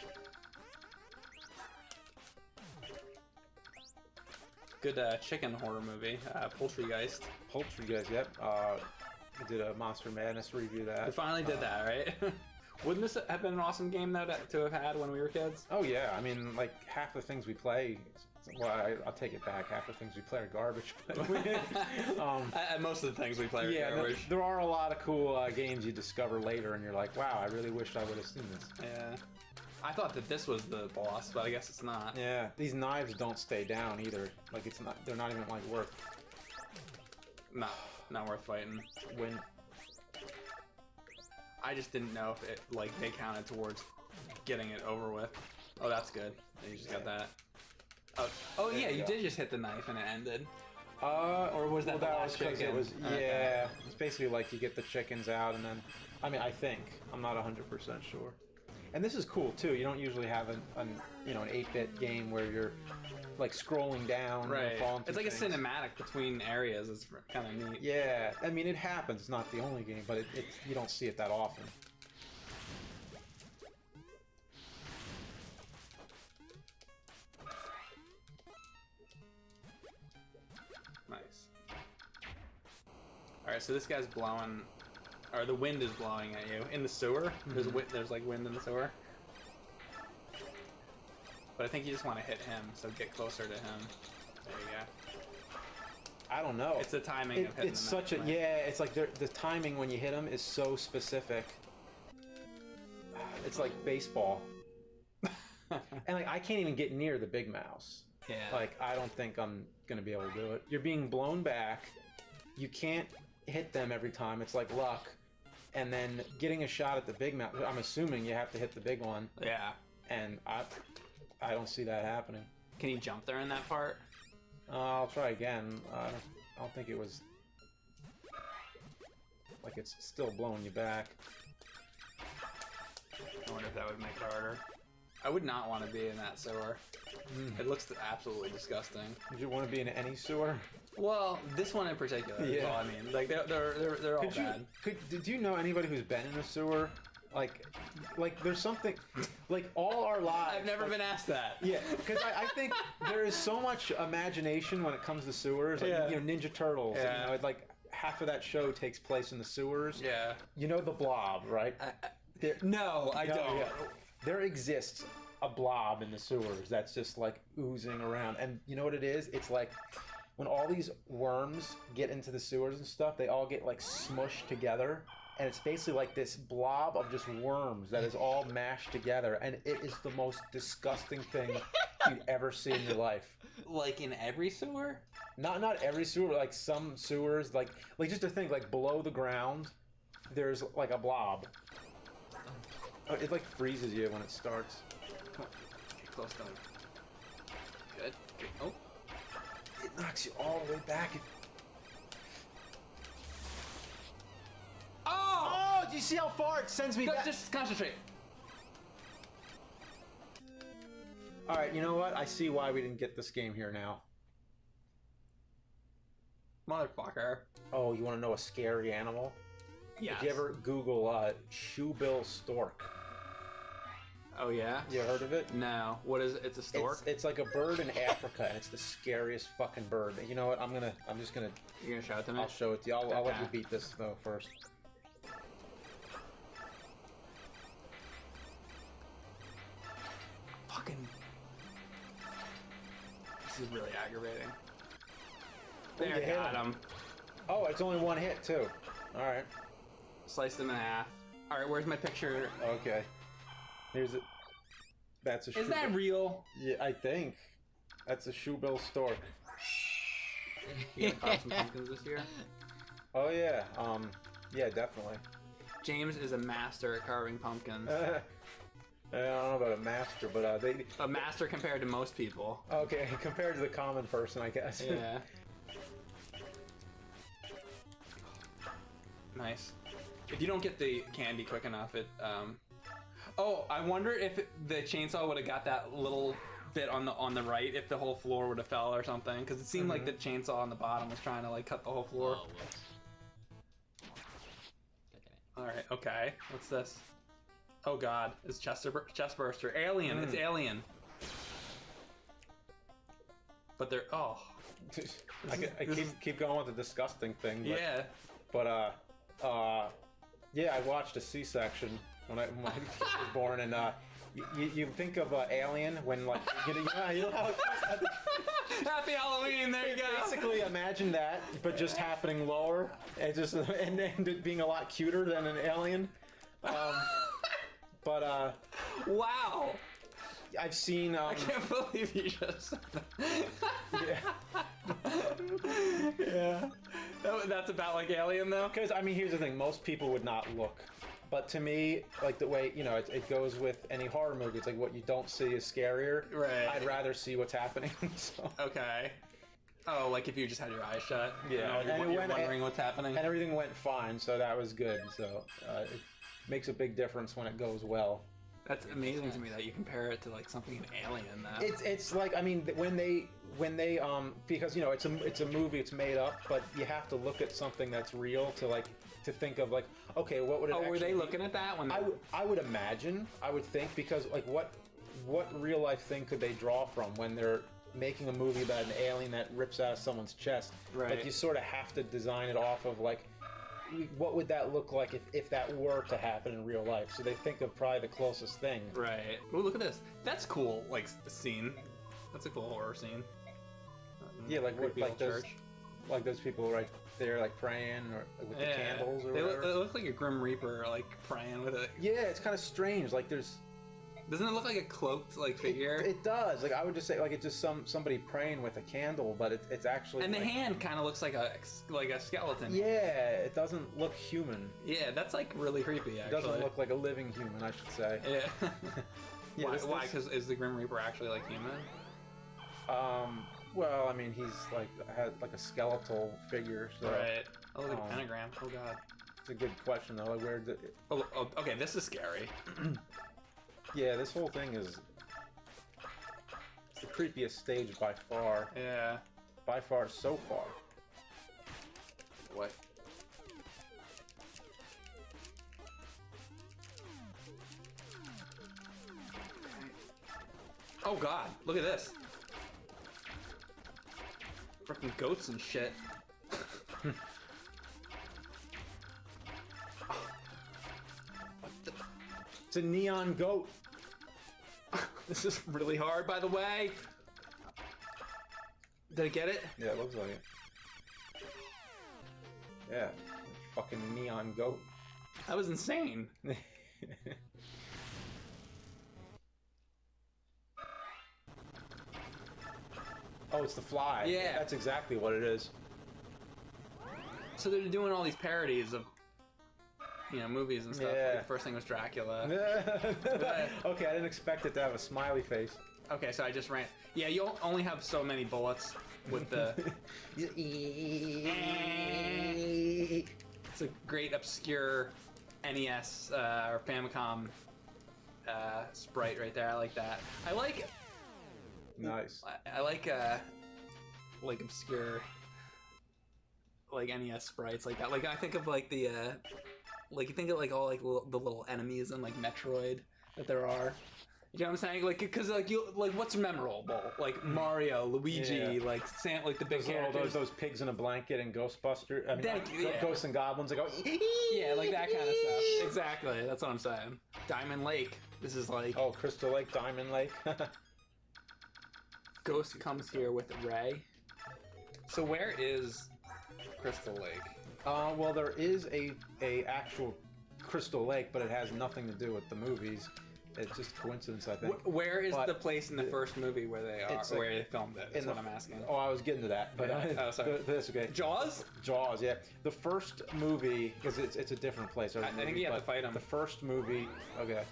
Speaker 6: Good chicken horror movie, Poultrygeist.
Speaker 7: Poultrygeist, yep. I did a Monster Madness review of that.
Speaker 6: We finally did that, right? Wouldn't this have been an awesome game though to have had when we were kids?
Speaker 7: Oh yeah, I mean, like half the things we play. Well, I'll take it back. Half the things we play are garbage. But
Speaker 6: Most of the things we play are
Speaker 7: yeah,
Speaker 6: garbage.
Speaker 7: there are a lot of cool games you discover later, and you're like, wow, I really wished I would have seen this.
Speaker 6: Yeah. I thought that this was the boss, but I guess it's not.
Speaker 7: Yeah, these knives don't stay down either. Like it's not. They're not even like worth.
Speaker 6: Not worth fighting.
Speaker 7: When
Speaker 6: I just didn't know if it like they counted towards getting it over with. Oh, that's good. You just got that. Oh yeah, you did just hit the knife and it ended. Or was that the last
Speaker 7: because
Speaker 6: chicken?
Speaker 7: it was
Speaker 6: Okay.
Speaker 7: yeah. It's basically like you get the chickens out and then. I mean, I think I'm not 100% sure. And this is cool too. You don't usually have an 8-bit game where you're like scrolling down.
Speaker 6: Right.
Speaker 7: Falling
Speaker 6: It's
Speaker 7: through
Speaker 6: like
Speaker 7: things.
Speaker 6: a cinematic between areas. It's kind of neat.
Speaker 7: Yeah, I mean it happens. It's not the only game, but you don't see it that often.
Speaker 6: Nice. All right, so this guy's blowing, or the wind is blowing at you in the sewer. There's like wind in the sewer. But I think you just want to hit him, so get closer to him. There you go.
Speaker 7: I don't know.
Speaker 6: It's the timing of hitting
Speaker 7: It's
Speaker 6: them.
Speaker 7: such a It's like the timing when you hit them is so specific. It's like baseball, and like I can't even get near the big mouse.
Speaker 6: Yeah.
Speaker 7: Like I don't think I'm gonna be able to do it. You're being blown back. You can't hit them every time. It's like luck, and then getting a shot at the big mouse. I'm assuming you have to hit the big one,
Speaker 6: Yeah.
Speaker 7: and I don't see that happening.
Speaker 6: Can you jump there in that part?
Speaker 7: I'll try again. I don't think it was like it's still blowing you back.
Speaker 6: I wonder if that would make it harder. I would not want to be in that sewer. It looks absolutely disgusting.
Speaker 7: Would you want to be in any sewer?
Speaker 6: Well, this one in particular. Yeah. Is all I mean, like they're all bad.
Speaker 7: Did you know anybody who's been in a sewer? Like there's something, like all our lives.
Speaker 6: I've never been asked that.
Speaker 7: Yeah, because I think there is so much imagination when it comes to sewers. Like,
Speaker 6: Yeah.
Speaker 7: Ninja Turtles.
Speaker 6: Yeah.
Speaker 7: And, like half of that show takes place in the sewers.
Speaker 6: Yeah.
Speaker 7: You know the Blob, right?
Speaker 6: No, I don't.
Speaker 7: Yeah. There exists a blob in the sewers that's just like oozing around, and you know what it is? It's like when all these worms get into the sewers and stuff, they all get like smushed together. And it's basically like this blob of just worms that is all mashed together, and it is the most disgusting thing you'd ever see in your life.
Speaker 6: Like in every sewer?
Speaker 7: Not every sewer, like some sewers, like just to think, like below the ground, there's like a blob. Oh, it like freezes you when it starts.
Speaker 6: Get close to him. Good. Oh.
Speaker 7: It knocks you all the way back. Oh! Do you see how far it sends me back?
Speaker 6: Just concentrate.
Speaker 7: Alright, you know what? I see why we didn't get this game here now.
Speaker 6: Motherfucker.
Speaker 7: Oh, you want to know a scary animal?
Speaker 6: Yes.
Speaker 7: Did you ever Google shoebill stork?
Speaker 6: Oh yeah?
Speaker 7: You heard of it?
Speaker 6: No. What is it? It's a stork?
Speaker 7: It's like a bird in Africa, and it's the scariest fucking bird. You know what? I'm just gonna.
Speaker 6: You're gonna show it to me?
Speaker 7: I'll show it to you. I'll let you
Speaker 6: Okay.
Speaker 7: beat this though first.
Speaker 6: Fucking. This is really aggravating. There,
Speaker 7: you hit
Speaker 6: got him.
Speaker 7: Oh, it's only one hit too. All right.
Speaker 6: Sliced him in half. All right, where's my picture?
Speaker 7: Okay. Here's it. That's a.
Speaker 6: Is that real?
Speaker 7: Yeah, I think. That's a shoebill stork.
Speaker 6: You gonna carve some pumpkins this year?
Speaker 7: Oh yeah. Yeah, definitely.
Speaker 6: James is a master at carving pumpkins.
Speaker 7: I don't know about a master, but they.
Speaker 6: A master compared to most people.
Speaker 7: Okay, compared to the common person, I guess.
Speaker 6: Yeah. Nice. If you don't get the candy quick enough, it Oh, I wonder if the chainsaw would have got that little bit on the right, if the whole floor would have fell or something, because it seemed like the chainsaw on the bottom was trying to like cut the whole floor.
Speaker 2: Oh, whoops.
Speaker 6: All right, okay. What's this? Oh God, it's chest burster. Alien. It's Alien. But they're
Speaker 7: I keep going with the disgusting thing. But,
Speaker 6: yeah.
Speaker 7: But yeah, I watched a C-section when I was born, and you think of Alien when like you know how
Speaker 6: Happy Halloween. There you go.
Speaker 7: basically imagine that, but just happening lower, and just and it being a lot cuter than an alien. But
Speaker 6: Wow.
Speaker 7: I've seen.
Speaker 6: I can't believe you just said that.
Speaker 7: Yeah.
Speaker 6: That's about like Alien, though?
Speaker 7: Because, I mean, here's the thing. Most people would not look. But to me, like the way, you know, it goes with any horror movie. It's like what you don't see is scarier.
Speaker 6: Right.
Speaker 7: I'd rather see what's happening. So.
Speaker 6: Okay. Oh, like if you just had your eyes shut?
Speaker 7: Yeah.
Speaker 6: You're wondering what's happening?
Speaker 7: And everything went fine, so that was good. So it makes a big difference when it goes well.
Speaker 6: That's amazing to me that you compare it to like something in Alien. Though.
Speaker 7: It's like, I mean, when they because you know it's a movie, it's made up, but you have to look at something that's real to think of like, okay, what would it
Speaker 6: were they
Speaker 7: actually
Speaker 6: looking at that when?
Speaker 7: I would imagine, I would think, because like what real life thing could they draw from when they're making a movie about an alien that rips out of someone's chest?
Speaker 6: Right.
Speaker 7: Like you sort of have to design it off of like, what would that look like if that were to happen in real life? So they think of probably the closest thing.
Speaker 6: Right. Oh, look at this. That's cool. Like scene. That's a cool horror scene.
Speaker 7: Yeah, like
Speaker 6: Creepy old
Speaker 7: those,
Speaker 6: church.
Speaker 7: like those people right there, like praying or with the candles or
Speaker 6: They
Speaker 7: whatever.
Speaker 6: it looks like a Grim Reaper, like praying with it.
Speaker 7: Yeah, it's kind of strange. Like there's.
Speaker 6: Doesn't it look like a cloaked like figure?
Speaker 7: It does. Like I would just say, like it's just somebody praying with a candle, but it's actually.
Speaker 6: And the
Speaker 7: like,
Speaker 6: hand kind of looks like a skeleton.
Speaker 7: Yeah, it doesn't look human.
Speaker 6: Yeah, that's like really creepy.
Speaker 7: It
Speaker 6: Actually,
Speaker 7: doesn't look like a living human, I should say.
Speaker 6: Yeah.
Speaker 7: Yeah,
Speaker 6: Why? Because is the Grim Reaper actually like human?
Speaker 7: Well, I mean, he's like had like a skeletal figure. So
Speaker 6: Right. Oh, look at the pentagram. Oh god.
Speaker 7: It's a good question though. Like where did it...
Speaker 6: Oh, okay. This is scary.
Speaker 7: Yeah, this whole thing is. It's the creepiest stage by far.
Speaker 6: Yeah.
Speaker 7: By far, so far.
Speaker 6: What? Oh god, look at this. Freaking goats and shit.
Speaker 7: It's a neon goat.
Speaker 6: This is really hard, by the way. Did I get it?
Speaker 7: Yeah, it looks like it. Yeah, fucking neon goat.
Speaker 6: That was insane.
Speaker 7: Oh, it's the fly.
Speaker 6: Yeah.
Speaker 7: That's exactly what it is.
Speaker 6: So they're doing all these parodies of, you know, movies and stuff.
Speaker 7: Yeah.
Speaker 6: Like the first thing was Dracula.
Speaker 7: Okay, I didn't expect it to have a smiley face.
Speaker 6: Okay, so I just ran. Yeah, you only have so many bullets with the. It's a great obscure NES or Famicom sprite right there. I like that. I like.
Speaker 7: Nice.
Speaker 6: I like obscure like NES sprites like that. Like I think of like the like you think of like all like the little enemies in like Metroid that there are. You know what I'm saying? Like, cause like you like what's memorable? Like Mario, Luigi,
Speaker 7: Yeah.
Speaker 6: like like the big
Speaker 7: All
Speaker 6: characters.
Speaker 7: those pigs in a blanket and Ghostbusters. I mean,
Speaker 6: Yeah.
Speaker 7: Ghosts and Goblins. Like,
Speaker 6: Yeah, like that kind of stuff. Exactly. That's what I'm saying. Diamond Lake. This is like
Speaker 7: Oh, Crystal Lake, Diamond Lake.
Speaker 6: Ghost comes here with Ray. So where is Crystal Lake?
Speaker 7: Well, there is a actual Crystal Lake, but it has nothing to do with the movies. It's just coincidence, I think.
Speaker 6: Where is
Speaker 7: But
Speaker 6: the place in the first movie where they are,
Speaker 7: it's like-
Speaker 6: where they filmed it? That's what I'm asking.
Speaker 7: Oh, I was getting to that, but
Speaker 6: Yeah. Oh, sorry.
Speaker 7: that's okay.
Speaker 6: Jaws?
Speaker 7: Jaws, yeah. The first movie, because it's a different place.
Speaker 6: I think you have to fight 'em.
Speaker 7: The first movie, okay.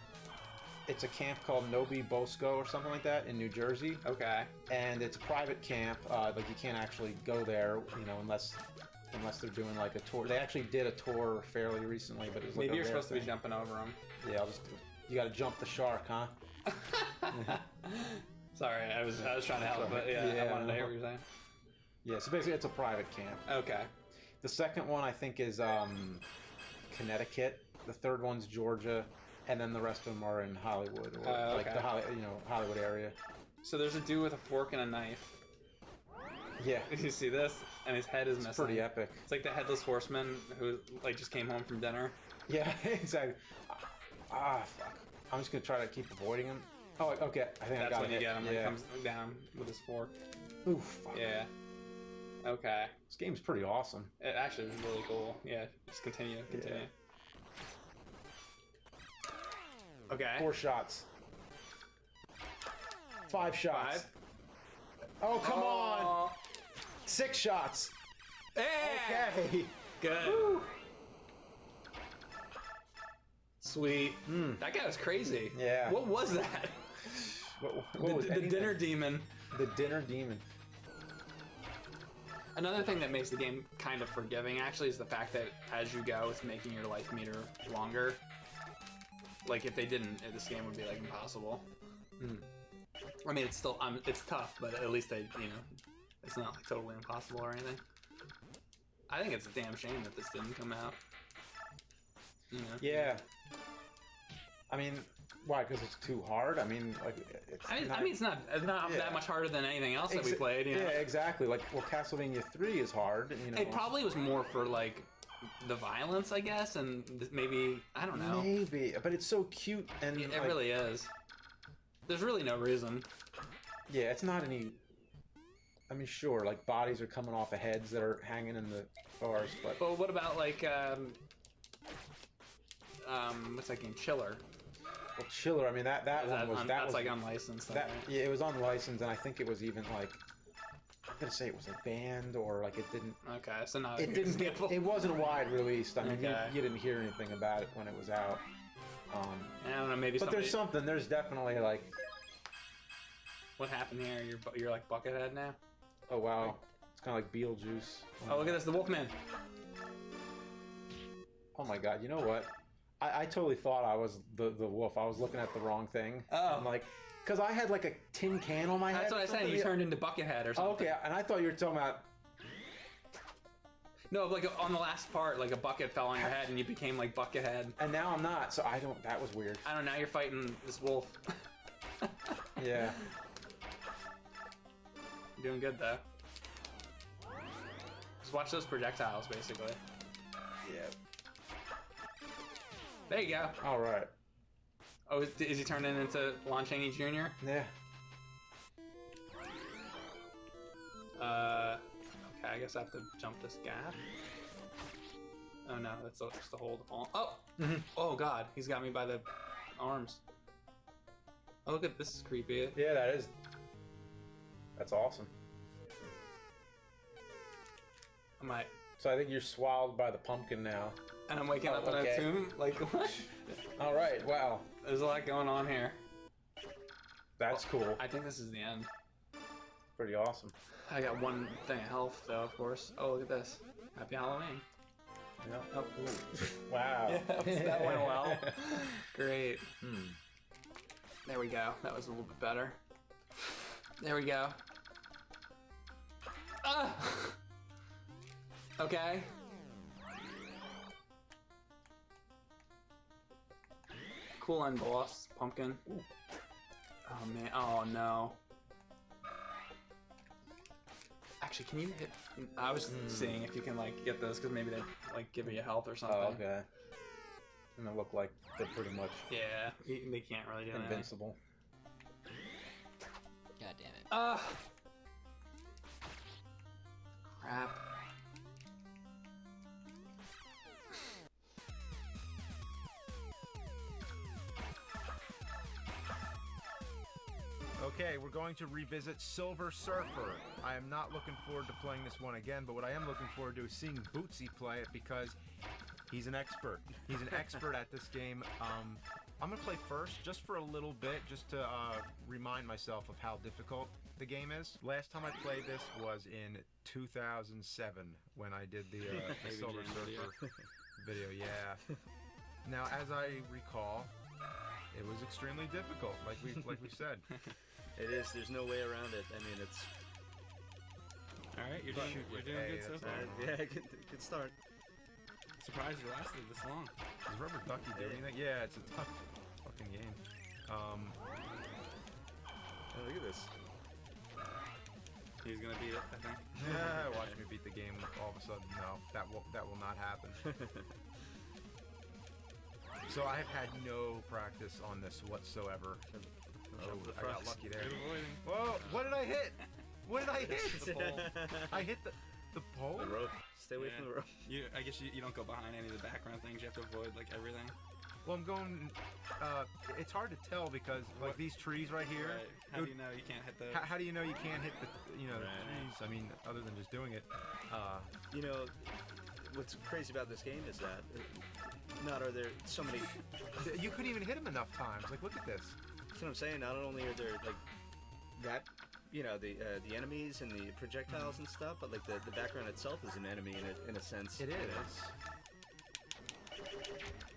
Speaker 7: It's a camp called Nobi Bosco or something like that in New Jersey,
Speaker 6: Okay.
Speaker 7: and it's a private camp. Like you can't actually go there, you know, unless they're doing like a tour. They actually did a tour fairly recently, but it was like
Speaker 6: Maybe
Speaker 7: a
Speaker 6: you're
Speaker 7: rare
Speaker 6: supposed to be
Speaker 7: thing.
Speaker 6: jumping over them.
Speaker 7: Yeah, you got to jump the shark, huh?
Speaker 6: Sorry, I was trying to help, but yeah,
Speaker 7: Yeah.
Speaker 6: I wanted to hear what you're saying.
Speaker 7: Yeah, so basically it's a private camp.
Speaker 6: Okay.
Speaker 7: The second one I think is Connecticut. The third one's Georgia, and then the rest of them are in Hollywood or like
Speaker 6: okay.
Speaker 7: the Hollywood area.
Speaker 6: So there's a dude with a fork and a knife.
Speaker 7: Yeah,
Speaker 6: Did you see this? And his head is missing.
Speaker 7: it's pretty epic.
Speaker 6: It's like the headless horseman who like just came home from dinner.
Speaker 7: Yeah, exactly. Ah, fuck. I'm just gonna try to keep avoiding him. Oh, okay. I think I
Speaker 6: That's
Speaker 7: got
Speaker 6: when
Speaker 7: it.
Speaker 6: you get him. When he
Speaker 7: Yeah.
Speaker 6: comes down with his fork.
Speaker 7: Ooh, fuck.
Speaker 6: Yeah. Okay.
Speaker 7: This game's pretty awesome.
Speaker 6: It actually is really cool. Yeah. Just continue. Continue. Okay.
Speaker 7: 4 shots. 5 shots.
Speaker 6: 5.
Speaker 7: Oh, come on!
Speaker 6: Oh.
Speaker 7: 6 shots.
Speaker 6: Hey!
Speaker 7: Okay.
Speaker 6: Good. Sweet.
Speaker 7: Mm.
Speaker 6: That guy was crazy.
Speaker 7: Yeah.
Speaker 6: What was that?
Speaker 7: What was
Speaker 6: the
Speaker 7: anything?
Speaker 6: dinner demon.
Speaker 7: The dinner demon.
Speaker 6: Another thing that makes the game kind of forgiving actually is the fact that as you go, it's making your life meter longer. Like if they didn't, this game would be like impossible. I mean, it's still it's tough, but at least they, you know, it's not like totally impossible or anything. I think it's a damn shame that this didn't come out. You know?
Speaker 7: Yeah. I mean, why? Because it's too hard. I mean, like it's.
Speaker 6: I mean, it's not that much harder than anything else that we played. You know?
Speaker 7: Yeah, exactly. Like, well, Castlevania 3 is hard. You know.
Speaker 6: It probably was more for like the violence, I guess, and maybe I don't know.
Speaker 7: Maybe, but it's so cute and
Speaker 6: it
Speaker 7: like,
Speaker 6: really is. There's really no reason.
Speaker 7: Yeah, it's not any. I mean, sure, like bodies are coming off of heads that are hanging in the forest, but.
Speaker 6: But what about like what's that game? Chiller.
Speaker 7: Well, Chiller. I mean, that one was
Speaker 6: that's like unlicensed.
Speaker 7: That yeah, it was unlicensed, and I think it was even like. I'm gonna say it was like banned or like it didn't.
Speaker 6: Okay, so not.
Speaker 7: It didn't get. It wasn't wide released. I mean,
Speaker 6: Okay.
Speaker 7: you didn't hear anything about it when it was out.
Speaker 6: I don't know. Maybe.
Speaker 7: But there's something. There's definitely like.
Speaker 6: What happened here? You're like Buckethead now.
Speaker 7: Oh wow, it's kind of like Beetlejuice.
Speaker 6: Oh look at this, the Wolfman.
Speaker 7: Oh my God! You know what? I totally thought I was the wolf. I was looking at the wrong thing.
Speaker 6: Oh.
Speaker 7: I'm like, because I had like a tin can on my head.
Speaker 6: That's what I said. You turned into Buckethead or something.
Speaker 7: Okay, and I thought you were talking about.
Speaker 6: No, like on the last part, like a bucket fell on your head and you became like Buckethead.
Speaker 7: And now I'm not, so I don't. That was weird.
Speaker 6: I don't know. Now you're fighting this wolf.
Speaker 7: Yeah.
Speaker 6: You're doing good though. Just watch those projectiles, basically.
Speaker 7: Yeah.
Speaker 6: There you go.
Speaker 7: All right.
Speaker 6: Oh, is he turning into Lon Chaney Jr.?
Speaker 7: Yeah.
Speaker 6: Okay, I guess I have to jump this gap. Oh no, that's just the hold on. Oh! Oh god, he's got me by the arms. Oh, look at this, is creepy.
Speaker 7: Yeah, that is. That's awesome.
Speaker 6: I might.
Speaker 7: So I think you're swallowed by the pumpkin now.
Speaker 6: And I'm waking up in a tomb? Like, what?
Speaker 7: All right, wow.
Speaker 6: There's a lot going on here.
Speaker 7: That's cool.
Speaker 6: I think this is the end.
Speaker 7: Pretty awesome.
Speaker 6: I got one thing of health, though, of course. Oh, look at this. Happy Halloween.
Speaker 7: Yeah.
Speaker 6: Oh,
Speaker 7: Wow.
Speaker 6: yeah, that went well. Great. There we go. That was a little bit better. There we go. Ah! Okay. Cool end boss, pumpkin. Oh man, oh no. Actually, can you hit? I was seeing if you can like get those because maybe they like give you health or something.
Speaker 7: Oh, okay. And they look like they're pretty much
Speaker 6: Yeah, they can't really do anything.
Speaker 7: invincible.
Speaker 2: God damn it.
Speaker 6: Crap.
Speaker 5: Okay, we're going to revisit Silver Surfer. I am not looking forward to playing this one again, but what I am looking forward to is seeing Bootsy play it because he's an expert. He's an expert at this game. I'm going to play first just for a little bit, just to remind myself of how difficult the game is. Last time I played this was in 2007 when I did the Silver Surfer video. Yeah. Now, as I recall, it was extremely difficult, like we said.
Speaker 10: It is. There's no way around it. I mean, it's.
Speaker 1: All right, you're doing good so far.
Speaker 10: Yeah, good start.
Speaker 1: Surprised you lasted this long.
Speaker 5: Does Rubber Ducky do anything? Yeah, it's a tough fucking game.
Speaker 10: Oh, look at this.
Speaker 1: He's gonna beat it, I think.
Speaker 5: Yeah, watch me beat the game. All of a sudden, no, that will not happen. So I have had no practice on this whatsoever. Oh, I got lucky there. Whoa! What did I hit? What did I hit?
Speaker 10: The pole.
Speaker 5: I hit the pole.
Speaker 10: The rope. Stay away from the rope.
Speaker 1: I guess you don't go behind any of the background things. You have to avoid like everything.
Speaker 5: Well, I'm going. It's hard to tell because like these trees right here.
Speaker 1: Right. How do you know you can't hit those?
Speaker 5: How do you know you can't hit the the trees? I mean, other than just doing it.
Speaker 10: You know, what's crazy about this game is that not are there so many.
Speaker 5: You couldn't even hit him enough times. Like, look at this.
Speaker 10: That's what I'm saying. Not only are there like that, you know, the enemies and the projectiles and stuff, but like the background itself is an enemy in a sense.
Speaker 5: It is.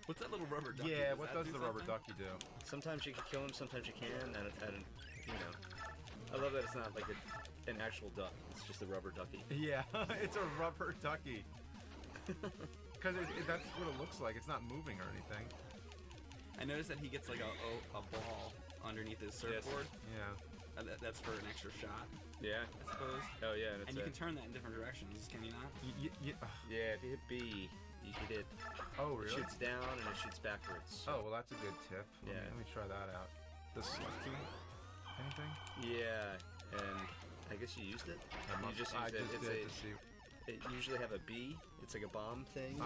Speaker 6: What's that little rubber ducky?
Speaker 5: Yeah, what
Speaker 6: that
Speaker 5: does
Speaker 6: do
Speaker 5: the rubber
Speaker 6: something?
Speaker 5: ducky do?
Speaker 10: Sometimes you can kill him, sometimes you can, and you know, I love that it's not like an actual duck. It's just a rubber ducky.
Speaker 5: Yeah, it's a rubber ducky. Because that's what it looks like. It's not moving or anything.
Speaker 6: I noticed that he gets like a ball underneath his surfboard.
Speaker 5: Yeah.
Speaker 6: That's for an extra shot,
Speaker 10: Yeah.
Speaker 6: I suppose.
Speaker 10: Oh yeah, and,
Speaker 6: And you can turn that in different directions, can you not?
Speaker 10: yeah, if you hit B, you can hit.
Speaker 5: Oh,
Speaker 10: It
Speaker 5: really?
Speaker 10: shoots down and it shoots backwards.
Speaker 5: Oh, well, that's a good tip.
Speaker 10: Yeah.
Speaker 5: Let me try that out. The selecting anything?
Speaker 10: Yeah, and I guess you used it. You just
Speaker 5: I
Speaker 10: used it.
Speaker 5: just
Speaker 10: It's
Speaker 5: did to see.
Speaker 10: It usually have a B. It's like a bomb thing.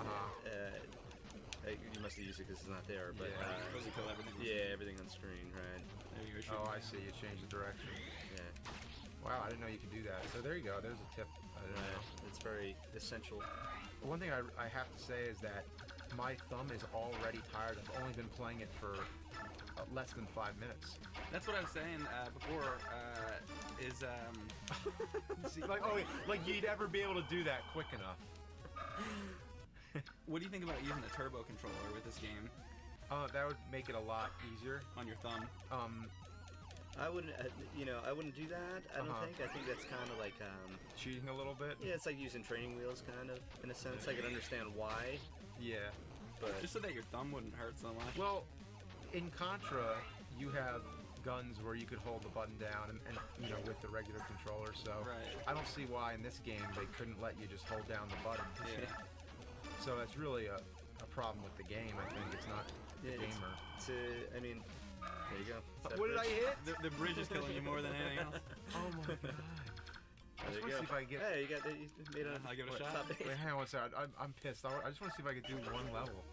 Speaker 10: You must have used it because it's not there, but
Speaker 5: Yeah.
Speaker 6: Supposed to kill everything.
Speaker 10: yeah, everything on screen, right?
Speaker 6: There you go. shoot
Speaker 5: Oh,
Speaker 6: him.
Speaker 5: I see. You changed the direction.
Speaker 10: Yeah,
Speaker 5: Wow, I didn't know you could do that. So there you go. There's a tip. I didn't know.
Speaker 10: right. It's very essential.
Speaker 5: One thing I have to say is that my thumb is already tired. I've only been playing it for less than 5 minutes.
Speaker 6: That's what I was saying before.
Speaker 5: See, like you'd ever be able to do that quick enough.
Speaker 6: What do you think about using the turbo controller with this game
Speaker 5: That would make it a lot easier.
Speaker 6: on your thumb?
Speaker 10: I wouldn't, I wouldn't do that. I don't
Speaker 5: Uh-huh.
Speaker 10: think. I think that's kind of like,
Speaker 5: Cheating a little bit.
Speaker 10: yeah, it's like using training wheels, kind of, in a sense. I can understand why,
Speaker 5: Yeah.
Speaker 10: but
Speaker 6: Just so that your thumb wouldn't hurt so much.
Speaker 5: Well, in Contra, you have guns where you could hold the button down and with the regular controller. So
Speaker 6: Right.
Speaker 5: I don't see why in this game they couldn't let you just hold down the button.
Speaker 6: Yeah.
Speaker 5: So that's really a problem with the game. I think it's not the
Speaker 10: yeah,
Speaker 5: gamer.
Speaker 10: I mean, there you go. It's that
Speaker 5: What did I
Speaker 10: bridge.
Speaker 5: hit?
Speaker 6: The bridge is killing you more than anything else.
Speaker 5: Oh my god. I
Speaker 10: There
Speaker 5: just
Speaker 10: you
Speaker 5: want to
Speaker 10: go.
Speaker 5: see if I can get.
Speaker 10: Hey, you made a.
Speaker 6: I'll give it a
Speaker 10: what,
Speaker 6: shot.
Speaker 10: top eight?
Speaker 5: Wait, hang on one second. I'm pissed. I just want to see if I could do one level.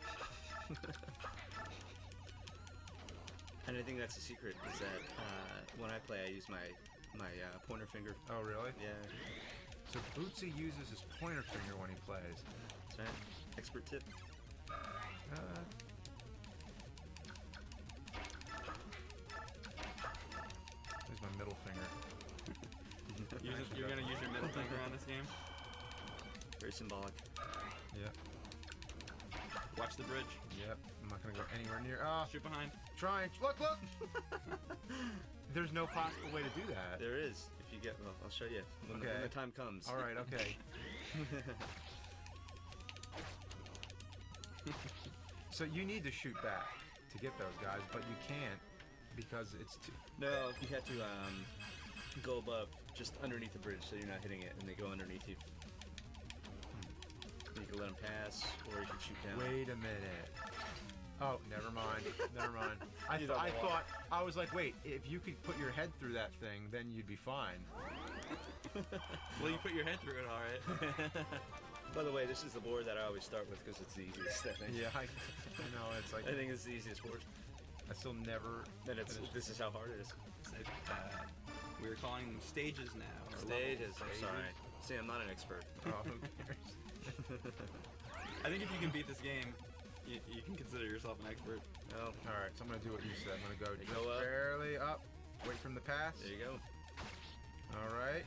Speaker 10: And I think that's the secret is that when I play, I use my pointer finger.
Speaker 5: Oh really?
Speaker 10: Yeah,
Speaker 5: So Bootsy uses his pointer finger when he plays.
Speaker 10: that's right. Expert tip.
Speaker 5: There's my middle finger.
Speaker 6: You're gonna use your middle finger on this game.
Speaker 10: Very symbolic.
Speaker 5: Yeah.
Speaker 6: Watch the bridge.
Speaker 5: Yep. I'm not gonna go anywhere near. Ah,
Speaker 6: Shoot behind.
Speaker 5: trying. Look. There's no possible way to do that.
Speaker 10: There is. If you get, well, I'll show you when
Speaker 5: Okay.
Speaker 10: the time comes.
Speaker 5: All right. Okay. So you need to shoot back to get those guys, but you can't because it's too.
Speaker 10: No, you have to go above, just underneath the bridge, so you're not hitting it, and they go underneath you. You can let them pass, or you can shoot down.
Speaker 5: Wait a minute. Oh, never mind. Never mind. I
Speaker 10: You don't know
Speaker 5: thought I was like, wait, if you could put your head through that thing, then you'd be fine.
Speaker 6: Well, you put your head through it, all right.
Speaker 10: By the way, this is the board that I always start with because it's the easiest. I think.
Speaker 5: Yeah, I know. It's like
Speaker 10: I think it's the easiest board.
Speaker 5: I still never.
Speaker 10: And this is how hard it is.
Speaker 6: So, we're calling them stages now. or
Speaker 10: Stages.
Speaker 6: levels.
Speaker 10: I'm sorry. See, I'm not an expert.
Speaker 5: Oh, who cares?
Speaker 6: I think if you can beat this game, you can consider yourself an expert.
Speaker 10: Oh,
Speaker 5: All right, so I'm gonna do what you said. I'm gonna go
Speaker 10: You
Speaker 5: just
Speaker 10: go up.
Speaker 5: barely up. Wait from the pass.
Speaker 10: there you go.
Speaker 5: All right.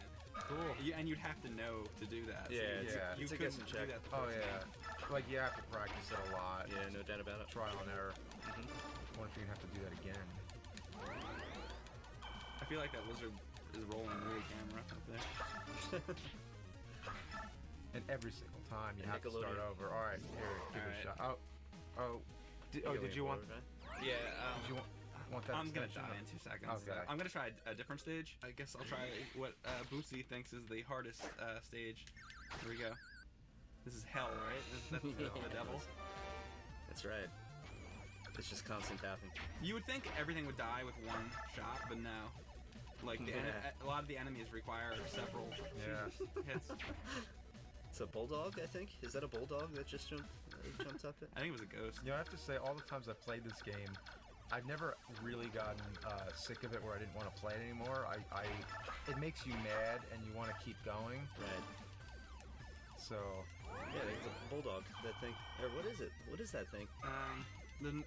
Speaker 5: Cool.
Speaker 6: Yeah, and you'd have to know to do that.
Speaker 10: Yeah,
Speaker 6: you,
Speaker 5: it's-
Speaker 6: you
Speaker 10: it's a
Speaker 6: couldn't
Speaker 10: guess and
Speaker 6: do
Speaker 10: check.
Speaker 6: that the
Speaker 5: Oh
Speaker 6: first
Speaker 5: yeah.
Speaker 6: time.
Speaker 5: Like you have to practice it a lot.
Speaker 10: Yeah, no doubt about it.
Speaker 5: Trial and error.
Speaker 10: Mhm.
Speaker 5: I wonder if you're gonna have to do that again.
Speaker 6: I feel like that lizard is rolling movie camera up there.
Speaker 5: And every single time you
Speaker 10: And
Speaker 5: have to start
Speaker 10: Nickelodeon.
Speaker 5: over. All right, here, give it a shot. Oh. Did you want?
Speaker 6: Yeah,
Speaker 5: Did you want that?
Speaker 6: I'm gonna
Speaker 5: extension?
Speaker 6: die in 2 seconds.
Speaker 5: Okay.
Speaker 6: I'm gonna try a different stage. I guess I'll try what Bootsy thinks is the hardest stage. Here we go. This is hell, right? That's the devil.
Speaker 10: That's right. It's just constant tapping.
Speaker 6: You would think everything would die with one shot, but no. Like
Speaker 10: Yeah.
Speaker 6: a lot of the enemies require several
Speaker 5: Yeah.
Speaker 6: hits.
Speaker 10: It's a bulldog, I think. Is that a bulldog that just jumped up it?
Speaker 6: I think it was a ghost.
Speaker 5: You know, I have to say, all the times I've played this game, I've never really gotten sick of it where I didn't want to play it anymore. It makes you mad and you want to keep going.
Speaker 10: Right.
Speaker 5: So,
Speaker 10: Yeah, I think it's a bulldog. That thing. Or what is it? What is that thing?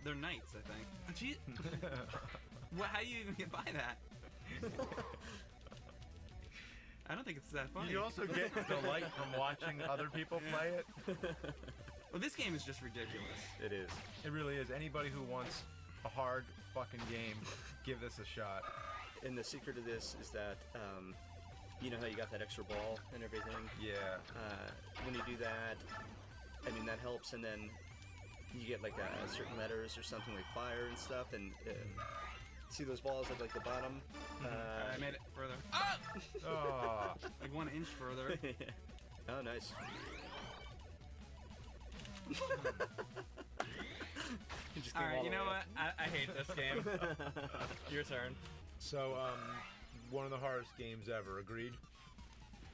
Speaker 6: They're knights, I think. Gee, how do you even get by that? I don't think it's that funny.
Speaker 5: you also get delight from watching other people play it.
Speaker 6: Well, this game is just ridiculous.
Speaker 10: It is.
Speaker 5: It really is. Anybody who wants a hard fucking game, give this a shot.
Speaker 10: And the secret of this is that, you know how you got that extra ball and everything?
Speaker 5: Yeah.
Speaker 10: When you do that, I mean, that helps, and then you get like certain letters or something like fire and stuff, and see those balls at like the bottom?
Speaker 6: I made it further. Ah!
Speaker 5: Oh.
Speaker 6: Like 1 inch further.
Speaker 10: Oh, nice.
Speaker 6: All right, you know what? I hate this game. Your turn.
Speaker 5: So, one of the hardest games ever. Agreed?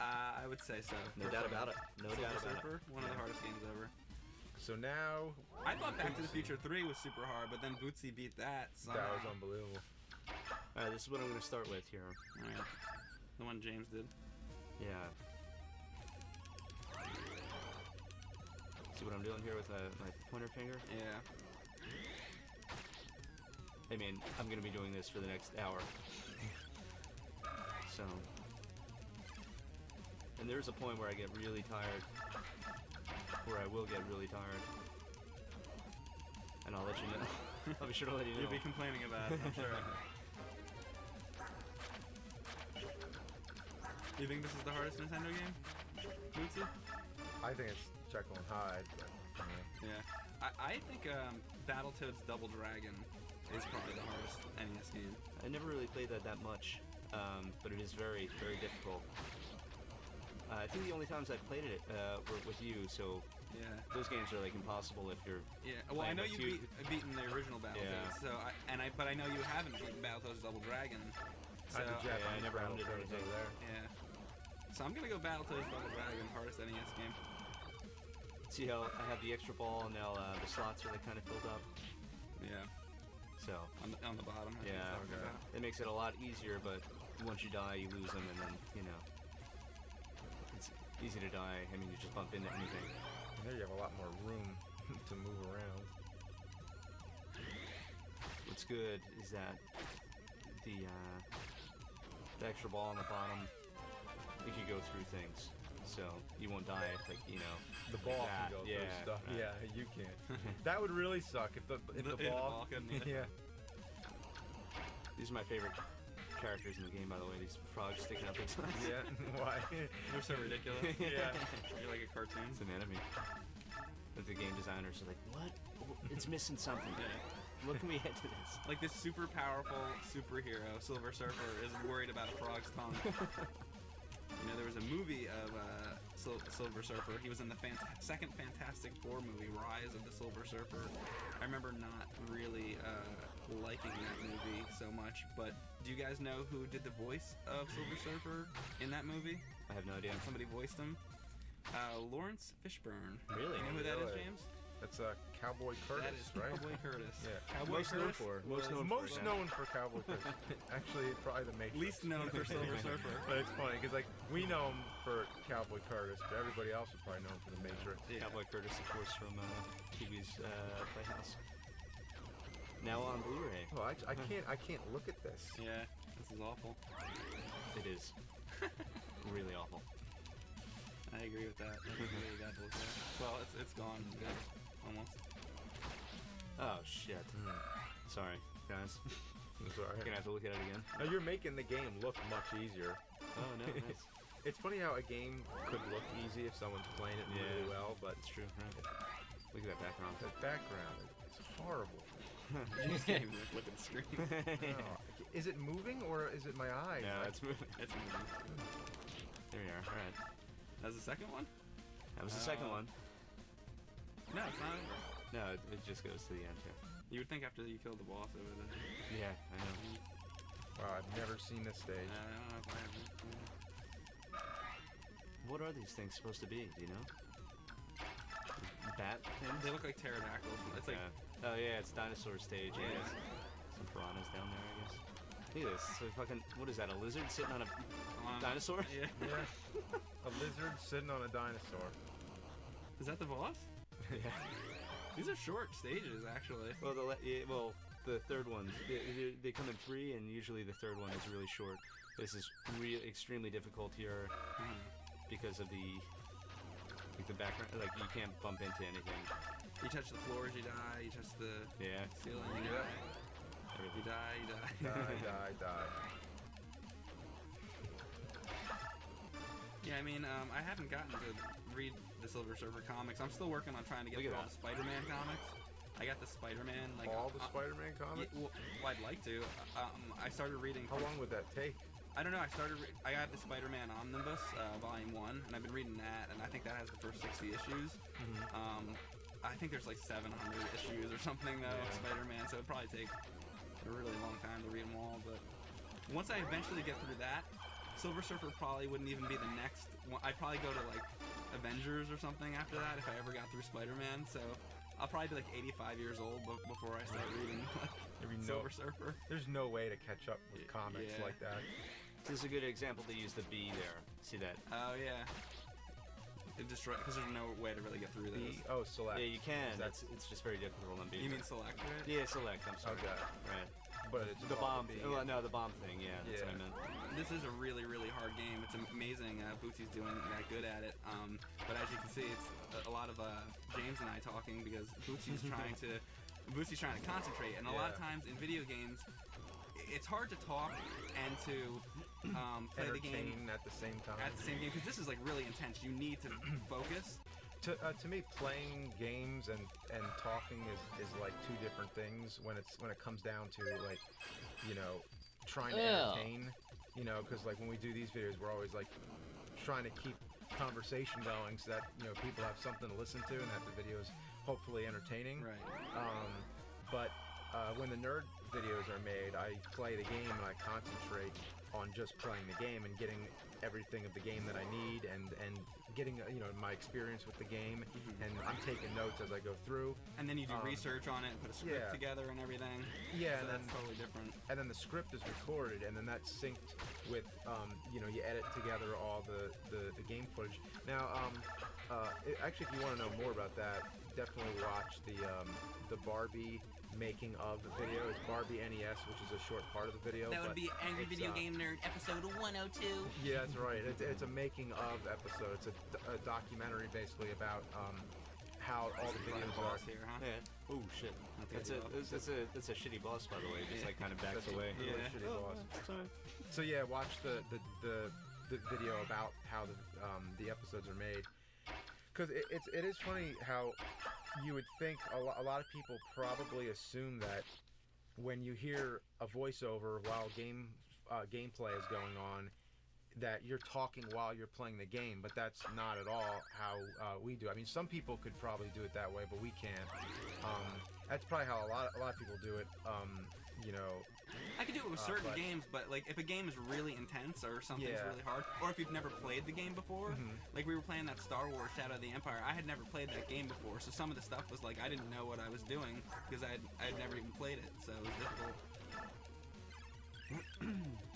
Speaker 6: I would say so.
Speaker 10: No doubt about it. No
Speaker 6: Silver
Speaker 10: doubt about
Speaker 6: Surfer,
Speaker 10: it.
Speaker 6: one of the hardest games ever.
Speaker 5: So now,
Speaker 6: I thought Back to the Future 3 was super hard, but then Bootsy beat that.
Speaker 5: that was unbelievable.
Speaker 10: Alright, this is what I'm going to start with here.
Speaker 6: Alright. The one James did.
Speaker 10: Yeah. See what I'm doing here with my pointer finger?
Speaker 6: Yeah.
Speaker 10: I mean, I'm going to be doing this for the next hour. So... And there's a point where I get really tired. Where I will get really tired. And I'll let you know. I'll be sure to let you know.
Speaker 6: You'll be complaining about it, I'm sure. Do you think this is the hardest Nintendo game? Bootsy?
Speaker 5: I think it's Jekyll and Hyde. But,
Speaker 6: Yeah. I think Battletoads Double Dragon is probably the hardest NES game.
Speaker 10: I never really played that much, but it is very, very difficult. I think the only times I've played it were with you, so
Speaker 6: Yeah.
Speaker 10: those games are like impossible if you're.
Speaker 6: Yeah. Well, I
Speaker 10: playing
Speaker 6: know
Speaker 10: with
Speaker 6: you've beaten the original Battletoads,
Speaker 10: Yeah.
Speaker 6: but I know you haven't beaten Battletoads Double Dragon. So
Speaker 5: I did
Speaker 10: I never owned it or
Speaker 5: Battletoads
Speaker 10: anything.
Speaker 5: over there.
Speaker 6: yeah. So I'm gonna go Battletoads Double Dragon, hardest NES game.
Speaker 10: See how I have the extra ball and now the slots are like kind of filled up.
Speaker 6: Yeah.
Speaker 10: So
Speaker 6: On the bottom. I think
Speaker 10: yeah,
Speaker 6: it's talking about.
Speaker 10: it makes it a lot easier. But once you die, you lose them, and then it's easy to die. I mean, you just bump into anything.
Speaker 5: And there you have a lot more room to move around.
Speaker 10: What's good is that the extra ball on the bottom, it can go through things, so you won't die if, like,
Speaker 5: The ball
Speaker 10: that.
Speaker 5: can go
Speaker 10: Yeah,
Speaker 5: through stuff.
Speaker 10: right.
Speaker 5: Yeah, you can't. That would really suck if the ball.
Speaker 6: couldn't, yeah.
Speaker 5: Yeah.
Speaker 10: These are my favorite characters in the game, by the way. These frogs sticking up their tongues.
Speaker 5: Yeah. Why?
Speaker 6: They're so ridiculous.
Speaker 10: Yeah.
Speaker 6: You're like a cartoon.
Speaker 10: It's an enemy. But the game designers are like, what? Oh, it's missing something. What can we add to this?
Speaker 6: Like this super powerful superhero, Silver Surfer, is worried about a frog's tongue. There was a movie of Silver Surfer. He was in the second Fantastic Four movie, Rise of the Silver Surfer. I remember not really liking that movie so much, but do you guys know who did the voice of Silver Surfer in that movie?
Speaker 10: I have no idea.
Speaker 6: Somebody voiced him. Lawrence Fishburne.
Speaker 10: Really?
Speaker 6: You know who that is,
Speaker 5: Really?
Speaker 6: James?
Speaker 5: That's Cowboy Curtis,
Speaker 6: That is
Speaker 5: right?
Speaker 6: Cowboy Curtis.
Speaker 5: Yeah.
Speaker 6: Cowboy
Speaker 10: Most known
Speaker 6: Curtis
Speaker 10: for.
Speaker 6: was
Speaker 5: Most known for Cowboy Curtis. Actually, probably the Matrix.
Speaker 6: least known for Silver Surfer.
Speaker 5: But it's funny because we know him for Cowboy Curtis, but everybody else would probably know him for the Matrix.
Speaker 6: Yeah.
Speaker 10: Cowboy Curtis, of course, from TV's Playhouse. Now on Blu-ray.
Speaker 5: Oh, I can't look at this.
Speaker 6: Yeah, this is awful.
Speaker 10: It is. Really awful.
Speaker 6: I agree with that. That's really bad to look at. Well, it's gone. Good. Almost.
Speaker 10: Oh, shit. Sorry, guys.
Speaker 5: I'm sorry.
Speaker 10: Gonna have to look at it again.
Speaker 5: Now you're making the game look much easier.
Speaker 10: Oh, no, nice.
Speaker 5: It's funny how a game could look easy if someone's playing it really well, but
Speaker 10: It's true, right? Look at that background.
Speaker 5: the background is horrible.
Speaker 6: You just can't even look at the screen.
Speaker 5: Oh, is it moving or is it my eyes?
Speaker 10: No, it's moving.
Speaker 6: It's moving.
Speaker 10: There we are, alright.
Speaker 6: That's the second one?
Speaker 10: That was the second one.
Speaker 6: No, it's not over.
Speaker 10: No, it just goes to the end here.
Speaker 6: You would think after you killed the boss it would have.
Speaker 10: Yeah, I know.
Speaker 5: Wow, I've never seen this stage.
Speaker 6: I don't know if I have.
Speaker 10: What are these things supposed to be? Do you know? Bat things?
Speaker 6: They look like pterodactyls. It's like
Speaker 10: Oh yeah, it's dinosaur stage. I
Speaker 6: Yeah.
Speaker 10: guess. Some piranhas down there, I guess. Look at this. So fucking. What is that? A lizard sitting on a dinosaur?
Speaker 6: Yeah.
Speaker 5: Yeah. A lizard sitting on a dinosaur.
Speaker 6: Is that the boss?
Speaker 10: Yeah.
Speaker 6: These are short stages, actually.
Speaker 10: Well, the third one, they come in 3, and usually the third one is really short. This is extremely difficult here because of the Like the background, like you can't bump into anything.
Speaker 6: You touch the floors, you die. You touch the
Speaker 10: Yeah.
Speaker 6: ceiling, you
Speaker 5: Yeah.
Speaker 6: die. You die, you die.
Speaker 5: Die.
Speaker 6: Yeah, I mean, I haven't gotten to read the Silver Surfer comics. I'm still working on trying to get
Speaker 10: Look
Speaker 6: through
Speaker 10: at
Speaker 6: all the Spider-Man comics. I got the Spider-Man, like
Speaker 5: All the Spider-Man
Speaker 6: yeah,
Speaker 5: comics?
Speaker 6: well, I'd like to. I started reading.
Speaker 5: How long would that take?
Speaker 6: I don't know. I got the Spider-Man Omnibus, Volume 1, and I've been reading that, and I think that has the first 60 issues. I think there's like 700 issues or something though of Spider-Man, so it'd probably take a really long time to read them all. But once I eventually get through that, Silver Surfer probably wouldn't even be the next one. I'd probably go to like Avengers or something after that if I ever got through Spider-Man. So I'll probably be like 85 years old before I start reading Silver Surfer.
Speaker 5: There's no way to catch up with comics
Speaker 6: Yeah.
Speaker 5: like that.
Speaker 10: This is a good example to use the B there. See that?
Speaker 6: Oh yeah. It destroy because there's no way to really get through those.
Speaker 5: Select.
Speaker 10: Yeah, you can.
Speaker 5: Is that-
Speaker 10: It's just very difficult on B.
Speaker 6: You mean select it?
Speaker 10: Yeah, select. I'm sorry.
Speaker 5: Okay.
Speaker 10: Right.
Speaker 5: But it's
Speaker 10: The
Speaker 5: called
Speaker 10: bomb.
Speaker 5: B.
Speaker 10: Well, no, the bomb thing. Yeah, that's what I
Speaker 5: Yeah.
Speaker 10: meant.
Speaker 6: This is a really, really hard game. It's amazing. Bootsy's doing that good at it. But as you can see, it's a lot of James and I talking because Bootsy's trying to concentrate. And a lot of
Speaker 5: Yeah.
Speaker 6: times in video games, it's hard to talk and to play the game
Speaker 5: Entertain at the same time.
Speaker 6: at the same game because this is like really intense. You need to focus.
Speaker 5: To me, playing games and talking is like two different things when it comes down to like, trying to entertain, because like when we do these videos, we're always like trying to keep conversation going so that people have something to listen to and that the video is hopefully entertaining.
Speaker 6: Right.
Speaker 5: But when the nerd videos are made, I play the game and I concentrate on just playing the game and getting everything of the game that I need and getting my experience with the game, and I'm taking notes as I go through.
Speaker 6: And then you do research on it and put a script
Speaker 5: yeah.
Speaker 6: together and everything.
Speaker 5: Yeah,
Speaker 6: So
Speaker 5: and then
Speaker 6: that's totally different.
Speaker 5: And then the script is recorded, and then that's synced with you edit together all the game footage. Now, actually, if you want to know more about that, definitely watch the Barbie making of the video. It's Barbie NES, which is a short part of the video.
Speaker 6: That would
Speaker 5: but
Speaker 6: be Angry
Speaker 5: it's,
Speaker 6: Video Game Nerd episode 102.
Speaker 5: Yeah, that's right. It's a making of episode. It's a documentary basically about how all the videos are.
Speaker 6: Boss here, huh?
Speaker 10: Yeah. Oh shit.
Speaker 6: That's
Speaker 10: That's a shitty boss, by the way. Just like kind of backs
Speaker 5: That's a
Speaker 10: away.
Speaker 5: really
Speaker 6: Yeah.
Speaker 5: shitty boss.
Speaker 10: Sorry.
Speaker 5: So yeah, watch the video about how the episodes are made, because it is funny how you would think a lot of people probably assume that when you hear a voiceover while gameplay is going on, that you're talking while you're playing the game, but that's not at all how we do. I mean, some people could probably do it that way, but we can't. That's probably how a lot of people do it.
Speaker 6: I could do it with certain
Speaker 5: but-
Speaker 6: games, but like if a game is really intense or something's
Speaker 5: Yeah.
Speaker 6: really hard, or if you've never played the game before, like we were playing that Star Wars Shadow of the Empire. I had never played that game before, so some of the stuff was like I didn't know what I was doing because I had never even played it, so it was difficult.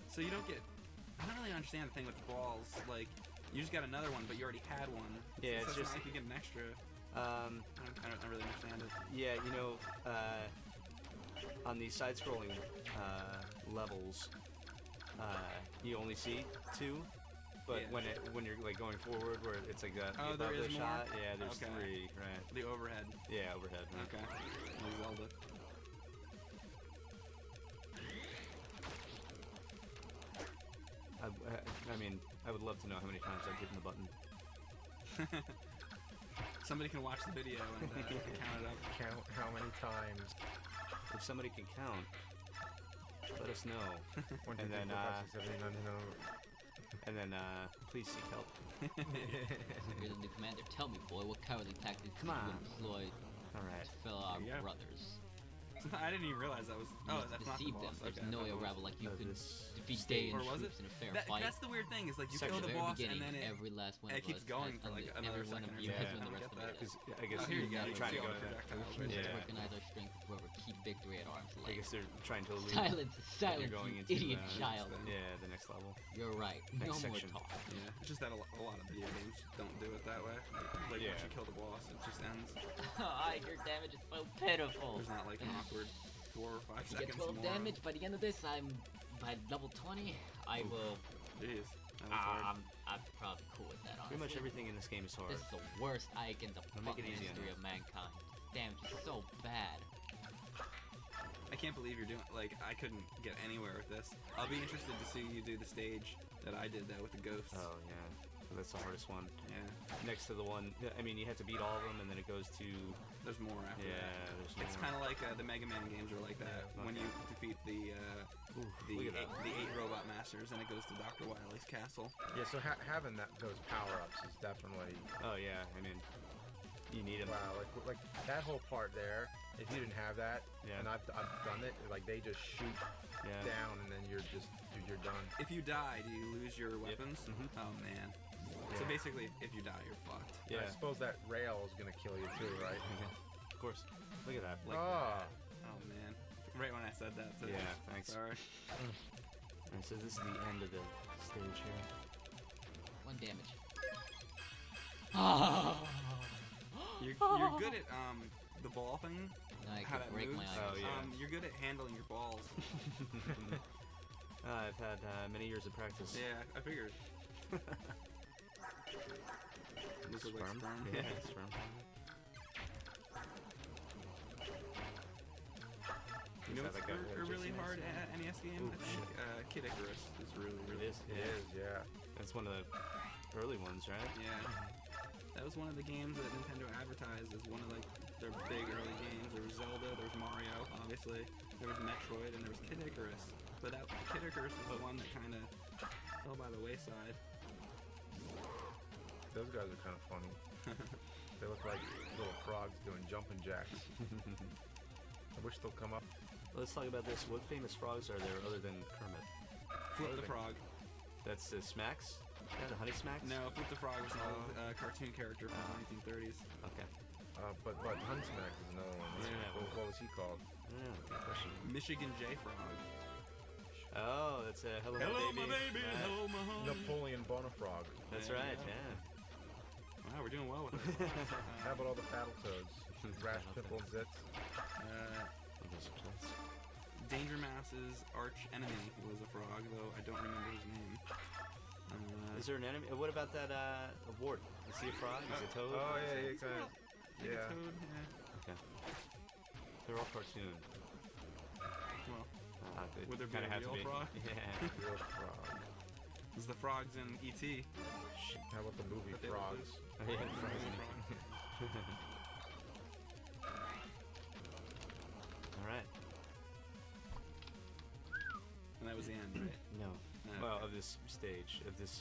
Speaker 6: So you don't get. I don't really understand the thing with the balls. Like you just got another one, but you already had one.
Speaker 10: Yeah,
Speaker 6: so
Speaker 10: it's just-
Speaker 6: not like you get an extra. I
Speaker 10: Um,
Speaker 6: don't really understand it.
Speaker 10: yeah, on these side-scrolling levels, you only see two, but
Speaker 6: Yeah.
Speaker 10: when you're like going forward, where it's like that
Speaker 6: Oh, there
Speaker 10: above the
Speaker 6: is more?
Speaker 10: shot, yeah, there's
Speaker 6: Okay.
Speaker 10: 3, right?
Speaker 6: The overhead.
Speaker 10: Yeah, overhead. Right?
Speaker 6: Okay. Like Zelda.
Speaker 10: I mean, I would love to know how many times I've hit the button.
Speaker 6: Somebody can watch the video and count it up.
Speaker 5: Count how many times.
Speaker 10: If somebody can count, let us know.
Speaker 5: 1, 2,
Speaker 10: And
Speaker 5: 3,
Speaker 10: then,
Speaker 5: 4, 5, 6, 7, 8, 9, 10, 11.
Speaker 10: And then, please seek help.
Speaker 2: You're the new commander. Tell me, boy, what cowardly tactics
Speaker 10: Come
Speaker 2: did you
Speaker 10: on.
Speaker 2: employ
Speaker 10: All right.
Speaker 2: to fill our
Speaker 6: Yeah.
Speaker 2: brothers?
Speaker 6: I didn't even realize that was.
Speaker 2: You
Speaker 6: Oh,
Speaker 2: must
Speaker 6: that's not the
Speaker 2: deceive
Speaker 6: boss.
Speaker 2: them. There's
Speaker 6: Okay,
Speaker 2: no
Speaker 6: I
Speaker 2: way
Speaker 6: thought it was-
Speaker 2: around like you could
Speaker 10: this
Speaker 2: defeat
Speaker 10: state.
Speaker 2: Day and
Speaker 6: Or was
Speaker 2: troops
Speaker 6: it?
Speaker 2: in a fair fight.
Speaker 6: That's the weird thing. Is like you
Speaker 10: Section
Speaker 6: kill
Speaker 2: At
Speaker 6: the
Speaker 2: the very
Speaker 6: boss
Speaker 2: beginning,
Speaker 6: and then it
Speaker 2: every last one
Speaker 6: it
Speaker 2: of
Speaker 6: keeps
Speaker 2: us
Speaker 6: going
Speaker 2: has
Speaker 6: for like
Speaker 2: under-
Speaker 6: another
Speaker 2: every one
Speaker 6: second
Speaker 2: of
Speaker 6: or
Speaker 2: you
Speaker 6: two.
Speaker 2: has
Speaker 6: I
Speaker 2: won the
Speaker 6: don't
Speaker 2: rest
Speaker 6: get
Speaker 2: of
Speaker 6: that.
Speaker 2: it.
Speaker 10: Because I guess
Speaker 6: Oh, here you go.
Speaker 10: they're
Speaker 6: You
Speaker 10: trying
Speaker 6: see
Speaker 10: to
Speaker 6: all
Speaker 10: go
Speaker 6: the
Speaker 10: there.
Speaker 6: projectiles.
Speaker 2: We
Speaker 6: right?
Speaker 2: must
Speaker 10: Yeah.
Speaker 2: recognize our strength with whoever keep victory at arm's
Speaker 10: I
Speaker 2: length.
Speaker 10: guess they're trying to allude
Speaker 2: Silence,
Speaker 10: that
Speaker 2: silence,
Speaker 10: you're going
Speaker 2: you
Speaker 10: into
Speaker 2: idiot
Speaker 10: the,
Speaker 2: child.
Speaker 10: Yeah, the next level.
Speaker 2: You're right. No
Speaker 10: Next
Speaker 2: more
Speaker 10: section.
Speaker 2: talk.
Speaker 6: Yeah, it's just that a lot of video games don't do it that way. Like
Speaker 10: Yeah.
Speaker 6: once you kill the boss, it just ends.
Speaker 2: Your damage is so pitiful.
Speaker 6: There's not like an awkward 4 or 5
Speaker 2: If you get
Speaker 6: seconds
Speaker 2: 12
Speaker 6: more.
Speaker 2: damage, by the end of this, by level 20, I will
Speaker 6: Jeez. That was hard.
Speaker 2: I'm probably cool with that, honestly.
Speaker 10: Pretty much everything in this game is hard.
Speaker 2: This is the worst Ike in the
Speaker 10: Make it
Speaker 2: fucking
Speaker 10: easy on
Speaker 2: history
Speaker 10: you.
Speaker 2: of mankind. Damn, just so bad.
Speaker 6: I can't believe you're doing. Like, I couldn't get anywhere with this. I'll be interested to see you do the stage that I did with the ghosts.
Speaker 10: Oh yeah, that's the hardest one.
Speaker 6: Yeah.
Speaker 10: Next to the one, I mean, you have to beat all of them, and then it goes to.
Speaker 6: There's more after
Speaker 10: Yeah,
Speaker 6: that.
Speaker 10: there's
Speaker 6: It's
Speaker 10: more.
Speaker 6: kind of like the Mega Man games are like that.
Speaker 10: Yeah,
Speaker 6: When you defeat the
Speaker 10: look at that.
Speaker 6: the 8 robot masters, and it goes to Dr. Wily's castle.
Speaker 5: Yeah, so having those power-ups is definitely
Speaker 10: Oh yeah, I mean, you need them.
Speaker 5: wow. Like that whole part there. If you didn't have that,
Speaker 10: Yeah.
Speaker 5: and I've done it, like they just shoot
Speaker 10: Yeah.
Speaker 5: down, and then you're done.
Speaker 6: If you die, do you lose your weapons?
Speaker 10: Mhm.
Speaker 6: Oh man. So basically, if you die, you're fucked.
Speaker 10: Yeah.
Speaker 5: I suppose that rail is gonna kill you too, right?
Speaker 10: Of course. Look at that.
Speaker 6: Like
Speaker 5: Oh.
Speaker 6: that. Oh man. Right when I said that. Too.
Speaker 10: Yeah, thanks.
Speaker 6: Sorry.
Speaker 10: Alright, so this is the end of the stage here.
Speaker 2: 1 damage.
Speaker 6: You're good at the ball thing.
Speaker 2: Now I
Speaker 6: How
Speaker 2: could
Speaker 6: that
Speaker 2: break
Speaker 6: moves.
Speaker 2: my
Speaker 10: Oh,
Speaker 2: eyes.
Speaker 10: yeah.
Speaker 6: You're good at handling your balls.
Speaker 10: I've had many years of practice.
Speaker 6: Yeah, I figured. This is like sperm.
Speaker 10: Yeah, sperm.
Speaker 6: You know
Speaker 10: Sounds
Speaker 6: what's
Speaker 10: like a
Speaker 6: really
Speaker 10: Jason
Speaker 6: hard
Speaker 10: Mason.
Speaker 6: NES game?
Speaker 10: Ooh,
Speaker 6: I think Kid Icarus is really,
Speaker 10: It
Speaker 6: really.
Speaker 10: is.
Speaker 5: It
Speaker 10: Yeah.
Speaker 5: is, yeah.
Speaker 10: That's one of the early ones, right?
Speaker 6: Yeah. That was one of the games that Nintendo advertised as one of like their big early games. There was Zelda, there was Mario, obviously. There was Metroid, and there was Kid Icarus. But that Kid Icarus was the one that kind of fell by the wayside.
Speaker 5: Those guys are kind of funny. They look like little frogs doing jumping jacks. I wish they'll come up.
Speaker 10: Let's talk about this. What famous frogs are there other than Kermit?
Speaker 6: Flip the Frog.
Speaker 10: That's the Smacks? Yeah, the Honey Smacks?
Speaker 6: No, Flip the Frog was an old cartoon character from the 1930s.
Speaker 10: Okay.
Speaker 5: But Huntsmack is another one.
Speaker 10: Yeah.
Speaker 5: What was he called?
Speaker 10: I don't know. Good question.
Speaker 6: Michigan J Frog.
Speaker 10: Oh, that's a Hello,
Speaker 6: my baby.
Speaker 10: Right.
Speaker 6: Hello, my home.
Speaker 5: Napoleon Bonafrog.
Speaker 10: That's
Speaker 6: There you
Speaker 10: right,
Speaker 6: go.
Speaker 10: yeah.
Speaker 6: Wow, we're doing well with it.
Speaker 5: How about all the Battletoads? Rash, Pimple, and Zitz.
Speaker 6: Danger Mouse's arch enemy was a frog, though I don't remember his name.
Speaker 10: Is there an enemy? What about that award? Is he a frog? Is he a toad?
Speaker 5: Oh, yeah, kind of. Yeah.
Speaker 6: Toad, yeah.
Speaker 10: Okay. They're all cartoon.
Speaker 6: Well,
Speaker 10: They
Speaker 6: would there be
Speaker 10: kinda
Speaker 6: a
Speaker 10: have to
Speaker 6: real frog?
Speaker 10: Yeah.
Speaker 5: Real frog.
Speaker 6: It's the frogs in E.T.
Speaker 5: How about the movie
Speaker 6: But they look
Speaker 5: Frogs?
Speaker 6: loose.
Speaker 10: Yeah,
Speaker 6: Real
Speaker 10: frogs.
Speaker 6: frog.
Speaker 10: All right.
Speaker 6: And that was the end, right?
Speaker 10: No.
Speaker 6: No.
Speaker 10: Well, of this stage, of this.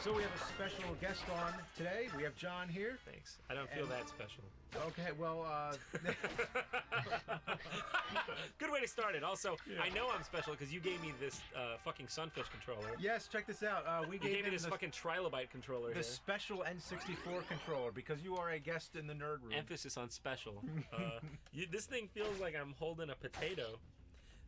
Speaker 5: So we have a special guest on today. We have John here.
Speaker 11: Thanks. I don't feel
Speaker 5: And-
Speaker 11: that special.
Speaker 5: Okay, well,
Speaker 11: Good way to start it. Also, I know I'm special because you gave me this fucking Sunfish controller.
Speaker 5: yes, check this out. We
Speaker 11: You
Speaker 5: gave
Speaker 11: gave me
Speaker 5: him
Speaker 11: this
Speaker 5: the,
Speaker 11: fucking Trilobite controller
Speaker 5: the
Speaker 11: here.
Speaker 5: special N64 controller because you are a guest in the nerd room.
Speaker 11: Emphasis on special. This thing feels like I'm holding a potato.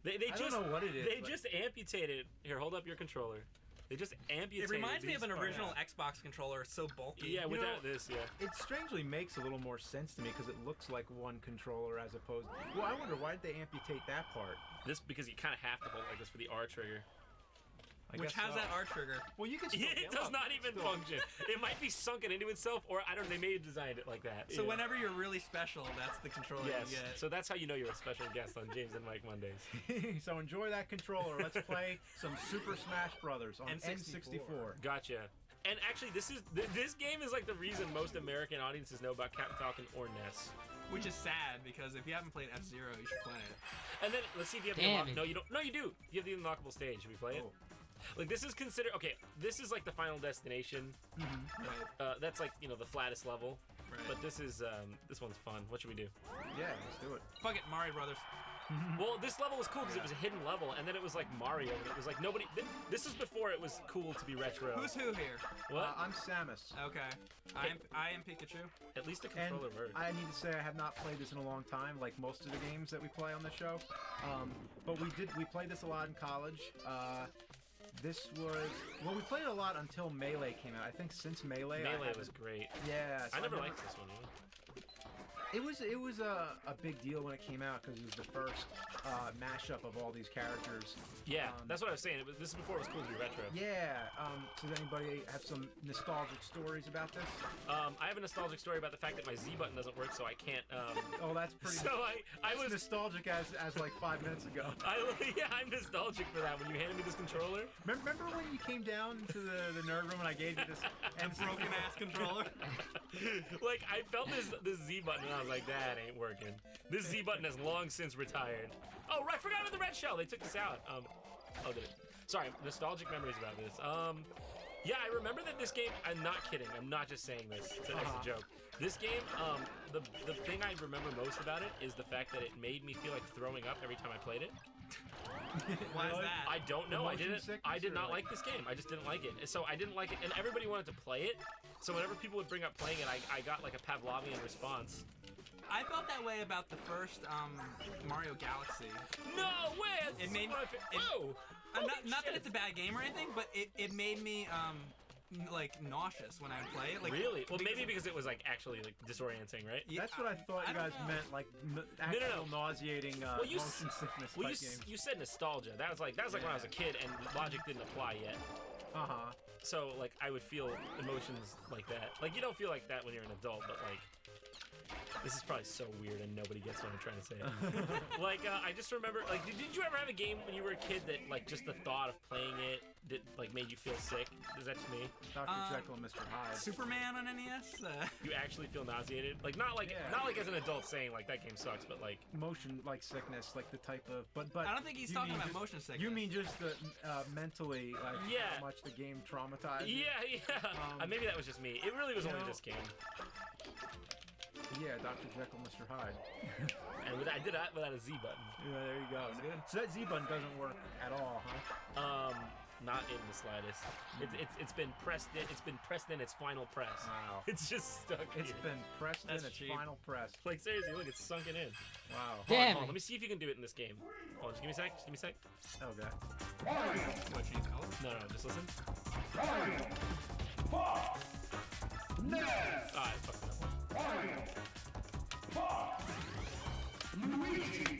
Speaker 11: They
Speaker 5: I
Speaker 11: just
Speaker 5: don't know what it is.
Speaker 11: they
Speaker 5: but-
Speaker 11: just amputated. Here, hold up your controller. They just amputated.
Speaker 6: It reminds me of
Speaker 11: these
Speaker 6: an
Speaker 11: parts.
Speaker 6: original Xbox controller, so bulky.
Speaker 11: Yeah,
Speaker 7: You
Speaker 11: without
Speaker 7: know-
Speaker 11: this, yeah.
Speaker 7: It strangely makes a little more sense to me because it looks like one controller as opposed. Well, I wonder why did they amputate that part?
Speaker 11: This because you kind of have to hold it like this for the R trigger.
Speaker 7: I
Speaker 6: Which
Speaker 7: guess
Speaker 6: has
Speaker 7: so.
Speaker 6: that R trigger.
Speaker 7: Well, you can. Still
Speaker 11: It
Speaker 7: get
Speaker 11: does
Speaker 7: up.
Speaker 11: not even
Speaker 7: Still.
Speaker 11: function. It might be sunken into itself, or I don't know. They may have designed it like that.
Speaker 6: So
Speaker 11: Yeah.
Speaker 6: whenever you're really special, that's the controller
Speaker 11: Yes.
Speaker 6: you get.
Speaker 11: So that's how you know you're a special guest on James and Mike Mondays.
Speaker 7: So enjoy that controller. Let's play some Super Smash Brothers on N64.
Speaker 11: Gotcha. And actually, this game is like the reason most American audiences know about Captain Falcon or NES.
Speaker 6: Which is sad because if you haven't played F-Zero, you should play it.
Speaker 11: And then let's see if you have the
Speaker 2: Damn
Speaker 11: unlock.
Speaker 2: it.
Speaker 11: No, you don't. No, you do. You have the unlockable stage. Should we play it?
Speaker 7: Oh.
Speaker 11: Like this is considered okay. This is like the final destination.
Speaker 6: Right.
Speaker 11: That's like the flattest level.
Speaker 6: Right.
Speaker 11: But this one's fun. What should we do?
Speaker 7: Yeah, let's do it.
Speaker 6: Fuck it, Mario Brothers.
Speaker 11: Well, this level was cool because it was a hidden level, and then it was like Mario, and it was like nobody. This is before it was cool to be retro.
Speaker 6: Who's who here?
Speaker 11: What?
Speaker 7: I'm Samus.
Speaker 6: Okay. I am Pikachu.
Speaker 11: At least a
Speaker 7: And
Speaker 11: controller works.
Speaker 7: I need to say I have not played this in a long time, like most of the games that we play on the show. But we played this a lot in college. This was well, we played it a lot until Melee came out. I think since Melee,
Speaker 11: Melee was great.
Speaker 7: Yeah, so
Speaker 11: I never liked this one. Either.
Speaker 7: It was a big deal when it came out because it was the first mashup of all these characters.
Speaker 11: Yeah, that's what I was saying. This is before it was cool to be retro.
Speaker 7: Yeah. Does anybody have some nostalgic stories about this?
Speaker 11: I have a nostalgic story about the fact that my Z button doesn't work, so I can't.
Speaker 7: Oh, that's pretty.
Speaker 11: So I was
Speaker 7: nostalgic as like 5 minutes ago.
Speaker 11: I'm nostalgic for that. When you handed me this controller.
Speaker 7: Remember when you came down to the nerd room and I gave you this
Speaker 6: broken ass controller?
Speaker 11: Like I felt this Z button and I was like, that ain't working. This Z button has long since retired. Oh, I forgot about the red shell. They took this out. Sorry, nostalgic memories about this. Yeah, I remember that this game. I'm not kidding. I'm not just saying this as a joke. This game, the thing I remember most about it is the fact that it made me feel like throwing up every time I played it.
Speaker 6: Why is that?
Speaker 11: I don't know. I did not
Speaker 7: like
Speaker 11: like this game. I just didn't like it. So I didn't like it, and everybody wanted to play it. So whenever people would bring up playing it, I got like a Pavlovian response.
Speaker 6: I felt that way about the first Mario Galaxy.
Speaker 11: No way!
Speaker 6: It made me.
Speaker 11: Whoa!
Speaker 6: Not that it's a bad game or anything, but it made me like nauseous when I would play it. Like,
Speaker 11: really? Well, maybe because it was like actually like disorienting, right?
Speaker 7: That's what I thought you guys meant, like actual nauseating motion sickness type games.
Speaker 11: You said nostalgia. That was like when I was a kid and logic didn't apply yet. So like I would feel emotions like that. Like you don't feel like that when you're an adult, but like. This is probably so weird and nobody gets what I'm trying to say. Like, I just remember, like, did you ever have a game when you were a kid that, like, just the thought of playing it, like, made you feel sick? Is that just me?
Speaker 7: Dr. Jekyll and Mr. Hyde.
Speaker 6: Superman on NES?
Speaker 11: You actually feel nauseated? Like, not like as an adult saying, like, that game sucks, but, like...
Speaker 7: Motion, like, sickness, like the type of... But
Speaker 6: I don't think he's talking about motion sickness.
Speaker 7: You mean just the mentally, like, how much the game traumatized you?
Speaker 11: Yeah. Maybe that was just me. It really was only this game.
Speaker 7: Yeah, Dr. Jekyll, Mr. Hyde.
Speaker 11: And I did that without a Z button.
Speaker 7: Yeah, there you go. So that Z button doesn't work at all, huh?
Speaker 11: Not in the slightest. It's been pressed in. It's been pressed in its final press.
Speaker 7: Wow.
Speaker 11: It's just stuck.
Speaker 7: It's been pressed in its final press.
Speaker 11: Like seriously, look, it's sunken in.
Speaker 7: Wow.
Speaker 2: Damn.
Speaker 11: Hold on, let me see if you can do it in this game. Hold on, just give me a sec. Just give me a sec.
Speaker 7: Okay.
Speaker 6: What, change color?
Speaker 11: No, just listen. Alright, fuck that one.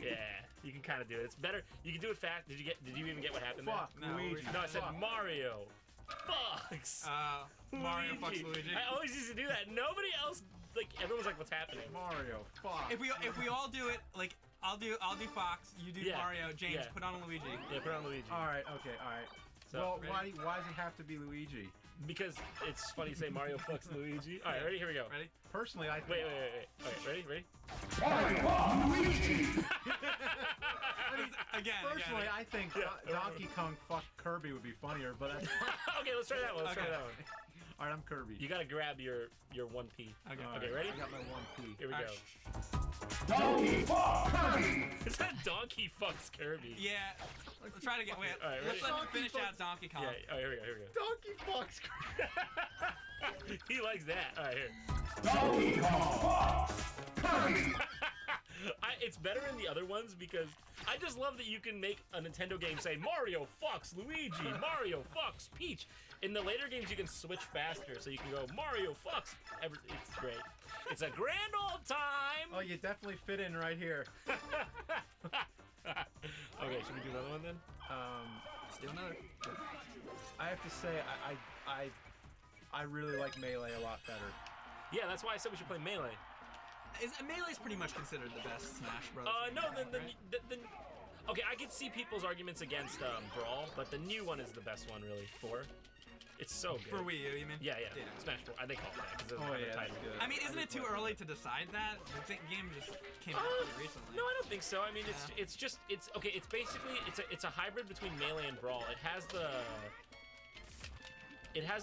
Speaker 11: Yeah, you can kind of do it. It's better. You can do it fast. Did you even get what happened there?
Speaker 6: No, Luigi.
Speaker 11: No, I said Mario. Fucks.
Speaker 6: Mario fucks Luigi.
Speaker 11: I always used to do that. Nobody else, like, everyone's like, what's happening?
Speaker 7: Mario, fuck.
Speaker 6: If we all do it, like, I'll do Fox, you do Mario, James, put on Luigi.
Speaker 11: Yeah, put on Luigi.
Speaker 7: Alright, okay, alright.
Speaker 11: So,
Speaker 7: well, why does it have to be Luigi?
Speaker 11: Because it's funny to say Mario fucks Luigi. Alright, ready? Here we go.
Speaker 6: Ready?
Speaker 7: Personally, I
Speaker 11: Wait. Alright, ready?
Speaker 7: Luigi!
Speaker 6: Again.
Speaker 7: Personally, I think Donkey Kong fuck Kirby would be funnier, but that's
Speaker 11: okay, let's try that one.
Speaker 7: Alright, I'm Kirby.
Speaker 11: You gotta grab your 1P. Okay, ready?
Speaker 7: I got my 1P.
Speaker 11: Here we go.
Speaker 7: Donkey fuck Kirby!
Speaker 11: Is that Donkey fucks Kirby?
Speaker 6: Yeah. Let's try to get. Wait.
Speaker 11: All right,
Speaker 6: let's
Speaker 11: ready?
Speaker 6: let him finish out Donkey Kong.
Speaker 11: Yeah. Oh, here we go.
Speaker 7: Donkey fucks Kirby.
Speaker 11: He likes that. All right, here.
Speaker 7: Donkey Kong fucks Kirby.
Speaker 11: It's better in the other ones because I just love that you can make a Nintendo game say Mario fucks Luigi, Mario fucks Peach. In the later games, you can switch faster, so you can go Mario fucks. It's great. It's a grand old time.
Speaker 7: Oh, you definitely fit in right here.
Speaker 11: Okay, should we do another one then?
Speaker 6: Let's do another.
Speaker 7: I have to say, I really like Melee a lot better.
Speaker 11: Yeah, that's why I said we should play Melee.
Speaker 6: Melee's pretty much considered the best Smash Bros.
Speaker 11: No, okay, I could see people's arguments against Brawl, but the new one is the best one, really. 4. It's so good.
Speaker 6: For Wii U, you mean?
Speaker 11: Yeah. Smash 4. They call it that because
Speaker 7: that's good.
Speaker 6: I mean, isn't it too early to decide that? The game just came out pretty recently.
Speaker 11: No, I don't think so. I mean, it's basically it's a hybrid between Melee and Brawl. It has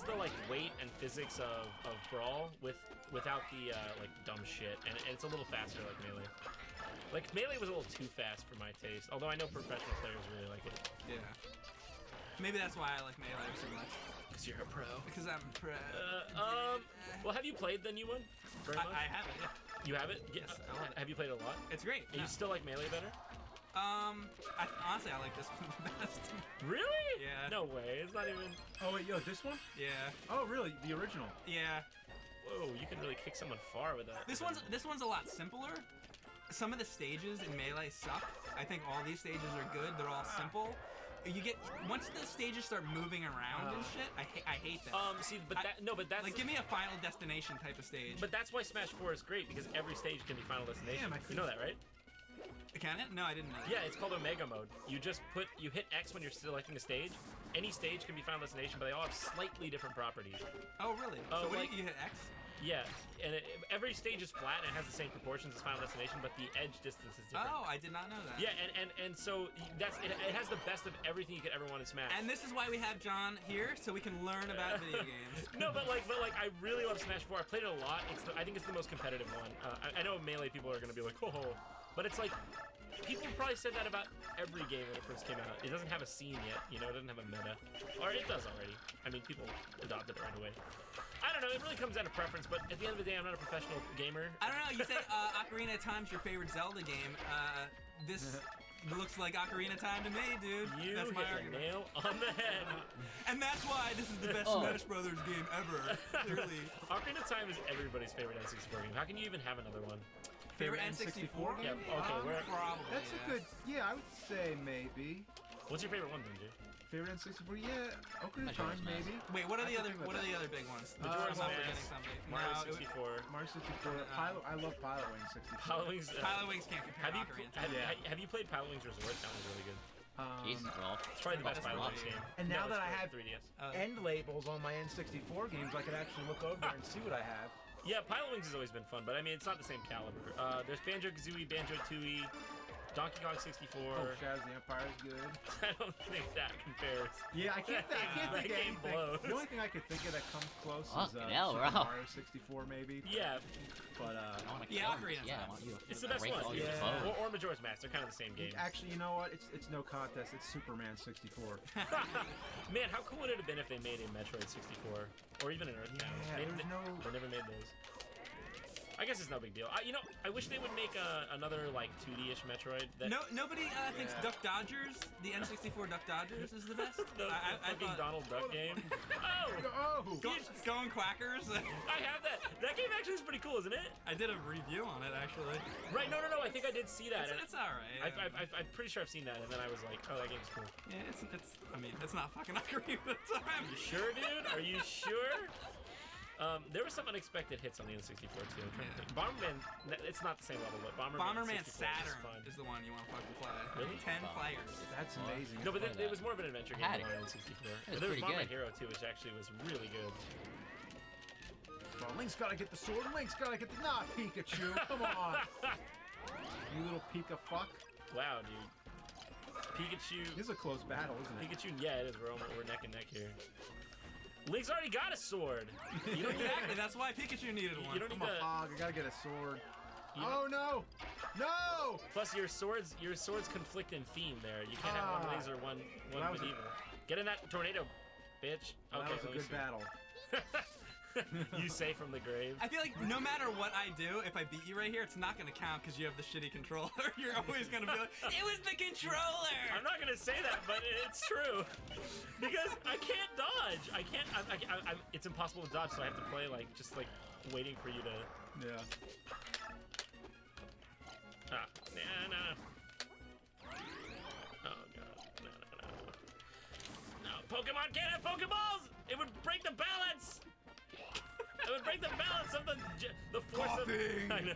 Speaker 11: the like weight and physics of Brawl without the like dumb shit, and it's a little faster like Melee. Like Melee was a little too fast for my taste, although I know professional players really like it.
Speaker 6: Yeah. Maybe that's why I like Melee so much.
Speaker 11: Because you're a pro.
Speaker 6: Because I'm a pro.
Speaker 11: Well, have you played the new one? Very much?
Speaker 6: I have it, yeah.
Speaker 11: You have it?
Speaker 6: Yes, I love it.
Speaker 11: Have you played it a lot?
Speaker 6: It's great.
Speaker 11: And you still like Melee better?
Speaker 6: Honestly, I like this one the best.
Speaker 11: Really?
Speaker 6: Yeah.
Speaker 11: No way. It's not even.
Speaker 4: Oh wait, yo, this one?
Speaker 6: Yeah.
Speaker 4: Oh really? The original?
Speaker 6: Yeah.
Speaker 11: Whoa, you can really kick someone far with that.
Speaker 6: This one's a lot simpler. Some of the stages in Melee suck. I think all these stages are good. They're all simple. You get once the stages start moving around and shit. I hate that.
Speaker 11: See, but that's
Speaker 6: like give me a Final Destination type of stage.
Speaker 11: But that's why Smash 4 is great because every stage can be Final Destination.
Speaker 4: Damn,
Speaker 11: you know that, right?
Speaker 6: Can it? No, I didn't know that.
Speaker 11: Yeah, it's called Omega mode. You hit X when you're selecting a stage. Any stage can be Final Destination, but they all have slightly different properties.
Speaker 6: Oh, really?
Speaker 11: Oh,
Speaker 6: So what
Speaker 11: like-
Speaker 6: do you hit X?
Speaker 11: Yeah, and every stage is flat and it has the same proportions as Final Destination, but the edge distance is different.
Speaker 6: Oh, I did not know that.
Speaker 11: Yeah, and so it has the best of everything you could ever want in Smash.
Speaker 6: And this is why we have John here, so we can learn about video games.
Speaker 11: No, but like I really love Smash 4. I played it a lot. I think it's the most competitive one. I know Melee people are gonna be like, oh, but it's like people probably said that about every game when it first came out. It doesn't have a scene yet, you know. It doesn't have a meta, or it does already. I mean, people adopted it right away. I don't know. It really comes down to preference, but at the end of the day, I'm not a professional gamer.
Speaker 6: I don't know. You say Ocarina of Time's your favorite Zelda game. This looks like Ocarina of Time to me, dude.
Speaker 11: You
Speaker 6: That's my
Speaker 11: hit the
Speaker 6: argument.
Speaker 11: nail on the head.
Speaker 6: And that's why this is the best Smash Brothers game ever. Clearly.
Speaker 11: Ocarina of Time is everybody's favorite N64 game. How can you even have another one?
Speaker 6: Favorite N64
Speaker 11: Yeah.
Speaker 6: game?
Speaker 11: Okay.
Speaker 6: Probably.
Speaker 4: That's a good. Yeah, I would say maybe.
Speaker 11: What's your favorite one, Benji?
Speaker 4: Favorite N64? Yeah, Ocarina of
Speaker 2: Majora's
Speaker 4: Time
Speaker 2: Mask.
Speaker 4: maybe.
Speaker 6: Wait, what are
Speaker 4: I
Speaker 6: the
Speaker 4: can
Speaker 6: other
Speaker 4: think about
Speaker 6: what are
Speaker 4: that.
Speaker 6: the other big ones?
Speaker 11: Majora's
Speaker 6: I'm
Speaker 11: Mask,
Speaker 6: forgetting something.
Speaker 11: Mario
Speaker 6: No,
Speaker 11: 64.
Speaker 4: Mario 64. I love Pilot Wings 64.
Speaker 11: Pilot Wings.
Speaker 6: Pilot Wings can't compare
Speaker 11: Have
Speaker 6: to
Speaker 11: you
Speaker 6: Ocarina of Time.
Speaker 11: have you played Pilot Wings Resort? That was really good.
Speaker 2: Jesus, bro.
Speaker 11: It's probably the best Pilot Wings game.
Speaker 4: And now
Speaker 11: No,
Speaker 4: that I
Speaker 11: it's
Speaker 4: have
Speaker 11: 3DS.
Speaker 4: end labels on my N64 games, I can actually look over there and see what I have.
Speaker 11: Yeah, Pilot Wings has always been fun, but I mean, it's not the same caliber. There's Banjo-Kazooie, Banjo-Tooie, Donkey Kong 64.
Speaker 4: Oh, Shadows of the Empire is good.
Speaker 11: I don't think that compares.
Speaker 4: Yeah, I can't think
Speaker 11: That
Speaker 4: of
Speaker 11: game
Speaker 4: anything.
Speaker 11: blows.
Speaker 4: The only thing I could think of that comes close is
Speaker 2: Fucking hell,
Speaker 4: Super
Speaker 2: bro.
Speaker 4: Mario 64 maybe.
Speaker 11: Yeah,
Speaker 4: But
Speaker 6: Yeah, Ocarina of
Speaker 2: Yeah, I
Speaker 6: Time.
Speaker 2: want you to
Speaker 11: it's the best
Speaker 2: break
Speaker 11: one.
Speaker 2: all your
Speaker 4: Yeah.
Speaker 2: bones.
Speaker 11: Or Majora's Mask. They're kind of the same game.
Speaker 4: actually, you know what? It's no contest. It's Superman 64.
Speaker 11: Man, how cool would it have been if they made a Metroid 64 or even an Earth Bound?
Speaker 4: Yeah, there's no.
Speaker 11: They never made those. I guess it's no big deal. I wish they would make another like 2D-ish Metroid. That
Speaker 6: Nobody thinks Duck Dodgers, the N64 Duck Dodgers, is the best.
Speaker 11: the
Speaker 6: I
Speaker 11: fucking
Speaker 6: thought
Speaker 11: Donald Duck game. Oh,
Speaker 4: Oh!
Speaker 6: Going Quackers.
Speaker 11: I have that. That game actually is pretty cool, isn't it?
Speaker 6: I did a review on it actually.
Speaker 11: Right? No. I think I did see that.
Speaker 6: It's alright.
Speaker 11: I'm pretty sure I've seen that, and then I was like, oh, that game's cool.
Speaker 6: Yeah, it's not fucking Ocarina of Time.
Speaker 11: You sure, dude? Are you sure? There were some unexpected hits on the N64 too. I'm trying to think. Bomberman, it's not the same level, but
Speaker 6: Bomberman
Speaker 11: 64
Speaker 6: Saturn
Speaker 11: is fun.
Speaker 6: is the one you want to fucking play.
Speaker 11: Really?
Speaker 6: 10 players.
Speaker 4: That's amazing.
Speaker 11: No, but
Speaker 2: play
Speaker 11: it
Speaker 2: that.
Speaker 11: was more of an adventure
Speaker 2: I
Speaker 11: game
Speaker 2: had
Speaker 11: than
Speaker 2: it.
Speaker 11: on N64.
Speaker 2: It was
Speaker 11: But there was
Speaker 2: pretty
Speaker 11: Bomberman
Speaker 2: good.
Speaker 11: Hero too, which actually was really good.
Speaker 4: Well, Link's gotta get the sword. Link's gotta get the. Nah, Pikachu. Come on. You little Pika fuck.
Speaker 11: Wow, dude. Pikachu.
Speaker 4: This is a close battle, isn't it?
Speaker 11: Pikachu. Yeah, it is. We're neck and neck here. Link's already got a sword. You don't need
Speaker 6: Exactly, that's why Pikachu needed one.
Speaker 11: You don't need
Speaker 4: I'm a
Speaker 11: to.
Speaker 4: hog. I gotta get a sword.
Speaker 11: You
Speaker 4: Oh no! No!
Speaker 11: Plus, your swords conflict in theme. There, you can't have one laser, one
Speaker 4: that was a-
Speaker 11: medieval. Get in that tornado, bitch.
Speaker 4: Well,
Speaker 11: Okay,
Speaker 4: that was a
Speaker 11: let me
Speaker 4: good
Speaker 11: see.
Speaker 4: battle.
Speaker 11: You say from the grave.
Speaker 6: I feel like no matter what I do, if I beat you right here, it's not gonna count because you have the shitty controller. You're always gonna be like, it was the controller!
Speaker 11: I'm not gonna say that, but it's true. Because I can't dodge. I can't. It's impossible to dodge, so I have to play just waiting for you to.
Speaker 4: Yeah.
Speaker 11: Ah, no. Oh god, no. No, Pokemon can't have Pokeballs. It would break the balance. It would break the balance of the force
Speaker 4: Coughing.
Speaker 11: of. I know.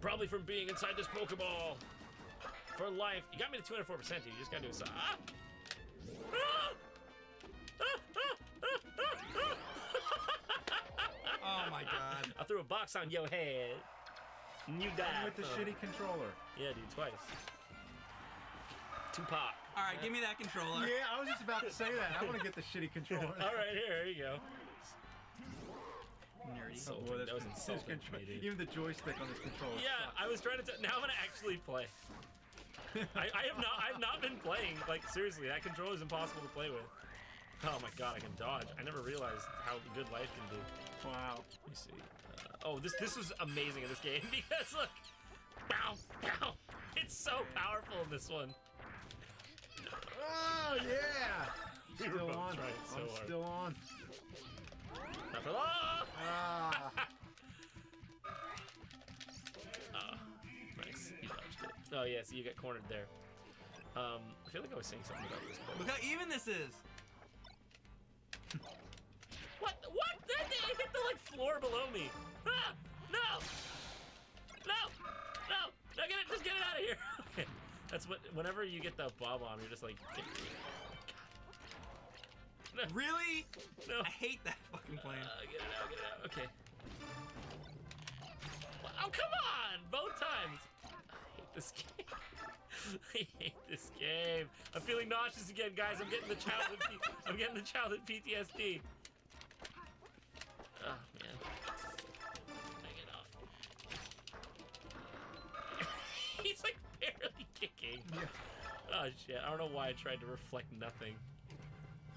Speaker 11: Probably from being inside this Pokeball. For life. You got me to 204%, dude. You just gotta do a ah!
Speaker 6: Oh my god.
Speaker 11: I threw a box on your head. And you died.
Speaker 4: With the
Speaker 11: son.
Speaker 4: shitty controller.
Speaker 11: Yeah, dude, twice. Tupac.
Speaker 6: Alright, give me that controller.
Speaker 4: Yeah, I was just about to say that. I want to get the shitty controller.
Speaker 11: All right, here you go.
Speaker 6: Nerdy.
Speaker 11: So-
Speaker 4: Boy,
Speaker 11: that was
Speaker 4: this
Speaker 11: insulting to me, dude.
Speaker 4: Even the joystick on this controller.
Speaker 11: Yeah,
Speaker 4: sucks.
Speaker 11: I was trying to. Now I'm gonna actually play. I've not been playing. Like seriously, that controller is impossible to play with. Oh my god, I can dodge. I never realized how good life can be.
Speaker 4: Wow.
Speaker 11: Let me see. Oh, this was amazing in this game because look, Bow, bow. It's so powerful in this one.
Speaker 4: Oh yeah.
Speaker 11: We were
Speaker 4: Still
Speaker 11: both
Speaker 4: on.
Speaker 11: trying so
Speaker 4: I'm
Speaker 11: hard.
Speaker 4: still on.
Speaker 11: Not for long.
Speaker 4: Ah.
Speaker 11: Oh, nice. You dodged it. Oh yeah, so you got cornered there. I feel like I was saying something about this. But...
Speaker 6: Look how even this is.
Speaker 11: What? What? That it hit the like floor below me. Ah! No! No! No! No! Get it! Just get it out of here. Okay. That's what. Whenever you get the bob bomb, you're just like. No.
Speaker 6: Really?
Speaker 11: No.
Speaker 6: I hate that fucking plane.
Speaker 11: Get it out. Get it out. Okay. Oh come on! Both times. I hate this game. I hate this game. I'm feeling nauseous again, guys. I'm getting the childhood. I'm getting the childhood PTSD. Oh man. Take it off. He's like barely kicking. Yeah. Oh shit. I don't know why I tried to reflect nothing.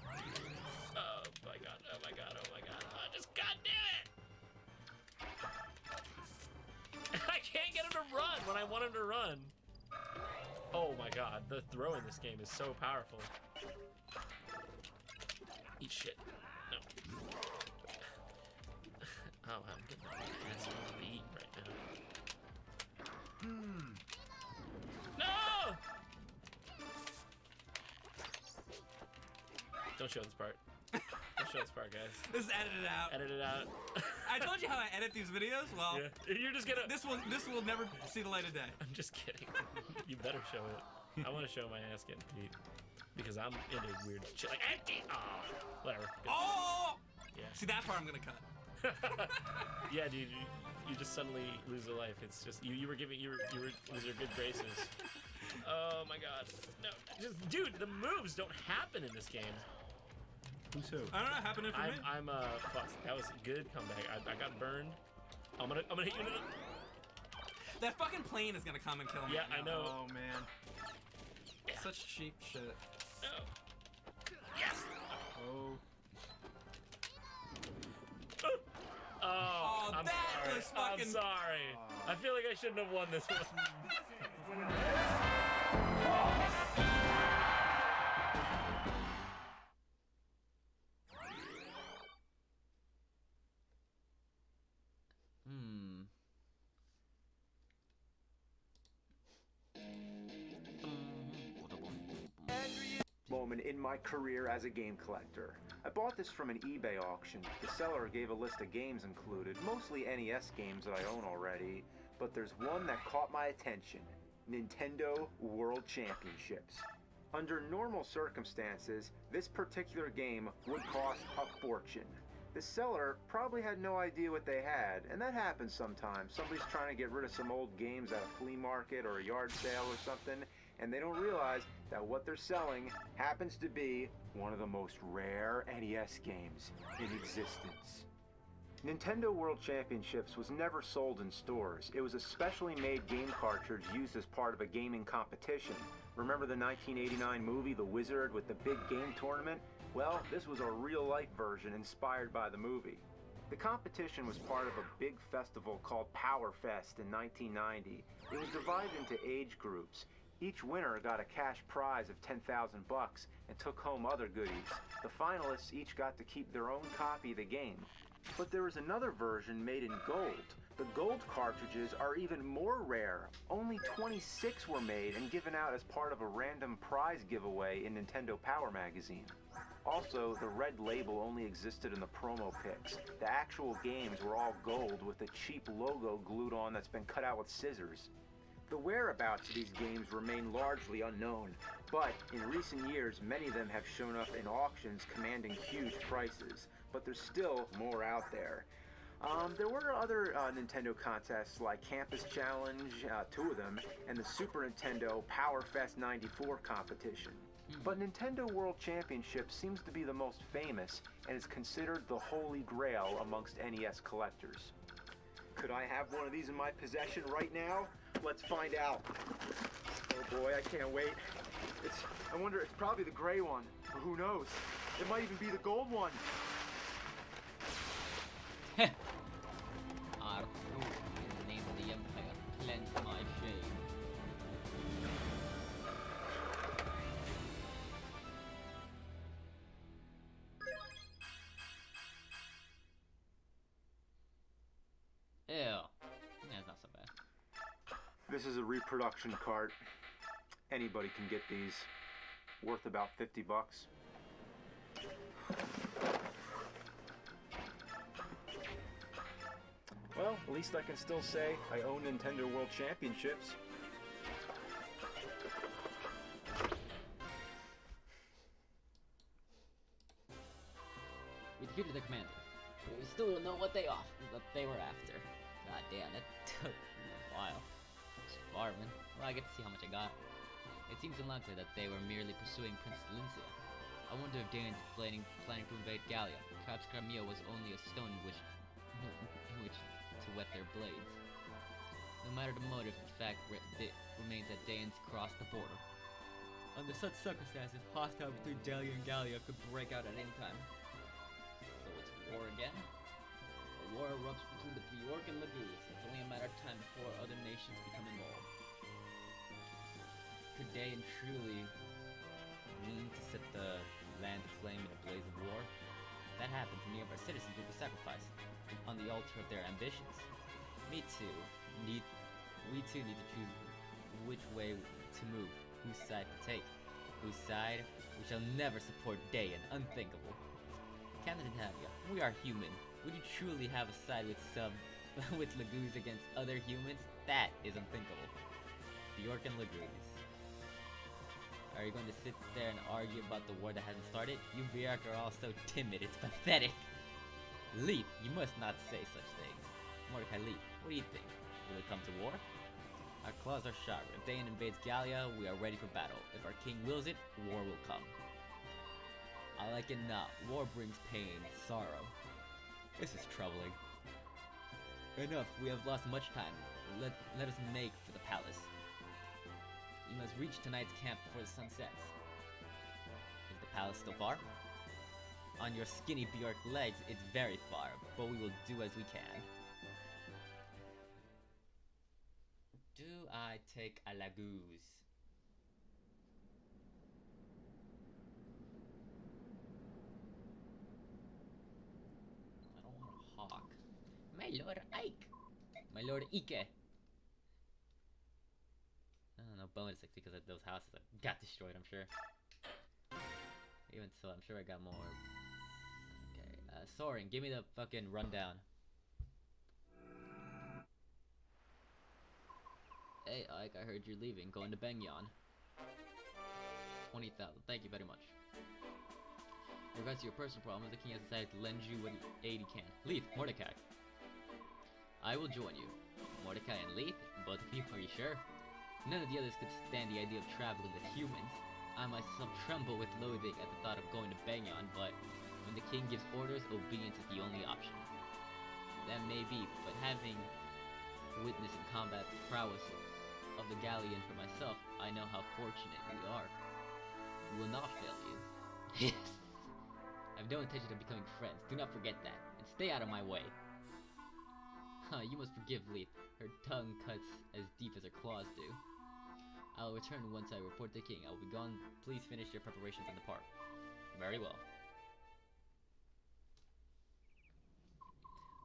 Speaker 11: Oh my god. Oh my god. Oh my god. Oh, just goddamn it! I can't get him to run when I want him to run. Oh my god, the throw in this game is so powerful. Eat shit. No. Oh, I'm getting my ass beat right now. No! Don't show this part. Don't show this part, guys.
Speaker 6: This is edited out.
Speaker 11: Edit it out.
Speaker 6: I told you how I edit these videos. Well,
Speaker 11: yeah. You're just gonna.
Speaker 6: This will never see the light of day.
Speaker 11: I'm just kidding. You better show it. I want to show my ass getting beat because I'm into weird shit like empty. Oh, whatever. Good.
Speaker 6: Oh!
Speaker 11: Yeah.
Speaker 6: See that part I'm gonna cut.
Speaker 11: Yeah, dude. You just suddenly lose a life. It's just you were giving you were those are good graces. Oh my god. No, just dude, the moves don't happen in this game.
Speaker 4: Who's who?
Speaker 6: I don't know. Happening for me.
Speaker 11: I'm fuck. That was a good comeback. I got burned. I'm gonna hit you into the.
Speaker 6: That fucking plane is gonna come and kill me.
Speaker 11: Yeah, I know.
Speaker 4: Oh man.
Speaker 11: Yeah.
Speaker 6: Such cheap shit.
Speaker 11: No. Yes.
Speaker 4: Oh.
Speaker 11: Oh, I'm
Speaker 6: that
Speaker 11: sorry.
Speaker 6: was fucking.
Speaker 11: I'm sorry. I feel like I shouldn't have won this one.
Speaker 5: Moment in my career as a game collector. I bought this from an eBay auction. The seller gave a list of games included, mostly NES games that I own already, but there's one that caught my attention. Nintendo World Championships. Under normal circumstances, this particular game would cost a fortune. The seller probably had no idea what they had, and that happens sometimes. Somebody's trying to get rid of some old games at a flea market or a yard sale or something, and they don't realize that what they're selling happens to be one of the most rare NES games in existence. Nintendo World Championships was never sold in stores. It was a specially made game cartridge used as part of a gaming competition. Remember the 1989 movie The Wizard with the big game tournament? Well, this was a real-life version inspired by the movie. The competition was part of a big festival called Power Fest in 1990. It was divided into age groups. Each winner got a cash prize of $10,000 and took home other goodies. The finalists each got to keep their own copy of the game. But there was another version made in gold. The gold cartridges are even more rare. Only 26 were made and given out as part of a random prize giveaway in Nintendo Power magazine. Also, the red label only existed in the promo pics. The actual games were all gold with a cheap logo glued on that's been cut out with scissors. The whereabouts of these games remain largely unknown, but in recent years many of them have shown up in auctions commanding huge prices, but there's still more out there. There were other Nintendo contests like Campus Challenge, 2 of them, and the Super Nintendo Power Fest 94 competition. But Nintendo World Championship seems to be the most famous and is considered the holy grail amongst NES collectors. Could I have one of these in my possession right now? Let's find out. Oh boy, I can't wait. I wonder, it's probably the gray one, or who knows? It might even be the gold one.
Speaker 2: Arthur, in the name of the Empire, cleanse my shit. Yeah, it's not so bad.
Speaker 5: This is a reproduction cart. Anybody can get these. Worth about 50 bucks.
Speaker 3: Well, at least I can still say I own Nintendo World Championships.
Speaker 2: We defeated the commander. We still don't know what they were after. God damn, that took a while. Just farming. Well, I get to see how much I got. It seems unlikely that they were merely pursuing Princess Lincia. I wonder if Danes planning to invade Gallia. Perhaps Crimea was only a stone in which to wet their blades. No matter the motive, the fact remains that Danes crossed the border. Under such circumstances, hostile between Gallia and Gallia could break out at any time. So it's war again? A war erupts between the Bjork and Laguz. It's only a matter of time before other nations become involved. Could Dayan truly mean to set the land aflame in a blaze of war? If that happens, many of our citizens will be sacrificed on the altar of their ambitions. We too need to choose which way to move, whose side to take. Whose side? We shall never support Dayan. Unthinkable. Captain Tavia, we are human. Would you truly have a side with with Laguz against other humans? That is unthinkable. Bjork and Laguz. Are you going to sit there and argue about the war that hasn't started? You Bjork are all so timid, it's pathetic. Leaf, you must not say such things. Mordecai, Leaf, what do you think? Will it come to war? Our claws are sharp. If Dayan invades Gallia, we are ready for battle. If our king wills it, war will come. I like it not. War brings pain, sorrow. This is troubling. Enough, we have lost much time. Let us make for the palace. You must reach tonight's camp before the sun sets. Is the palace still far? On your skinny Bjork legs, it's very far, but we will do as we can. Do I take a Laguz? I don't want a hawk. My Lord Ike! My Lord Ike! I don't know, bonus because of those houses that got destroyed, I'm sure. Even so, I'm sure I got more. Okay, Soren, give me the fucking rundown. Hey, Ike, I heard you're leaving, going to Bengyon. 20,000, thank you very much. In regards to your personal problems, the king has decided to lend you what aid he can. Leaf, Mordecai. I will join you. Mordecai and Leaf, both of you, are you sure? None of the others could stand the idea of traveling with humans. I myself tremble with loathing at the thought of going to Bengyon, but when the king gives orders, obedience is the only option. That may be, but having witnessed in combat the prowess of the Galleon for myself, I know how fortunate we are. We will not fail you. Yes! I have no intention of becoming friends, do not forget that, and stay out of my way. Huh, you must forgive Leaf. Her tongue cuts as deep as her claws do. I will return once I report the king. I will be gone. Please finish your preparations in the park. Very well.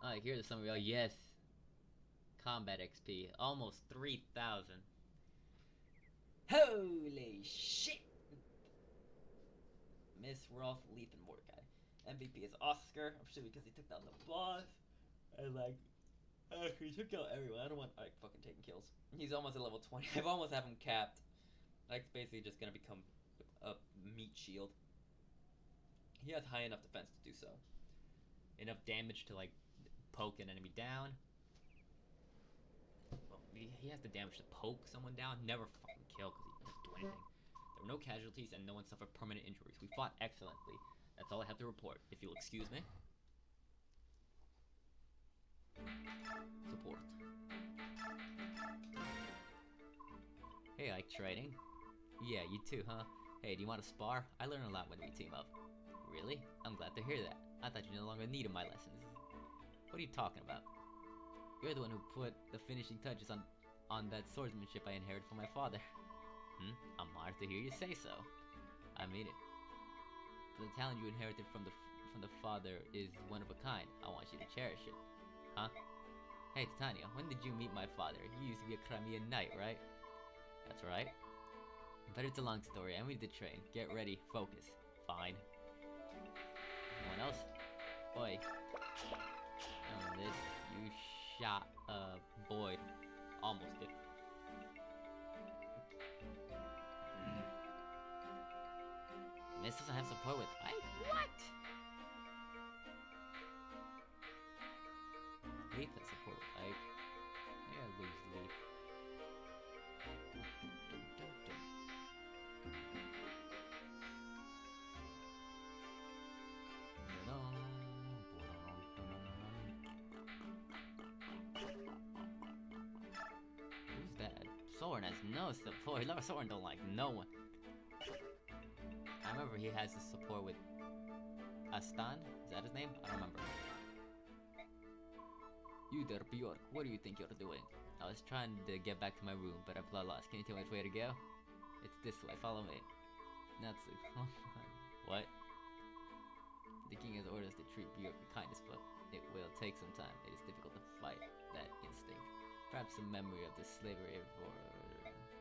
Speaker 2: Alright, here's the summary. Oh, yes. Combat XP. Almost 3,000. Holy shit! Miss Rolf, Leaf, and Mordecai. MVP is Oscar. I'm sure because he took down the boss. And like, he took out everyone. I don't want Ike fucking taking kills. He's almost at level 20. I've almost have him capped. Ike's basically just gonna become a meat shield. He has high enough defense to do so. Enough damage to like poke an enemy down. Well, he has the damage to poke someone down, never fucking kill because he doesn't do anything. There were no casualties and no one suffered permanent injuries. We fought excellently. That's all I have to report, if you'll excuse me. Support. Hey, Ike trading. Yeah, you too, huh? Hey, do you want to spar? I learn a lot when we team up. Really? I'm glad to hear that. I thought you no longer needed my lessons. What are you talking about? You're the one who put the finishing touches on that swordsmanship I inherited from my father. I'm honored to hear you say so. I mean it. The talent you inherited from the father is one of a kind. I want you to cherish it. Huh? Hey, Titania, when did you meet my father? You used to be a Crimean knight, right? That's right. But it's a long story, and we need to train. Get ready, focus. Fine. Anyone else? Oi. This, you shot, Boyd. Almost did. Miss doesn't have support with Ike? What? Leaf has support with Ike. Yeah, lose Leaf. Who's that? Soren has no support. Soren don't like no one. I remember he has the support with Astan? Is that his name? I don't remember. You there, Bjork. What do you think you're doing? I was trying to get back to my room, but I've lost. Can you tell me which way to go? It's this way. Follow me. Natsu. What? The king has ordered us to treat Bjork with kindness, but it will take some time. It is difficult to fight that instinct. Perhaps a memory of the slavery or...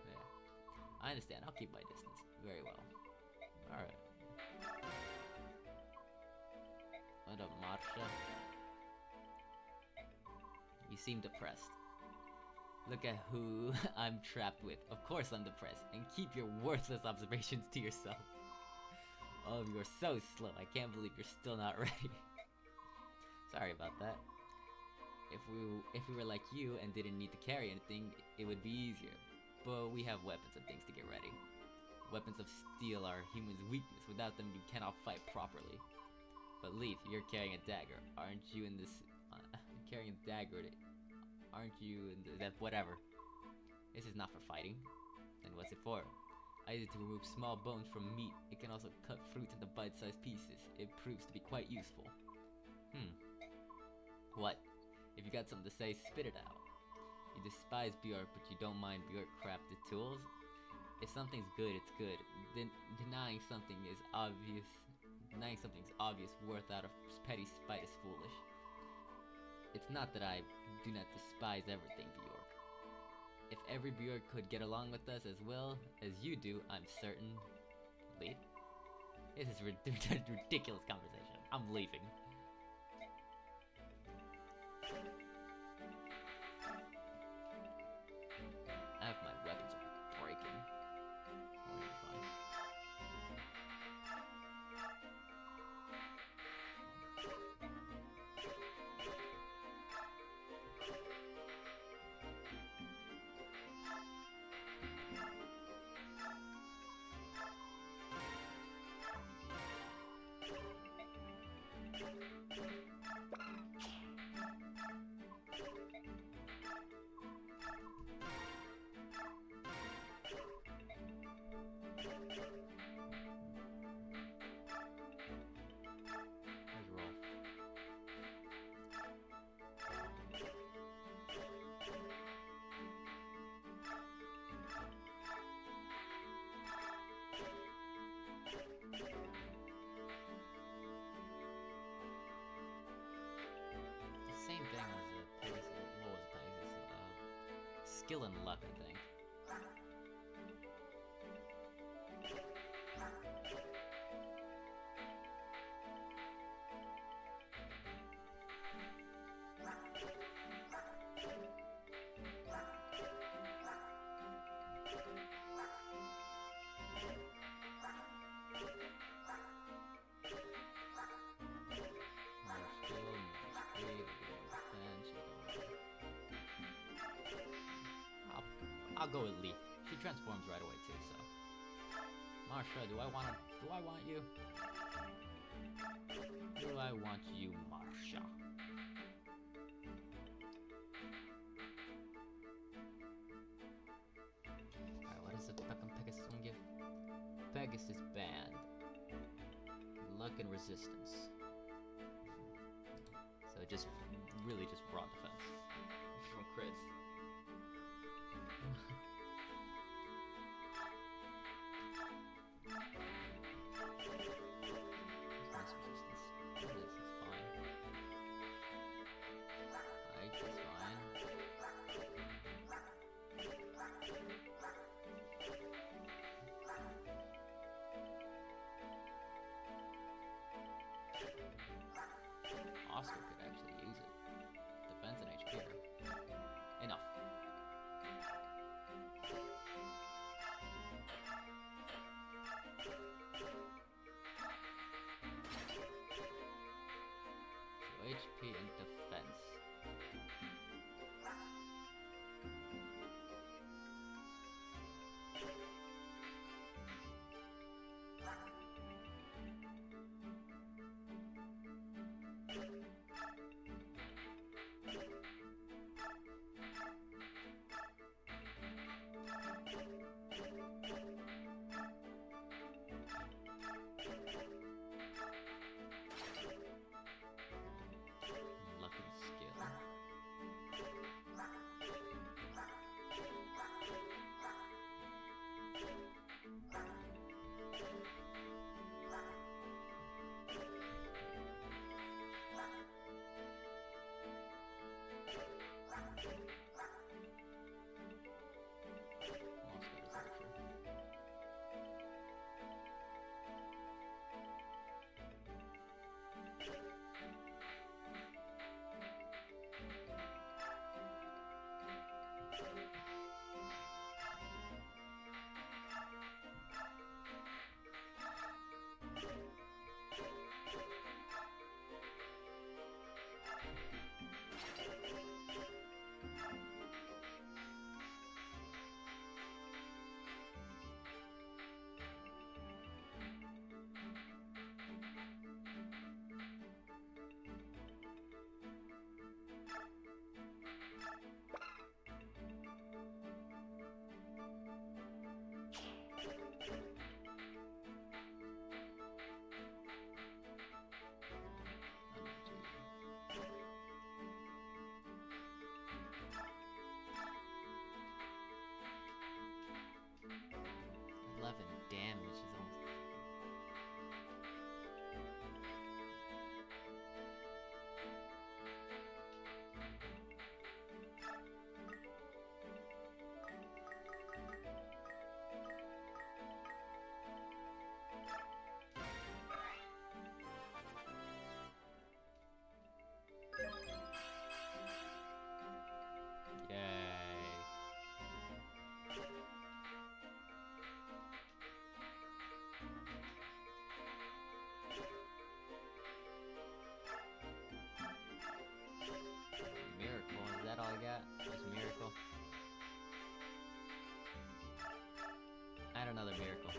Speaker 2: yeah. I understand. I'll keep my distance. Very well. Alright. What up, Marsha? You seem depressed. Look at who I'm trapped with. Of course I'm depressed. And keep your worthless observations to yourself. Oh, you're so slow. I can't believe you're still not ready. Sorry about that. If we were like you and didn't need to carry anything, it would be easier. But we have weapons and things to get ready. Weapons of steel are humans' weakness. Without them, you cannot fight properly. But Leaf, you're carrying a dagger. Aren't you in this... carrying a dagger, aren't you in that... whatever. This is not for fighting. Then what's it for? I use it to remove small bones from meat. It can also cut fruit into bite-sized pieces. It proves to be quite useful. What? If you got something to say, spit it out. You despise Bjork, but you don't mind Bjork-crafted tools? If something's good, it's good. Denying something's obvious worth out of petty spite is foolish. It's not that I do not despise everything, Bjork. If every Bjork could get along with us as well as you do, I'm certain... Leave? This is ridiculous conversation. I'm leaving. Half my weapons are breaking. Oh, you're fine. Same thing as a Pegasus. What was Pegasus? Skill and luck, I think. I'll go with Lee. She transforms right away too, so. Marsha, do I want you? Do I want you, Marsha? Alright, what is it Pegasus gonna give? Pegasus band. Luck and resistance. So just really just broad defense. From crits. Resistance. This is fine. Like, it's fine. roster could actually use it. Defense and HP are enough. So HP and defense. Luck and skill. Almost got his archer. Damage is almost. Yay. Miracle, is that all I got? Just miracle? Add another miracle.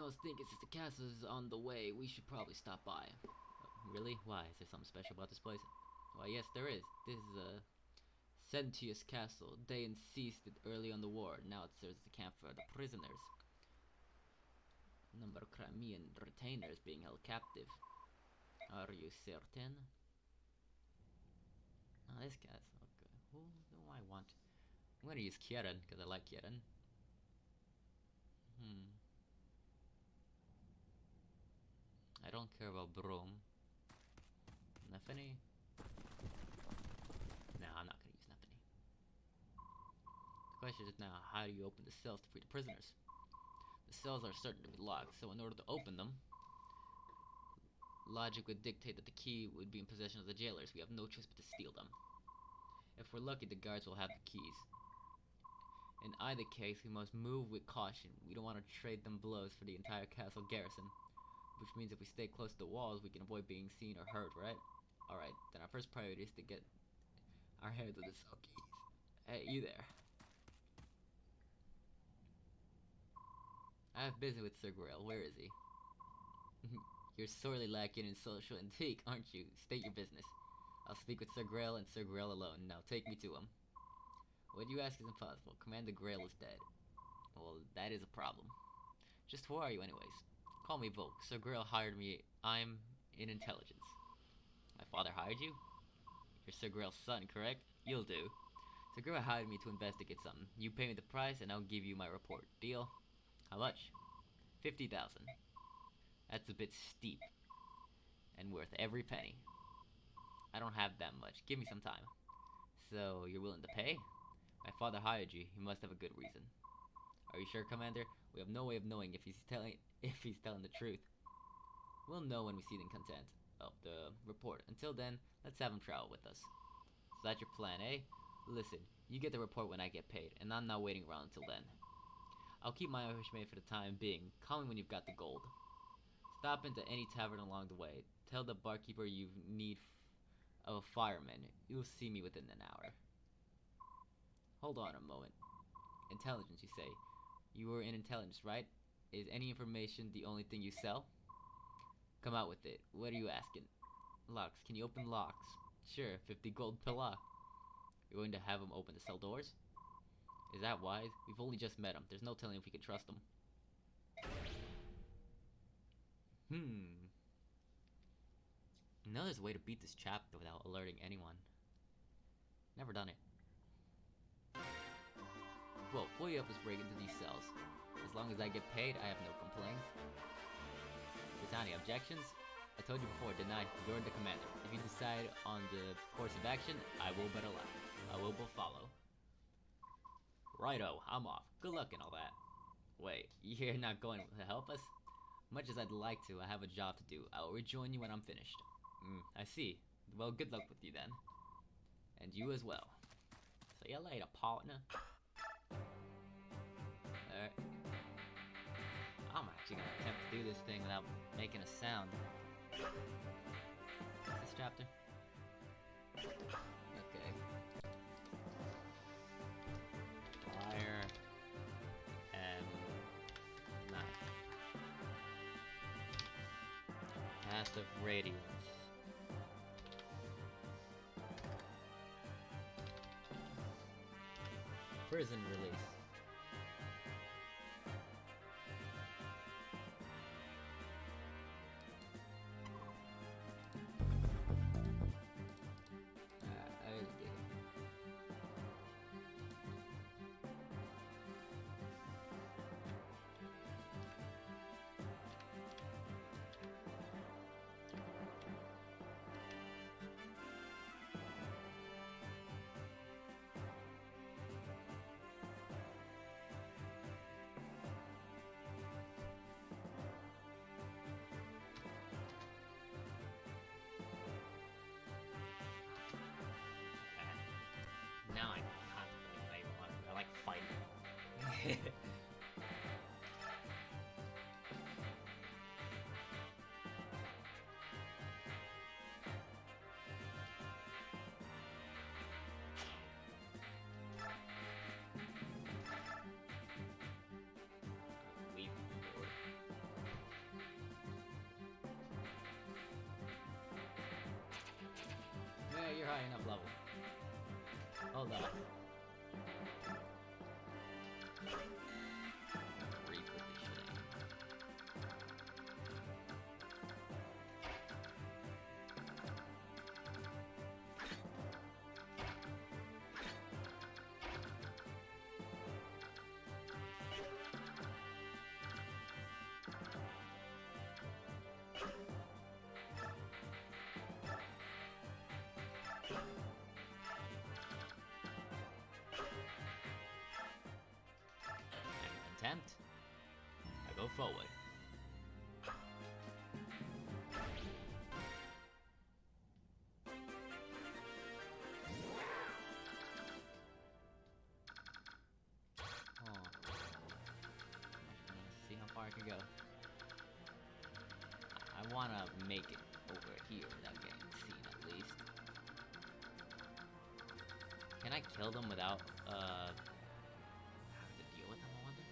Speaker 2: I was thinking since the castle is on the way, we should probably stop by. Really? Why? Is there something special about this place? Why, yes, there is. This is a Sentius castle. They seized it early on the war. Now it serves as a camp for the prisoners. Number of Crimean retainers being held captive. Are you certain? Oh, this guy's okay. Who do I want? I'm gonna use Kieran because I like Kieran. I don't care about Broom. Nefany? No, I'm not gonna use Nefany. The question is now, how do you open the cells to free the prisoners? The cells are certain to be locked, so in order to open them, logic would dictate that the key would be in possession of the jailers. We have no choice but to steal them. If we're lucky, the guards will have the keys. In either case, we must move with caution. We don't want to trade them blows for the entire castle garrison. Which means if we stay close to the walls, we can avoid being seen or heard, right? Alright, then our first priority is to get our hands on the cell keys. Hey, you there. I have business with Sir Grail. Where is he? You're sorely lacking in social intrigue, aren't you? State your business. I'll speak with Sir Grail and Sir Grail alone. Now take me to him. What you ask is impossible. Commander Grail is dead. Well, that is a problem. Just who are you anyways? Call me Volk. Sir Grail hired me. I'm in intelligence. My father hired you? You're Sir Grail's son, correct? You'll do. Sir Grail hired me to investigate something. You pay me the price and I'll give you my report. Deal? How much? 50,000. That's a bit steep. And worth every penny. I don't have that much. Give me some time. So, you're willing to pay? My father hired you. He must have a good reason. Are you sure, Commander? We have no way of knowing if he's telling the truth. We'll know when we see the content of the report. Until then, let's have him travel with us. So that's your plan, eh? Listen, you get the report when I get paid, and I'm not waiting around until then. I'll keep my Irish maid for the time being. Call me when you've got the gold. Stop into any tavern along the way. Tell the barkeeper you need of a fireman. You'll see me within an hour. Hold on a moment. Intelligence, you say? You were in intelligence, right? Is any information the only thing you sell? Come out with it. What are you asking? Locks. Can you open locks? Sure, 50 gold per lock. You're going to have him open the cell doors? Is that wise? We've only just met him. There's no telling if we can trust him. No, there's a way to beat this chapter without alerting anyone. Never done it. Well, fully up is break into these cells. As long as I get paid, I have no complaints. Any objections? I told you before, didn't I? You're the commander. If you decide on the course of action, I will but allow. I will but follow. Righto, I'm off. Good luck and all that. Wait, you're not going to help us? Much as I'd like to, I have a job to do. I will rejoin you when I'm finished. I see. Well, good luck with you then. And you as well. See you later, partner. Alright. I'm actually gonna attempt to do this thing without making a sound. What's this chapter? Okay. Fire and knife. Passive Radiance. Prison release. Now I contemplate what I like fighting. Leap forward. Hold on. Repositioning. Attempt. I go forward. Oh. Let's see how far I can go. I wanna make it over here without getting seen at least. Can I kill them without having to deal with them, I wonder?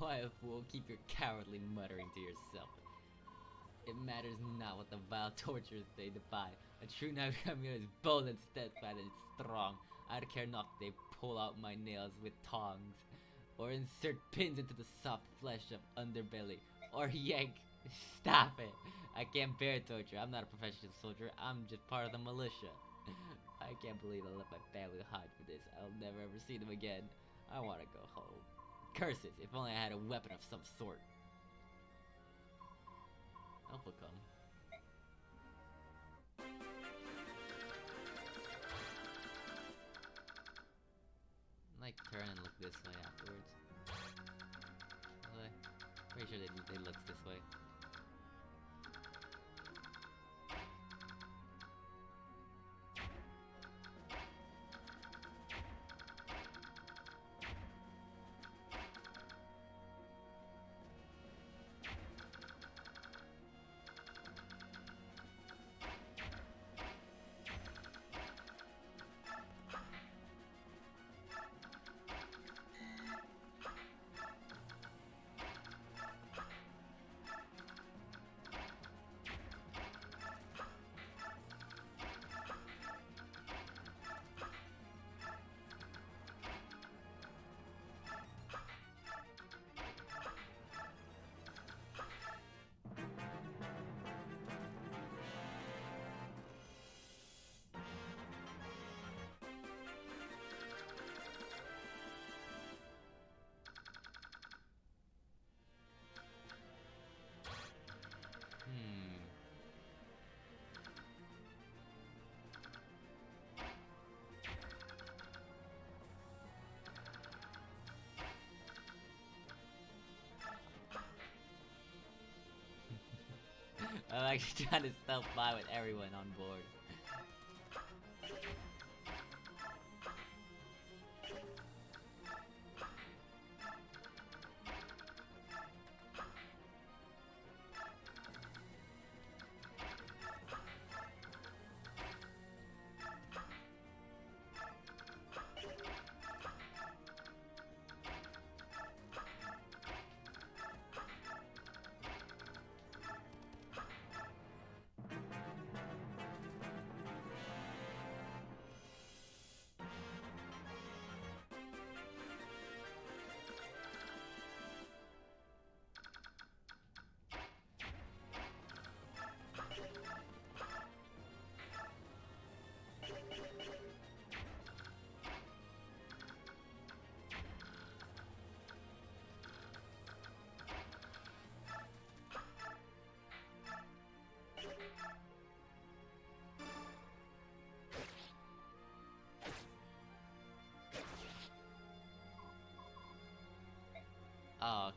Speaker 2: Quiet fool, keep your cowardly muttering to yourself. It matters not what the vile tortures they defy. A true knight is bold and steadfast and strong. I don't care not if they pull out my nails with tongs, or insert pins into the soft flesh of underbelly, or yank. Stop it! I can't bear torture. I'm not a professional soldier. I'm just part of the militia. I can't believe I let my family hide for this. I'll never ever see them again. I want to go home. Curses! If only I had a weapon of some sort. Help will come. Like turn and look this way afterwards. Pretty sure they look this way. I'm actually trying to stealth by with everyone on board.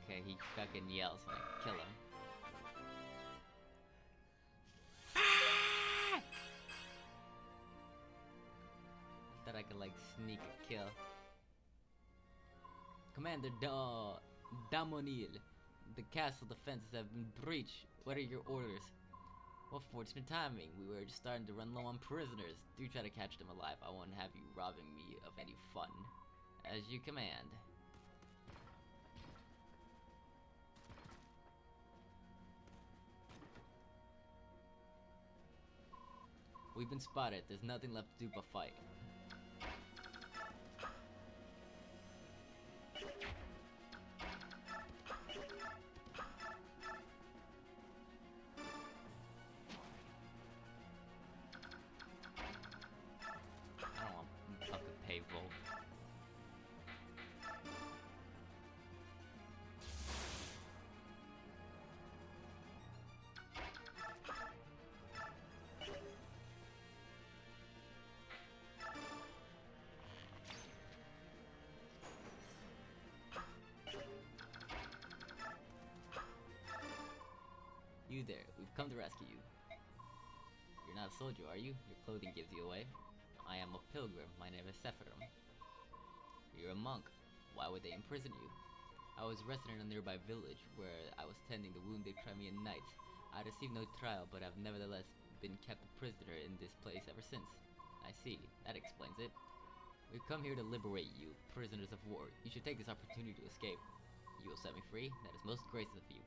Speaker 2: Okay, he fucking yells when I kill him. I thought I could like sneak a kill. Commander Damonil, the castle defenses have been breached. What are your orders? What fortunate timing. We were just starting to run low on prisoners. Do try to catch them alive. I won't have you robbing me of any fun. As you command. We've been spotted. There's nothing left to do but fight. I don't want to fucking pay Volt. You there, we've come to rescue you. You're not a soldier, are you? Your clothing gives you away. I am a pilgrim, my name is Sephirim. You're a monk. Why would they imprison you? I was arrested in a nearby village where I was tending the wounded Crimean knights. I received no trial, but have nevertheless been kept a prisoner in this place ever since. I see, that explains it. We've come here to liberate you, prisoners of war. You should take this opportunity to escape. You will set me free? That is most gracious of you.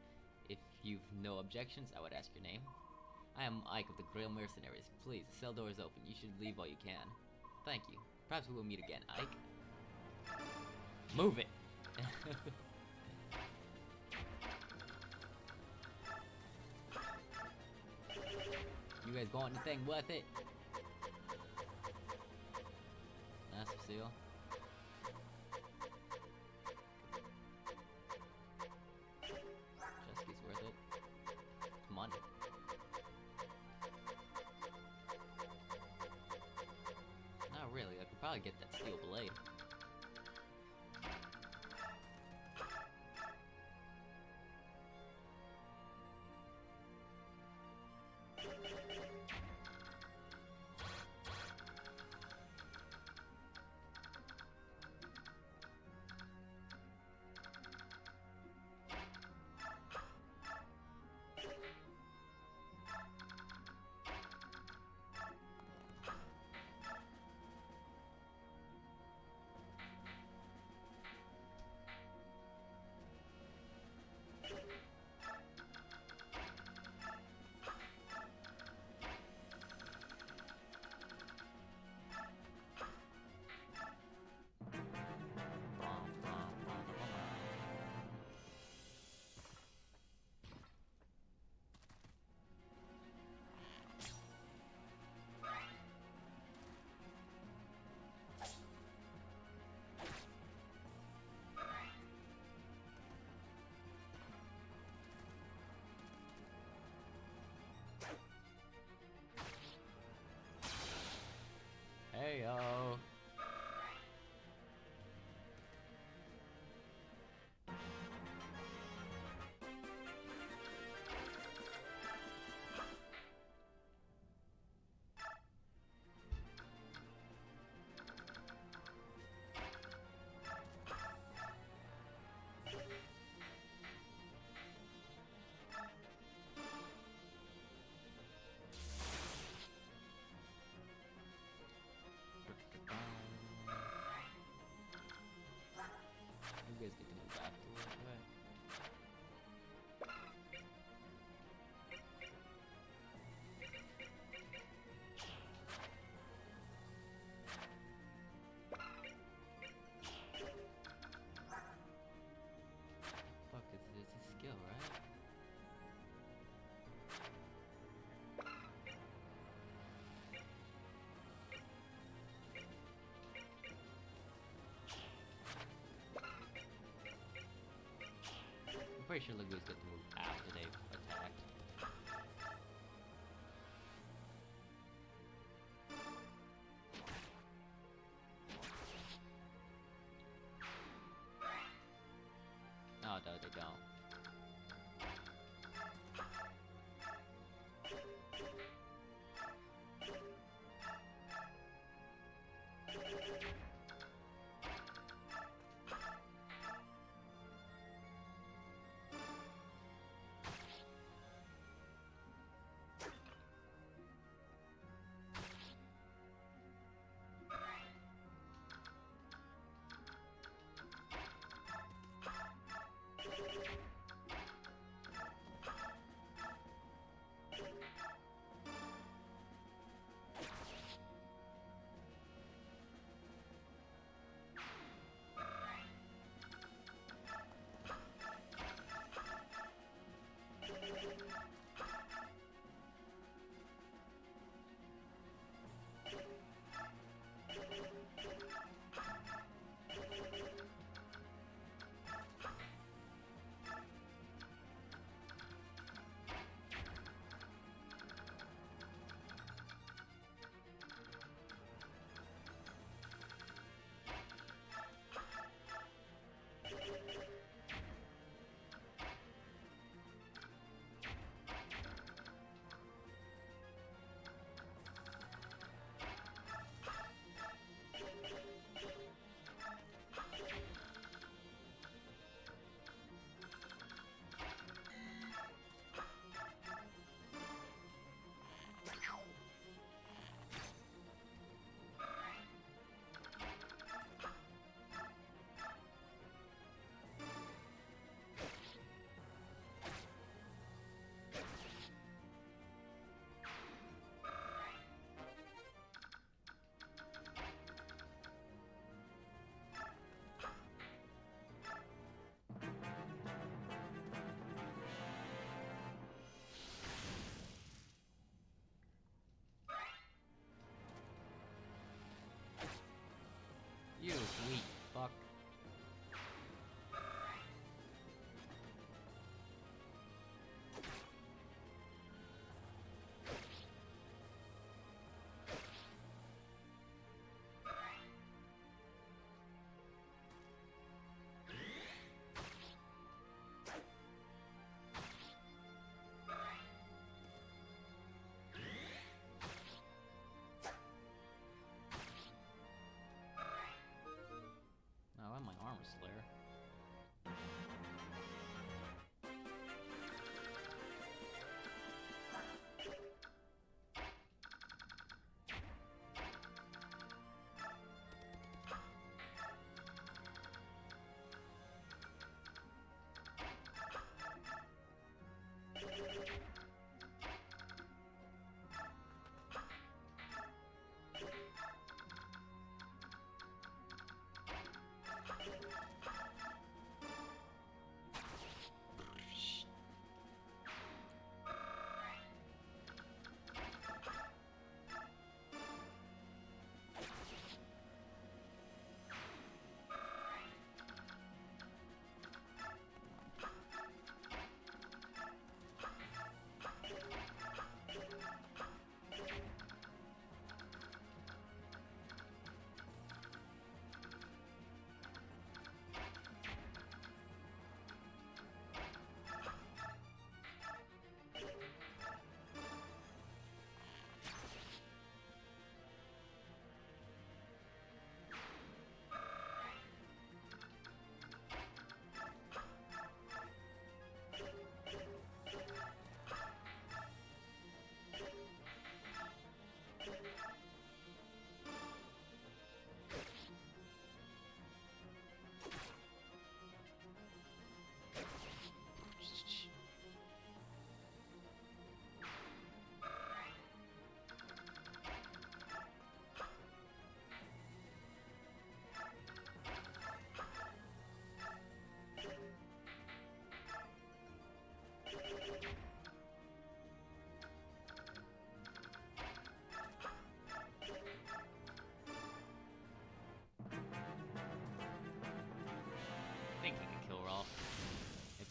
Speaker 2: If you've no objections, I would ask your name. I am Ike of the Grail Mercenaries. Please, the cell door is open. You should leave while you can. Thank you. Perhaps we will meet again, Ike. Move it! You guys got anything worth it? Master seal. Chesky's worth it. Come on. Not really. I could probably get that steel blade. Heyo. You guys get to move afterwards, right? Fuck, it's a skill, right? I'm pretty sure Lagoos get to move after they've attacked. Oh, no, they don't.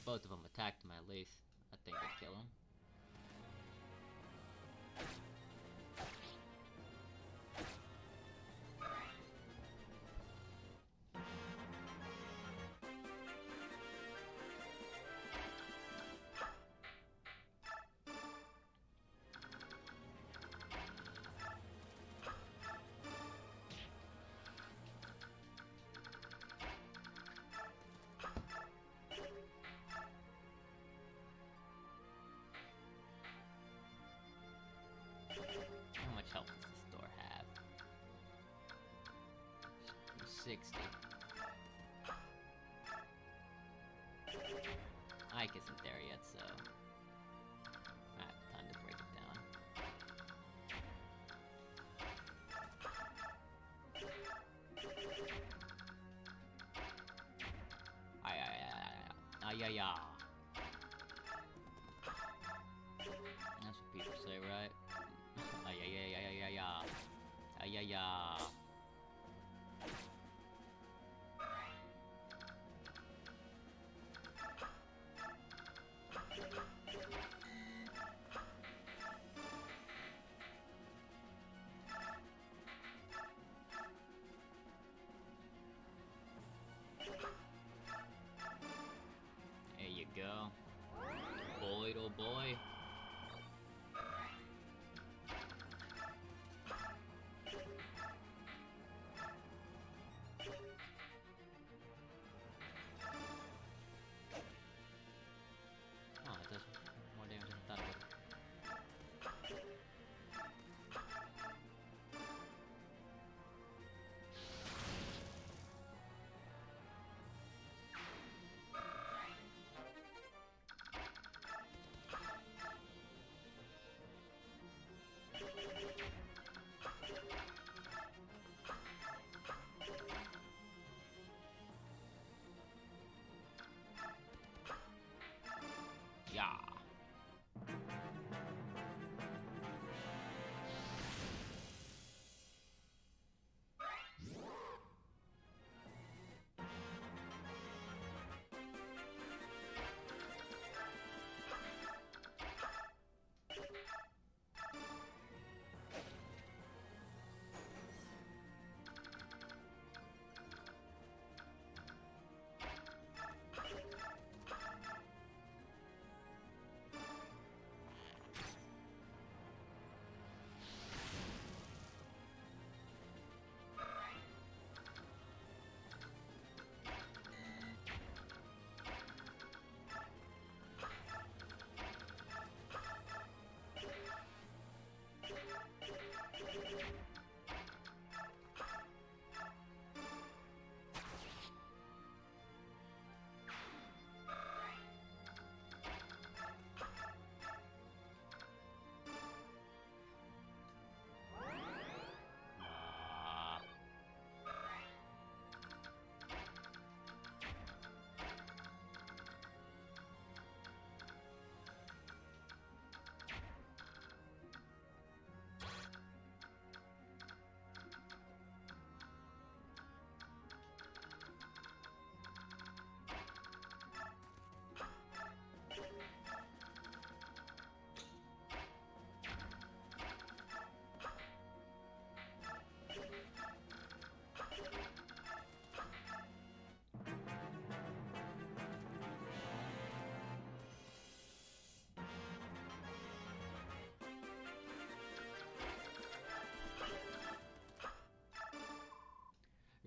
Speaker 2: both of them attacked him at least, I think I'd kill him. How much health does this door have? 60. Ike isn't there yet, so time to break it down. Ay. That's what people say, right? Ay. There you go. Boy, oh boy. Oh, it does more damage than I thought it would. Yeah.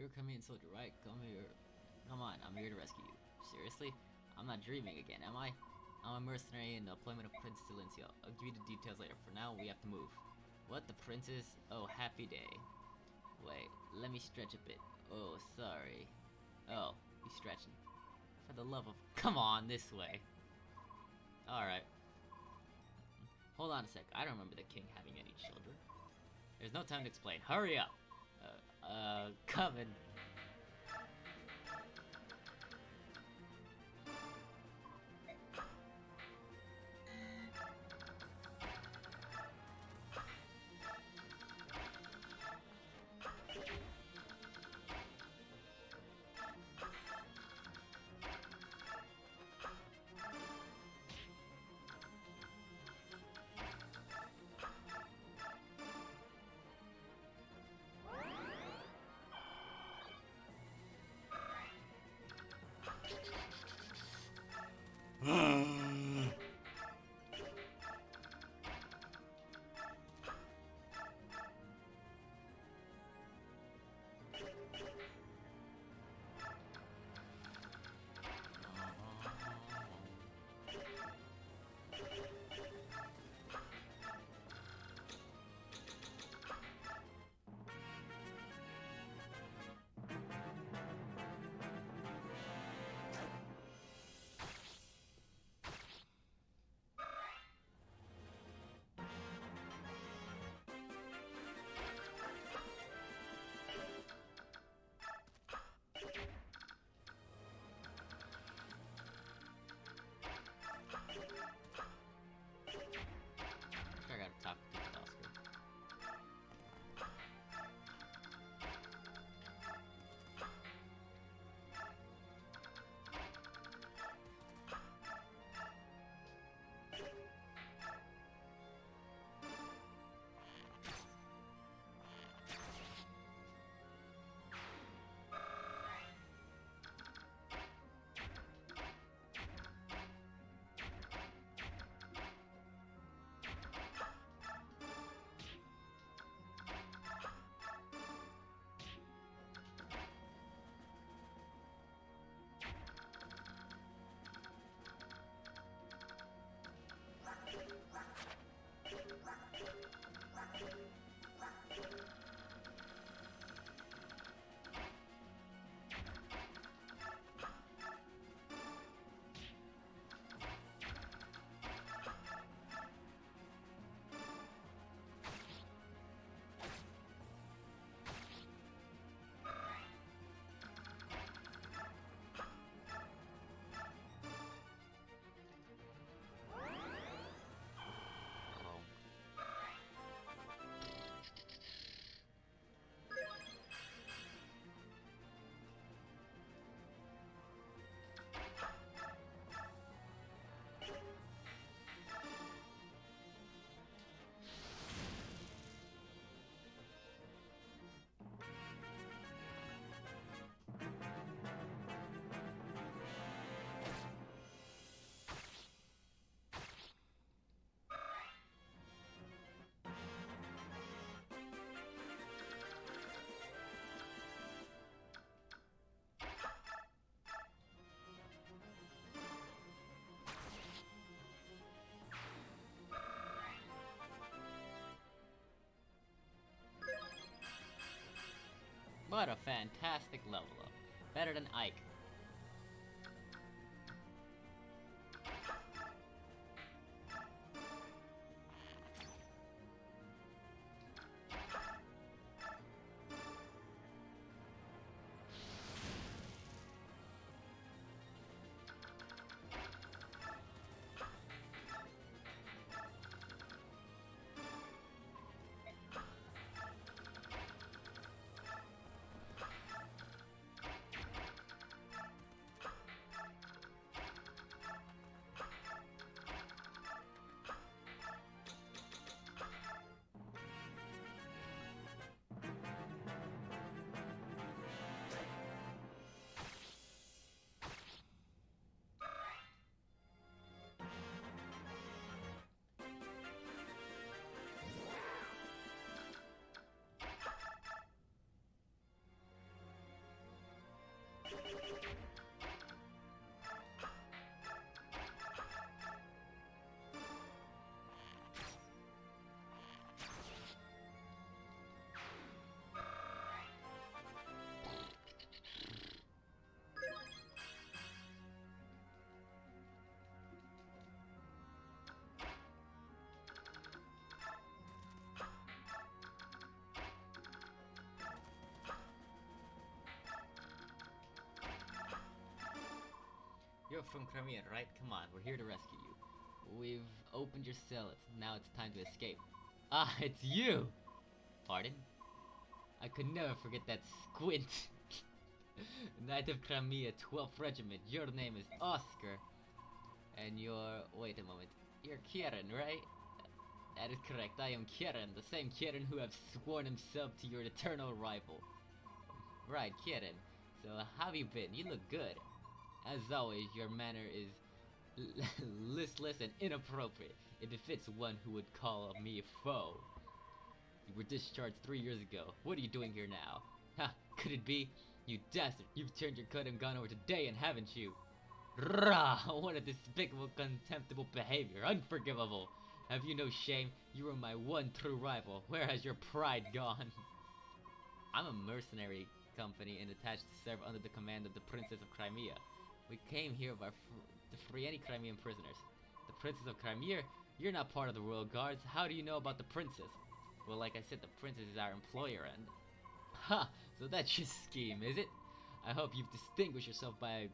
Speaker 2: You're coming in, soldier, right? Come here. Come on, I'm here to rescue you. Seriously? I'm not dreaming again, am I? I'm a mercenary in the employment of Prince Silencio. I'll give you the details later. For now, we have to move. What, the princess? Oh, happy day. Wait, let me stretch a bit. Oh, sorry. Oh, you stretching. For the love of... Come on, this way. Alright. Hold on a sec. I don't remember the king having any children. There's no time to explain. Hurry up! Coming. What a fantastic level up. Better than Ike. You're from Crimea, right? Come on, we're here to rescue you. We've opened your cell. Now it's time to escape. Ah, it's you! Pardon? I could never forget that squint. Knight of Crimea, 12th Regiment. Your name is Oscar. And you're... wait a moment. You're Kieran, right? That is correct. I am Kieran, the same Kieran who have sworn himself to your eternal rival. Right, Kieran. So, how have you been? You look good. As always, your manner is listless and inappropriate. It befits one who would call me a foe. You were discharged 3 years ago. What are you doing here now? Ha! Could it be? You dastard! You've turned your cut and gone over to Dayan, haven't you? Rah! What a despicable, contemptible behavior! Unforgivable! Have you no shame? You were my one true rival. Where has your pride gone? I'm a mercenary company and attached to serve under the command of the Princess of Crimea. We came here to free any Crimean prisoners. The Princess of Crimea? You're not part of the Royal Guards. How do you know about the Princess? Well, like I said, the Princess is our employer and... Ha! So that's your scheme, is it? I hope you've distinguished yourself by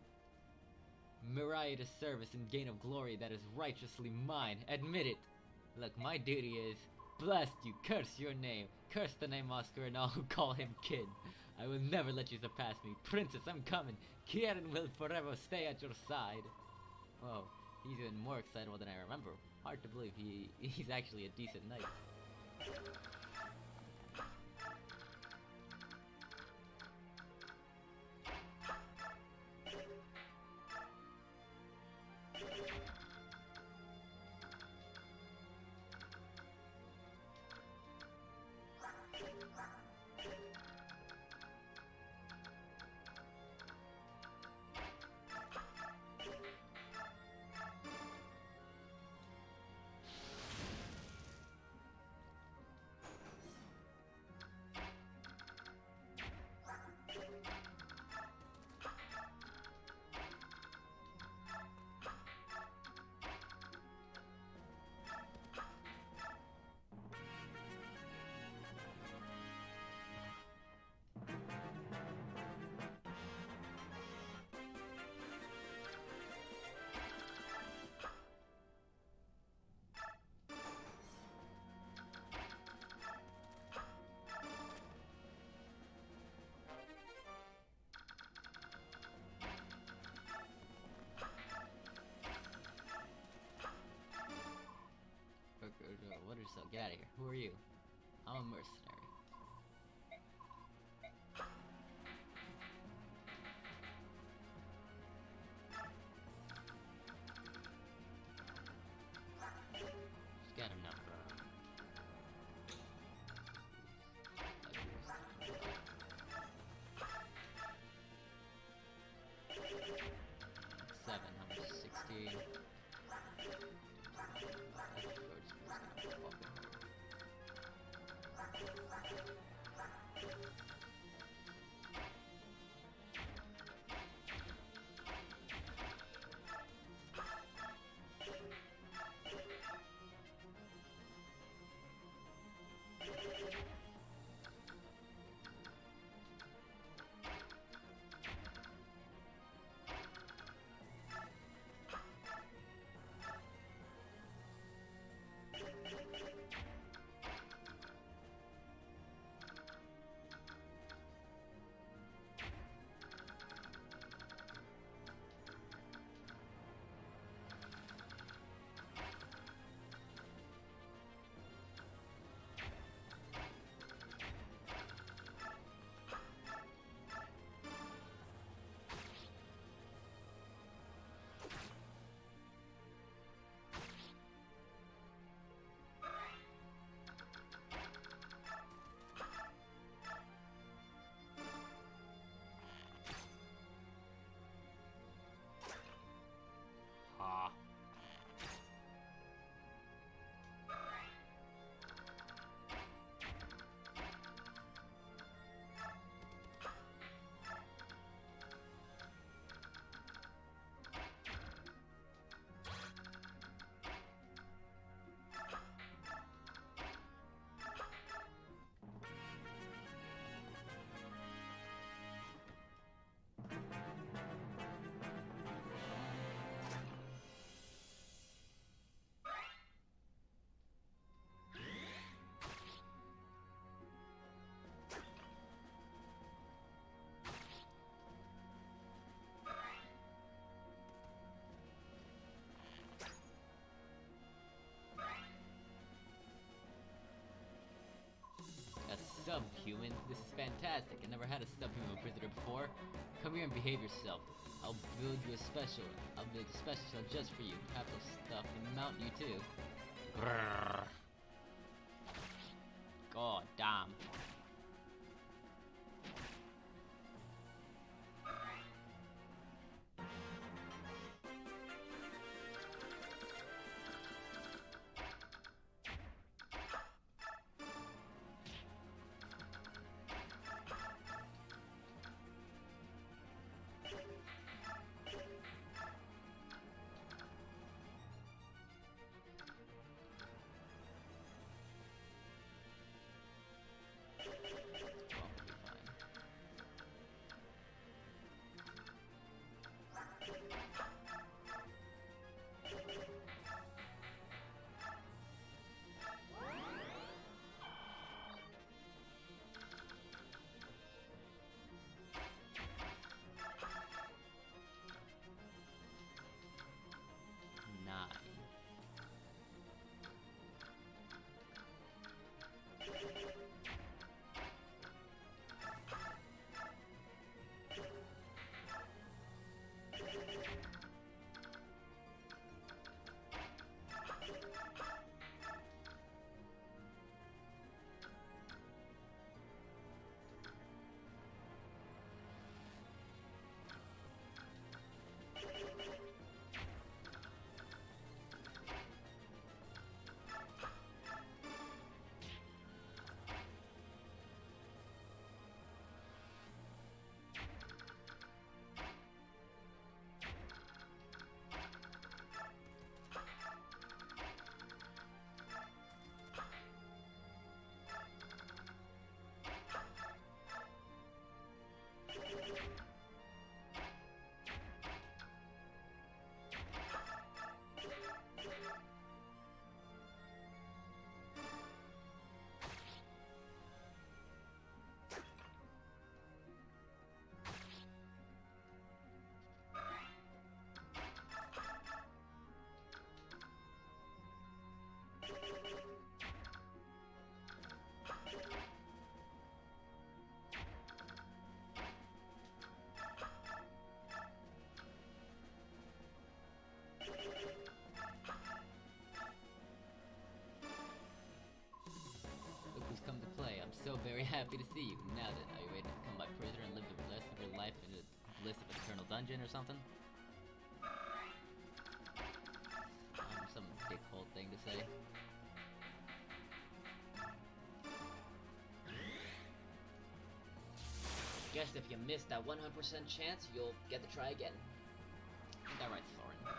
Speaker 2: meritorious service and gain of glory that is righteously mine. Admit it. Look, my duty is... blast you, curse your name. Curse the name Oscar and all who call him Kid. I will never let you surpass me. Princess, I'm coming. Kieran will forever stay at your side. Whoa, he's even more excitable than I remember. Hard to believe he's actually a decent knight. What is so? Get out of here. Who are you? I'm a mercenary. Just got a number. 760. Ha. A subhuman? This is fantastic. I never had a subhuman visitor before. Come here and behave yourself. I'll build a special just for you. Have the stuff and mount you too. Grrr. God damn. Look who's come to play. I'm so very happy to see you. Now then, are you ready to become my prisoner and live the rest of your life in a bliss of eternal dungeon or something? Some dickhole thing to say. Guess if you miss that 100% chance, you'll get to try again. Ain't that right, Thorin?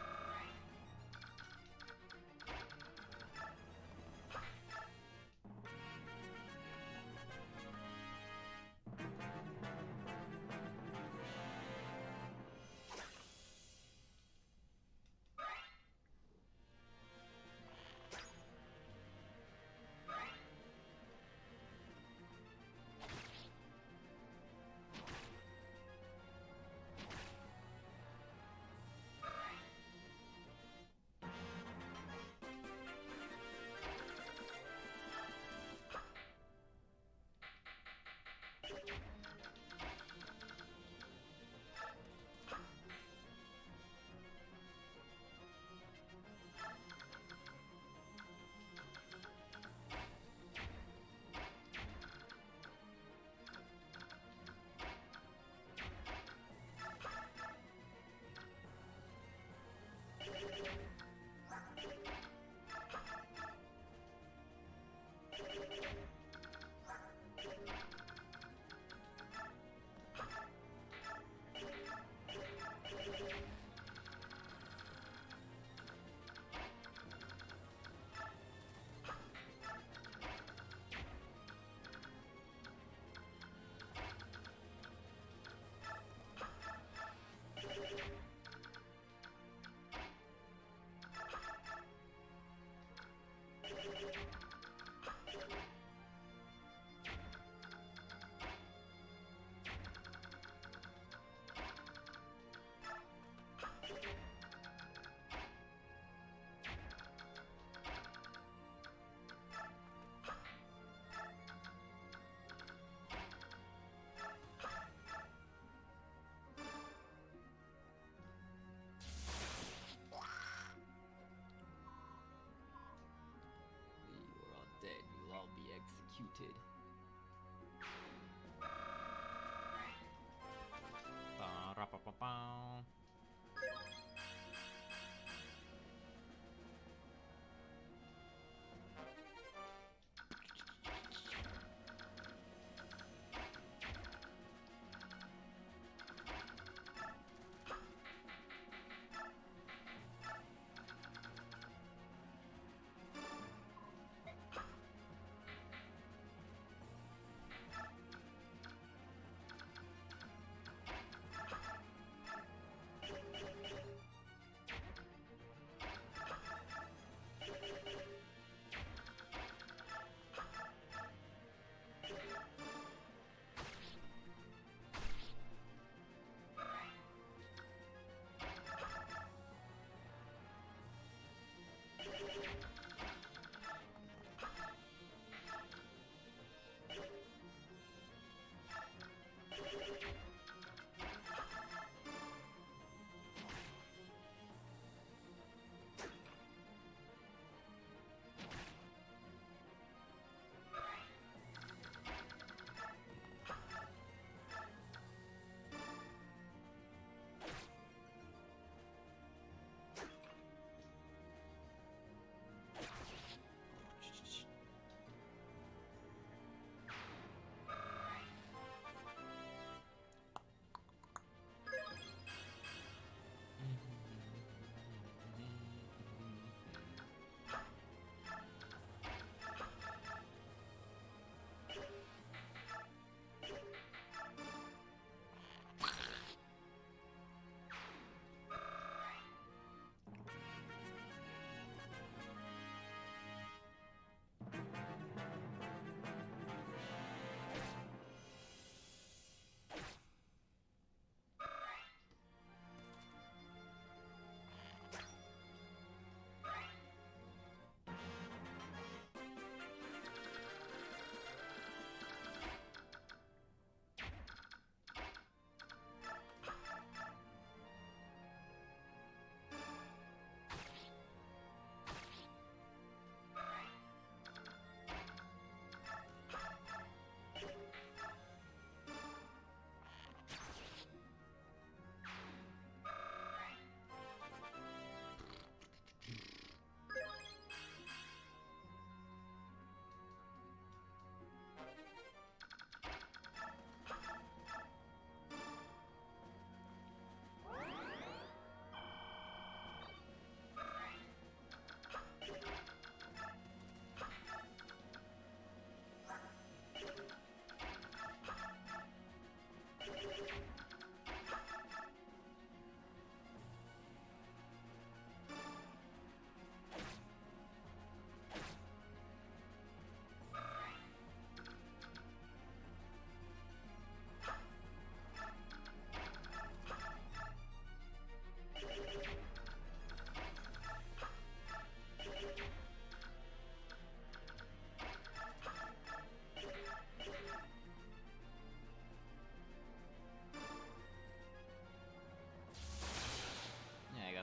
Speaker 2: There you go.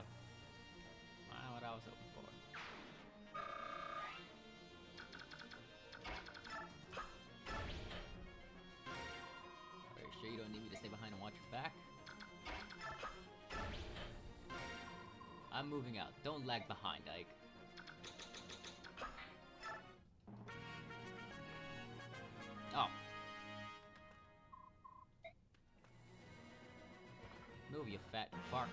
Speaker 2: Wow, what I was hoping for. Are you sure you don't need me to stay behind and watch your back? I'm moving out. Don't lag behind, Ike. Oh. Move, you fat fuck.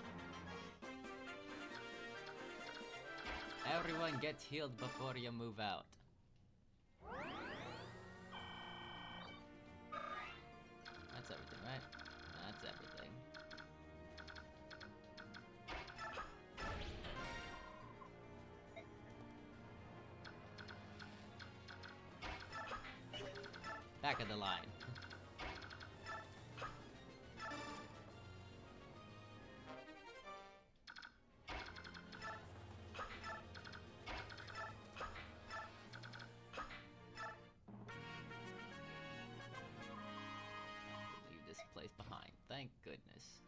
Speaker 2: Everyone gets healed before you move out. That's everything, right? That's everything. Back of the line. Leave this place behind. Thank goodness.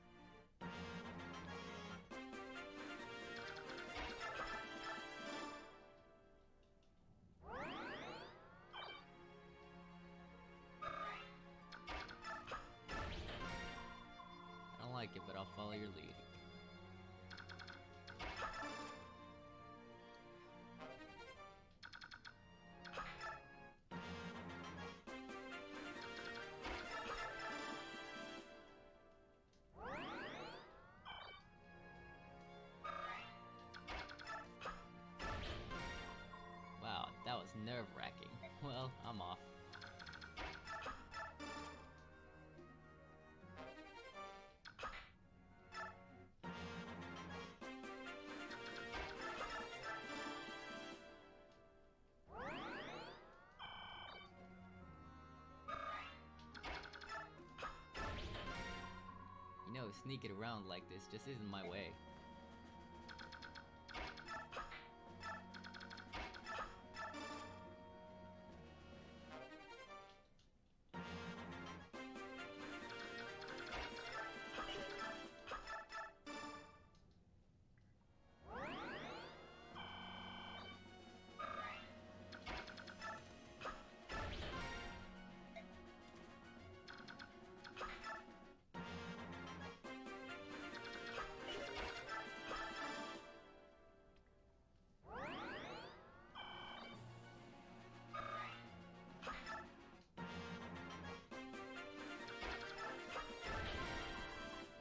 Speaker 2: I don't like it, but I'll follow your lead. Wow, that was nerve-wracking. Well, I'm off. You know, sneaking around like this just isn't my way.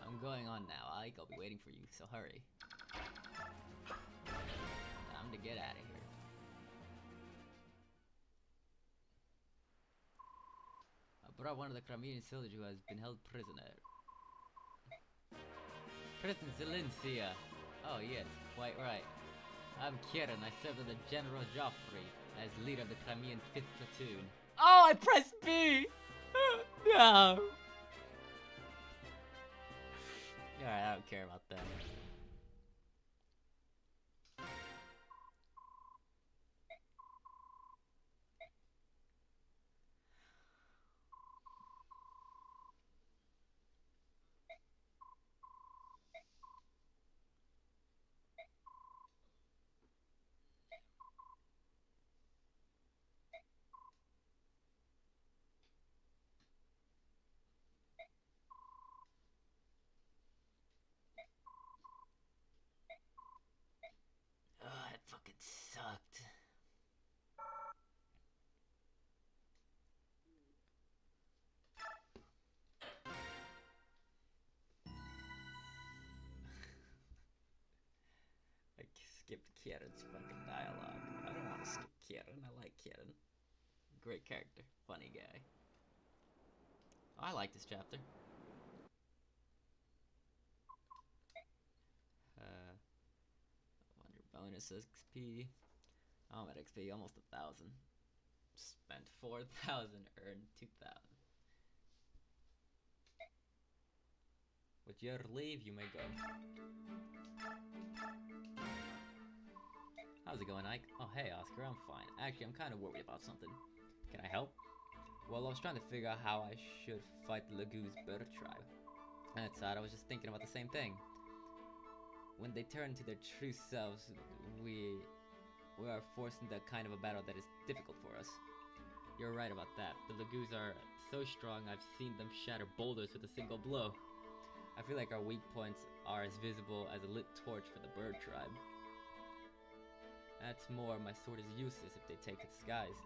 Speaker 2: I'm going on now, Ike. I'll be waiting for you, so hurry. Time to get out of here. I brought one of the Crimean soldiers who has been held prisoner. Prison Silencia. Oh yes, quite right. I'm Kieran. I serve under General Joffrey as leader of the Crimean 5th Platoon. Oh, I pressed B! No! Alright, I don't care about them. Oh, that fucking sucked. I skipped Kieran's fucking dialogue. I don't want to skip Kieran. I like Kieran. Great character. Funny guy. I like this chapter. Bonus XP. I'm at XP almost 1,000. Spent 4,000, earned 2,000. With your leave, you may go. How's it going, Ike? Oh, hey, Oscar, I'm fine. Actually, I'm kind of worried about something. Can I help? Well, I was trying to figure out how I should fight the Lagoose bird tribe. That's odd, I was just thinking about the same thing. When they turn into their true selves, we are forced into kind of a battle that is difficult for us. You're right about that. The Lagoos are so strong, I've seen them shatter boulders with a single blow. I feel like our weak points are as visible as a lit torch for the bird tribe. That's more, my sword is useless if they take to the skies.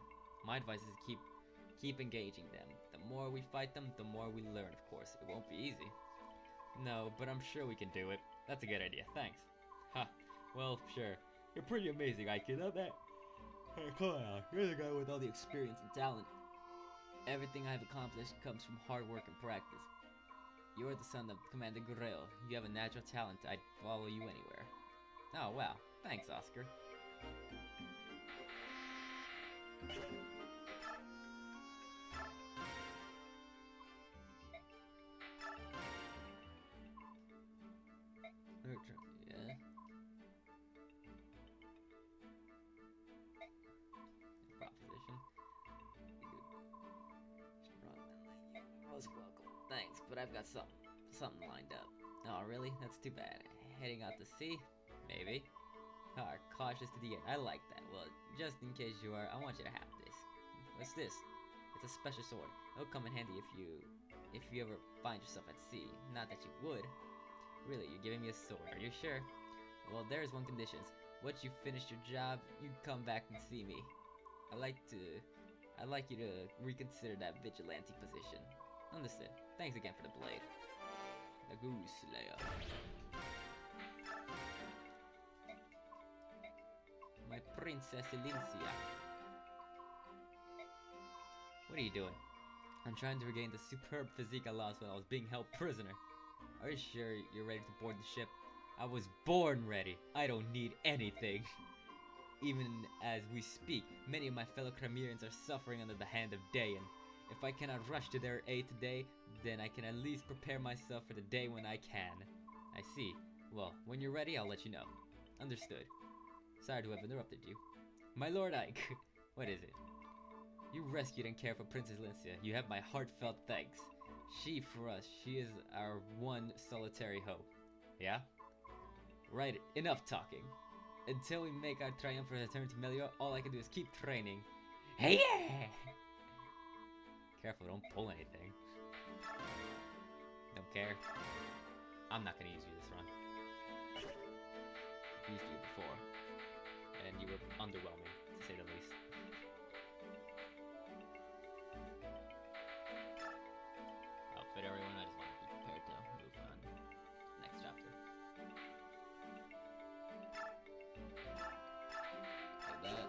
Speaker 2: My advice is keep engaging them. The more we fight them, the more we learn, of course. It won't be easy. No, but I'm sure we can do it. That's a good idea, thanks. Ha, well, sure. You're pretty amazing, Ike, not that? Hey, come on, you're the guy with all the experience and talent. Everything I've accomplished comes from hard work and practice. You're the son of Commander Guerrero. You have a natural talent. I'd follow you anywhere. Oh, wow. Thanks, Oscar. Yeah. Proposition. Most welcome. Thanks, but I've got something lined up. Oh, really? That's too bad. Heading out to sea? Maybe. Cautious to the end. I like that. Well, just in case you are, I want you to have this. What's this? It's a special sword. It'll come in handy if you ever find yourself at sea. Not that you would. Really, you're giving me a sword. Are you sure? Well, there's one condition. Once you finish your job, you come back and see me. I'd like you to reconsider that vigilante position. Understood. Thanks again for the blade. The Goose Slayer. My Princess Elincia. What are you doing? I'm trying to regain the superb physique I lost when I was being held prisoner. Are you sure you're ready to board the ship? I was born ready. I don't need anything. Even as we speak, many of my fellow Cremerians are suffering under the hand of Dayan. If I cannot rush to their aid today, then I can at least prepare myself for the day when I can. I see. Well, when you're ready, I'll let you know. Understood. Sorry to have interrupted you. My Lord Ike, what is it? You rescued and cared for Princess Lincia. You have my heartfelt thanks. For us, she is our one solitary hope. Yeah? Right, enough talking. Until we make our triumphant return to Melior, all I can do is keep training. Hey yeah! Careful, don't pull anything. Don't care. I'm not gonna use you this run. I've used you before. And you were underwhelming, to say the least. Outfit everyone, I just want to be prepared to move on. Next chapter. Like that.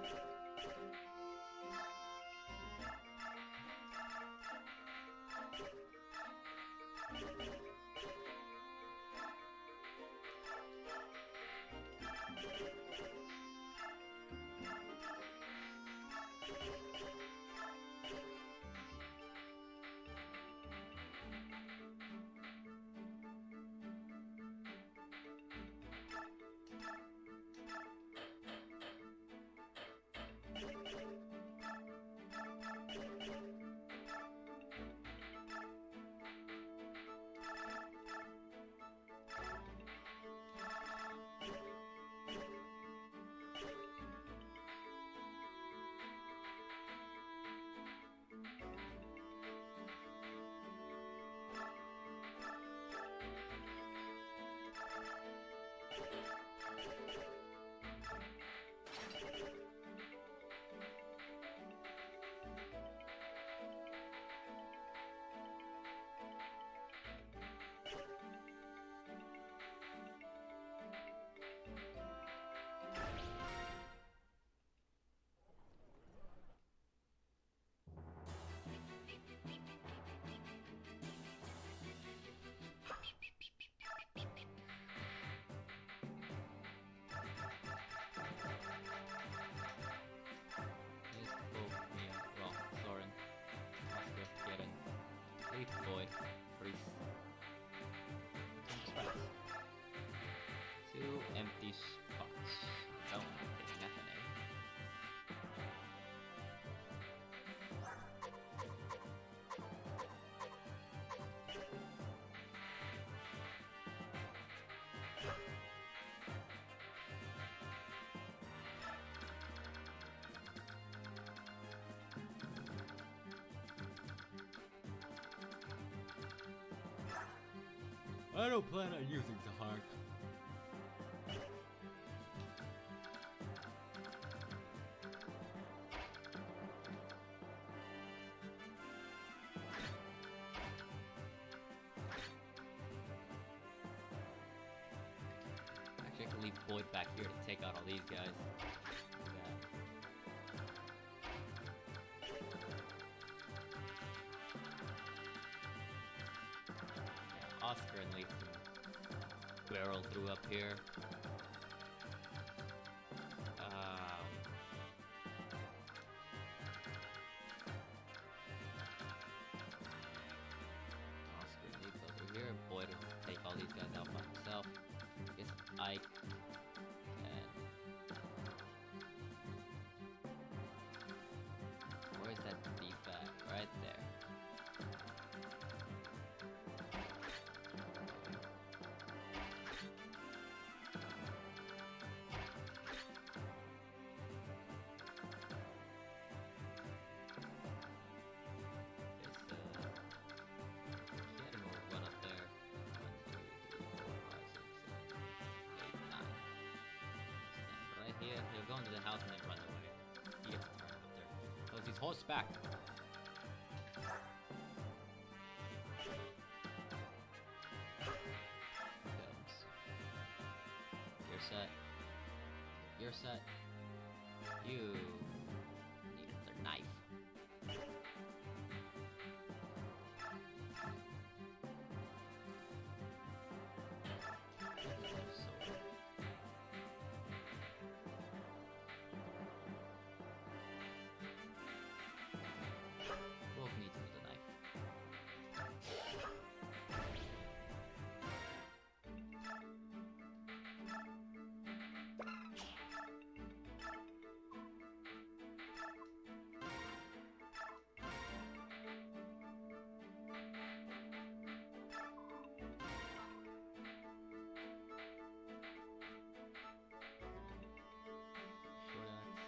Speaker 2: I don't plan on using the heart. Actually, I can leave Boyd back here to take out all these guys. Oscar and Lee can barrel through up here. Oscar and Lee over here. Boyd will take all these guys out by himself. I guess Ike and where's that thief at? Right there. He'll go into the house and then run away. He gets to turn up there. Oh, it's his horseback. Comes. You're set. You're set. You need another knife. Both needs another knife. Short axe.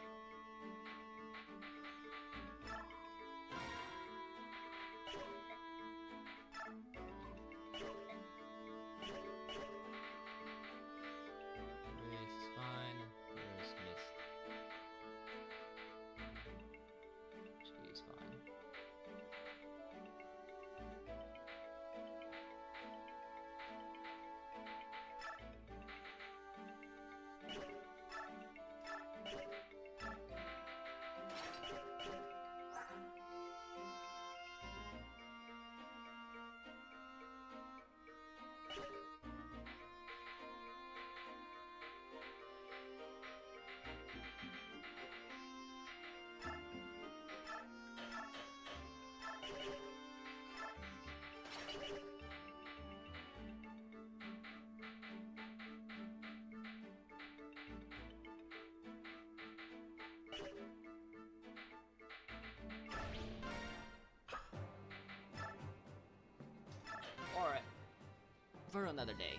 Speaker 2: Race is fine. Where's missed? She is fine. Alright. For another day.